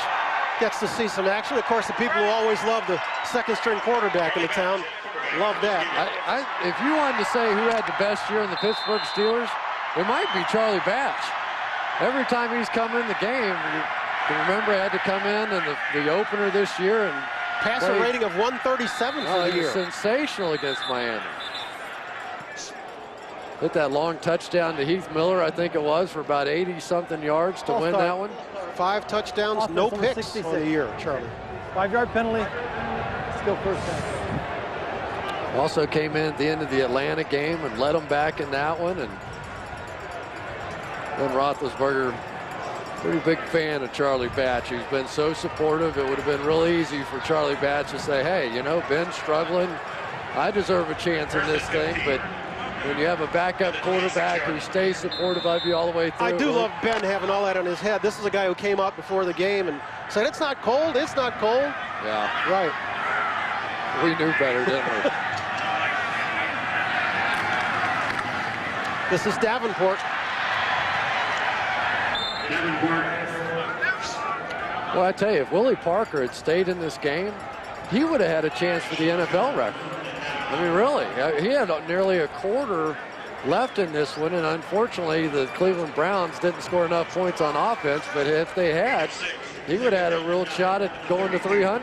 gets to see some action. Of course, the people who always love the second-string quarterback in the town love that. If you wanted to say who had the best year in the Pittsburgh Steelers, it might be Charlie Batch. Every time he's come in the game, you can remember he had to come in the opener this year and passer rating of 137 for the year. Sensational against Miami. Hit that long touchdown to Heath Miller, I think it was, for about 80-something yards to win that one. 5 touchdowns, no picks on the year, Charlie. 5-yard penalty, still first down. Also came in at the end of the Atlanta game and led them back in that one. And Ben Roethlisberger, pretty big fan of Charlie Batch. He's been so supportive. It would have been real easy for Charlie Batch to say, hey, you know, Ben's struggling. I deserve a chance in this thing, but when you have a backup quarterback who stays supportive of you all the way through. I do love Ben having all that on his head. This is a guy who came out before the game and said, it's not cold, it's not cold. Yeah. Right. We knew better, didn't we? This is Davenport. Well, I tell you, if Willie Parker had stayed in this game, he would have had a chance for the NFL record. I mean, really, he had nearly a quarter left in this one, and unfortunately, the Cleveland Browns didn't score enough points on offense, but if they had, he would have had a real shot at going to 300.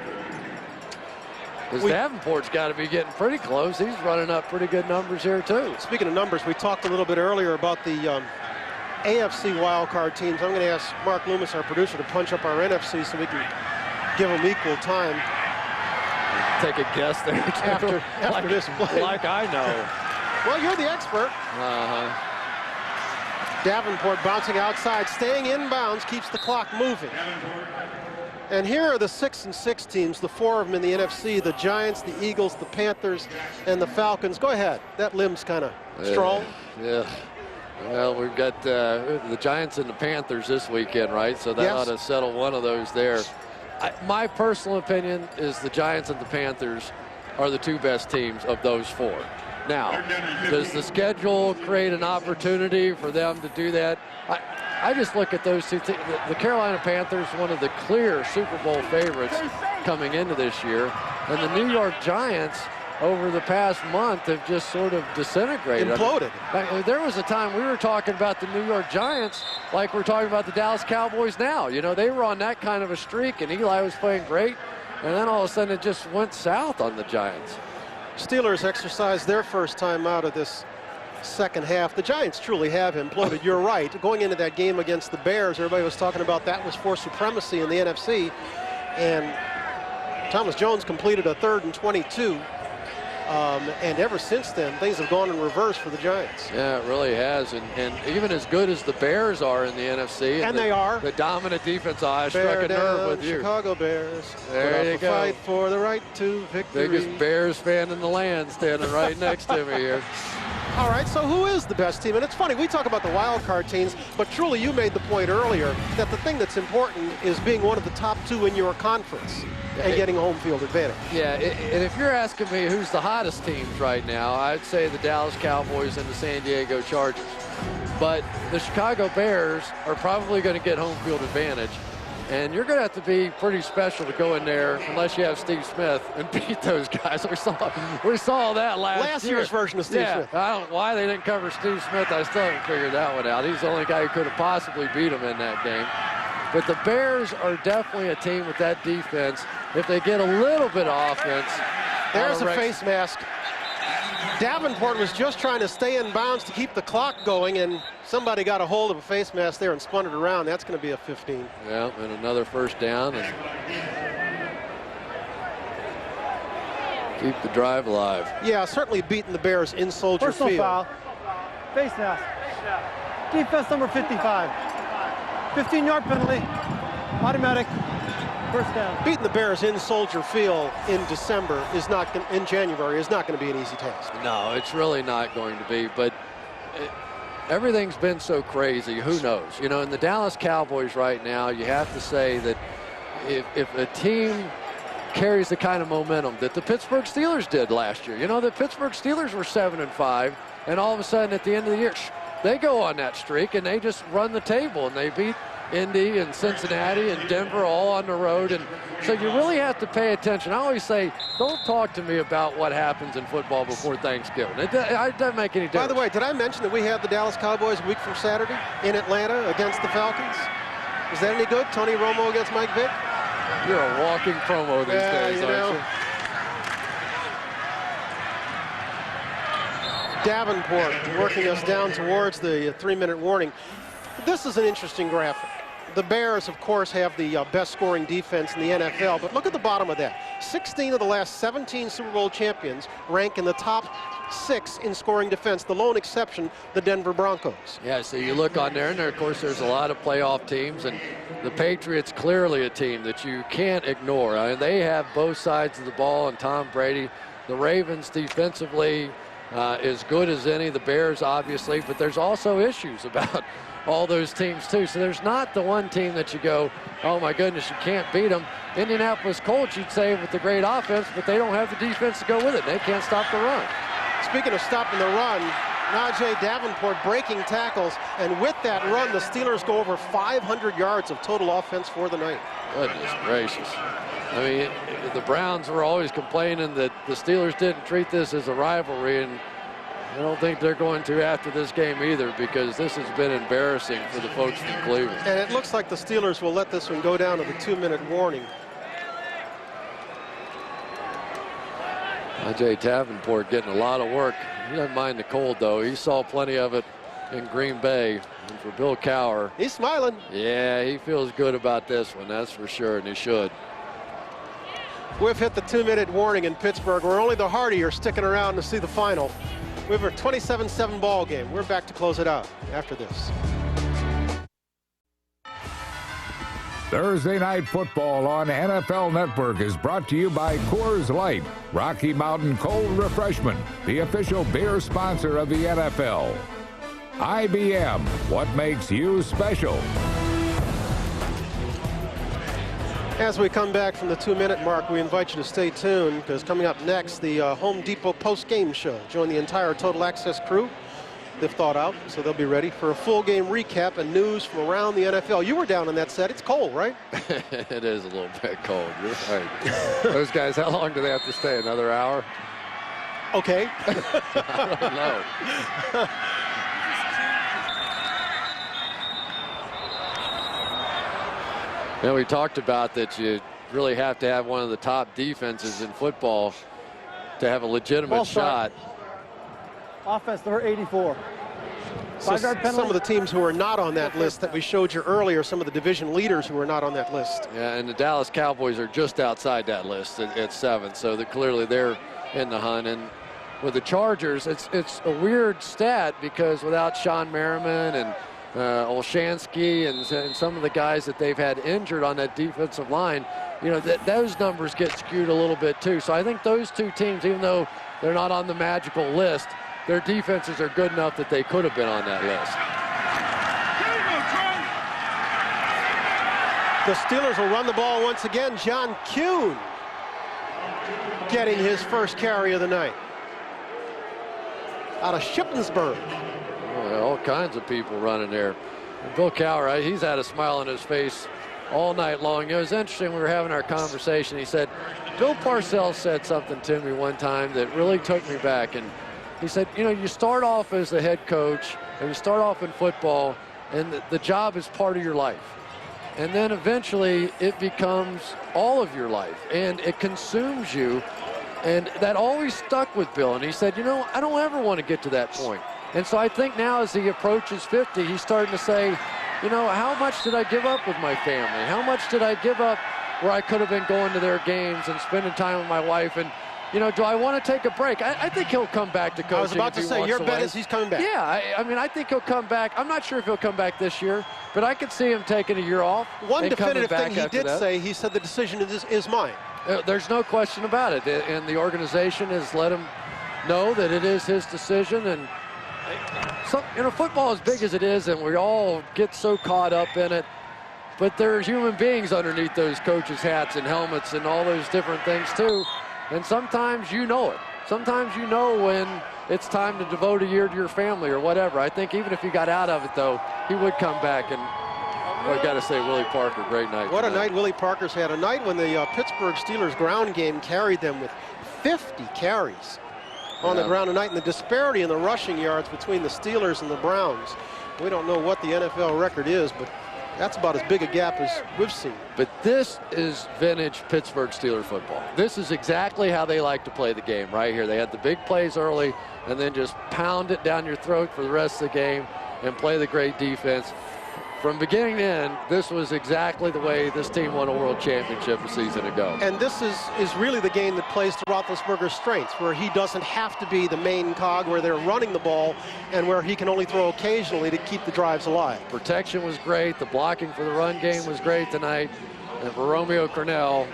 Because Davenport's got to be getting pretty close. He's running up pretty good numbers here, too. Speaking of numbers, we talked a little bit earlier about the AFC wildcard teams. I'm going to ask Mark Loomis, our producer, to punch up our NFC so we can give them equal time. Take a guess there. After this play. Like I know. Well, you're the expert. Davenport bouncing outside, staying inbounds, keeps the clock moving. And here are the 6-6 teams, the 4 of them in the NFC, the Giants, the Eagles, the Panthers, and the Falcons. Go ahead. That limb's kind of strong. Yeah. Well, we've got the Giants and the Panthers this weekend, right? So that ought to settle one of those there. My personal opinion is the Giants and the Panthers are the 2 best teams of those 4. Now, does the schedule create an opportunity for them to do that? I just look at those 2 teams. The Carolina Panthers, one of the clear Super Bowl favorites coming into this year, and the New York Giants over the past month have just sort of disintegrated. Imploded. There was a time we were talking about the New York Giants like we're talking about the Dallas Cowboys now. You know, they were on that kind of a streak, and Eli was playing great, and then all of a sudden it just went south on the Giants. Steelers exercised their first time out of this second half. The Giants truly have imploded. You're right. Going into that game against the Bears, everybody was talking about that was for supremacy in the NFC, and Thomas Jones completed a 3rd and 22. And ever since then, things have gone in reverse for the Giants. Yeah, it really has. And even as good as the Bears are in the NFC. And they are. The dominant defense, I struck a nerve with you. Chicago Bears. There you go. Fight for the right to victory. Biggest Bears fan in the land standing right next to me here. All right, so who is the best team? And it's funny, we talk about the wild card teams, but truly you made the point earlier that the thing that's important is being one of the top 2 in your conference and getting home field advantage. Yeah, and if you're asking me who's the hottest teams right now, I'd say the Dallas Cowboys and the San Diego Chargers. But the Chicago Bears are probably going to get home field advantage. And you're going to have to be pretty special to go in there, unless you have Steve Smith, and beat those guys. We saw that last year. Year's version of Steve Smith. I don't know why they didn't cover Steve Smith. I still haven't figured that one out. He's the only guy who could have possibly beat him in that game. But the Bears are definitely a team with that defense. If they get a little bit of offense. There's a face mask. Davenport was just trying to stay in bounds to keep the clock going, and somebody got a hold of a face mask there and spun it around. That's going to be a 15. Yeah, and another first down. And keep the drive alive. Yeah, certainly beating the Bears in Soldier Personal Field. foul. Face mask. Defense number 55. 15-yard penalty. Automatic. First down. Beating the Bears in Soldier Field in December is not in January is not going to be an easy task. No, it's really not going to be. But everything's been so crazy. Who knows? You know, in the Dallas Cowboys right now, you have to say that if a team carries the kind of momentum that the Pittsburgh Steelers did last year, you know, the Pittsburgh Steelers were 7-5, and all of a sudden at the end of the year, they go on that streak and they just run the table and they beat Indy and Cincinnati and Denver all on the road. And so you really have to pay attention. I always say, don't talk to me about what happens in football before Thanksgiving. It doesn't make any difference. By the way, did I mention that we have the Dallas Cowboys a week from Saturday in Atlanta against the Falcons? Is that any good? Tony Romo against Mike Vick? You're a walking promo these days, aren't you? Davenport working us down towards the 3-minute warning. This is an interesting graphic. The Bears, of course, have the best scoring defense in the NFL, but look at the bottom of that. 16 of the last 17 Super Bowl champions rank in the top 6 in scoring defense, the lone exception, the Denver Broncos. Yeah, so you look on there, and there, of course, there's a lot of playoff teams, and the Patriots clearly a team that you can't ignore. I mean, they have both sides of the ball, and Tom Brady. The Ravens defensively as good as any. The Bears, obviously, but there's also issues about all those teams too. So there's not the one team that you go, oh my goodness, you can't beat them. Indianapolis Colts, you'd say, with the great offense, but they don't have the defense to go with it. They can't stop the run. Speaking of stopping the run, Najee Davenport breaking tackles, and with that run, the Steelers go over 500 yards of total offense for the night. Goodness gracious. I mean, the Browns were always complaining that the Steelers didn't treat this as a rivalry, and I don't think they're going to after this game either, because this has been embarrassing for the folks from Cleveland. And it looks like the Steelers will let this one go down to the 2-minute warning. Najee Davenport getting a lot of work. He doesn't mind the cold, though. He saw plenty of it in Green Bay. And for Bill Cowher, he's smiling. Yeah, he feels good about this one, that's for sure, and he should. We've hit the 2-minute warning in Pittsburgh, where only the hardy are sticking around to see the final. We have a 27-7 ball game. We're back to close it out after this. Thursday Night Football on NFL Network is brought to you by Coors Light, Rocky Mountain Cold Refreshment, the official beer sponsor of the NFL. IBM, what makes you special? As we come back from the 2-minute mark, we invite you to stay tuned, because coming up next, the Home Depot post-game show. Join the entire Total Access crew. They've thought out, so they'll be ready for a full game recap and news from around the NFL. You were down on that set. It's cold, right? It is a little bit cold. You're right. Those guys, how long do they have to stay? Another hour? Okay. I don't know. You know, we talked about that you really have to have one of the top defenses in football to have a legitimate shot. Offense number 84. So 5-yard penalty. some of the teams who are not on that list that we showed you earlier, some of the division leaders who are not on that list. Yeah, and the Dallas Cowboys are just outside that list at 7, so clearly they're in the hunt. And with the Chargers, it's a weird stat, because without Sean Merriman and Olshansky and some of the guys that they've had injured on that defensive line, you know, those numbers get skewed a little bit too. So I think those two teams, even though they're not on the magical list, their defenses are good enough that they could have been on that list. The Steelers will run the ball once again. John Kuhn getting his first carry of the night out of Shippensburg. Oh, all kinds of people running there. And Bill Cowher, he's had a smile on his face all night long. It was interesting. We were having our conversation. He said, Bill Parcells said something to me one time that really took me back. And he said, you know, you start off as the head coach and you start off in football, and the job is part of your life. And then eventually it becomes all of your life, and it consumes you And that always stuck with Bill. And he said, you know, I don't ever want to get to that point. And so I think now as he approaches 50, he's starting to say, you know, how much did I give up with my family? How much did I give up where I could have been going to their games and spending time with my wife? And, you know, do I want to take a break? I think he'll come back to coaching. I was about to say, your bet is he's coming back. Yeah, I mean, I think he'll come back. I'm not sure if he'll come back this year, but I could see him taking a year off. One definitive thing he did say, he said the decision is mine. There's no question about it. And the organization has let him know that it is his decision. And, so, you know, football as big as it is, and we all get so caught up in it, but there are human beings underneath those coaches' hats and helmets and all those different things too. And sometimes you know it. Sometimes you know when it's time to devote a year to your family or whatever. I think even if he got out of it, though, he would come back. And I've got to say, Willie Parker, great night. What a night Willie Parker's had. A night when the Pittsburgh Steelers ground game carried them with 50 carries on the ground tonight. And the disparity in the rushing yards between the Steelers and the Browns. We don't know what the NFL record is, but that's about as big a gap as we've seen. But this is vintage Pittsburgh Steelers football. This is exactly how they like to play the game right here. They had the big plays early and then just pound it down your throat for the rest of the game and play the great defense. From beginning to end, this was exactly the way this team won a world championship a season ago. And this is really the game that plays to Roethlisberger's strengths, where he doesn't have to be the main cog, where they're running the ball, and where he can only throw occasionally to keep the drives alive. Protection was great. The blocking for the run game was great tonight. And for Romeo Cornell,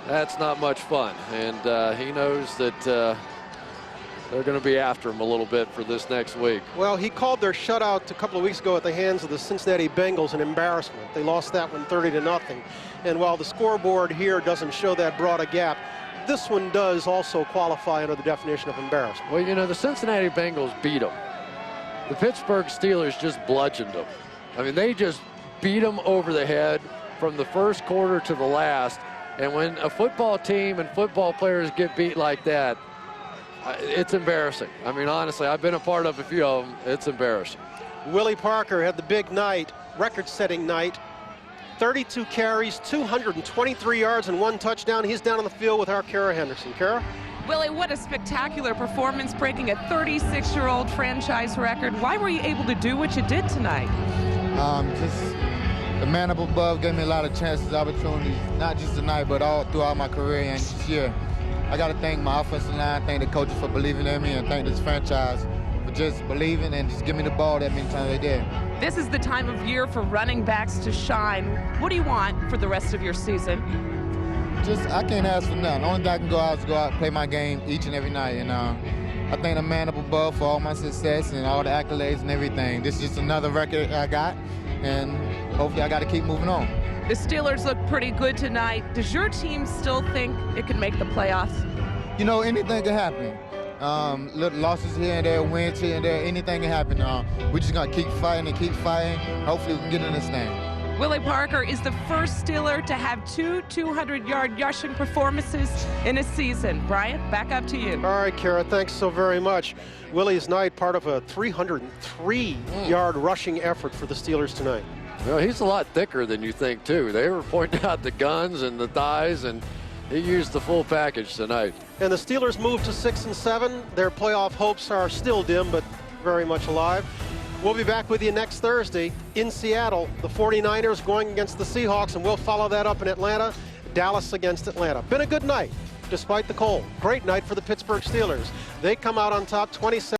that's not much fun. And he knows that they're going to be after him a little bit for this next week. Well, he called their shutout a couple of weeks ago at the hands of the Cincinnati Bengals an embarrassment. They lost that one 30-0. And while the scoreboard here doesn't show that broad a gap, this one does also qualify under the definition of embarrassment. Well, you know, the Cincinnati Bengals beat them. The Pittsburgh Steelers just bludgeoned them. I mean, they just beat them over the head from the first quarter to the last. And when a football team and football players get beat like that, it's embarrassing. I mean, honestly, I've been a part of a few of them. It's embarrassing. Willie Parker had the big night, record-setting night. 32 carries, 223 yards, and 1 touchdown. He's down on the field with our Kara Henderson. Kara? Willie, what a spectacular performance, breaking a 36-year-old franchise record. Why were you able to do what you did tonight? Just the man up above gave me a lot of chances, opportunities, not just tonight, but all throughout my career and this year. I got to thank my offensive line, thank the coaches for believing in me, and thank this franchise for just believing and just giving me the ball that many times they did. This is the time of year for running backs to shine. What do you want for the rest of your season? I can't ask for nothing. The only thing I can go out is go out and play my game each and every night. And I thank the man up above for all my success and all the accolades and everything. This is just another record I got, and hopefully I got to keep moving on. The Steelers look pretty good tonight. Does your team still think it can make the playoffs? You know, anything can happen. Little losses here and there, wins here and there, anything can happen. We're just going to keep fighting and keep fighting. Hopefully we can get in this thing. Willie Parker is the first Steeler to have 2 200-yard rushing performances in a season. Brian, back up to you. All right, Kara, thanks so very much. Willie's night, part of a 303-yard rushing effort for the Steelers tonight. Well, he's a lot thicker than you think, too. They were pointing out the guns and the thighs, and he used the full package tonight. And the Steelers move to 6-7. Their playoff hopes are still dim, but very much alive. We'll be back with you next Thursday in Seattle. The 49ers going against the Seahawks, and we'll follow that up in Atlanta. Dallas against Atlanta. Been a good night, despite the cold. Great night for the Pittsburgh Steelers. They come out on top 27.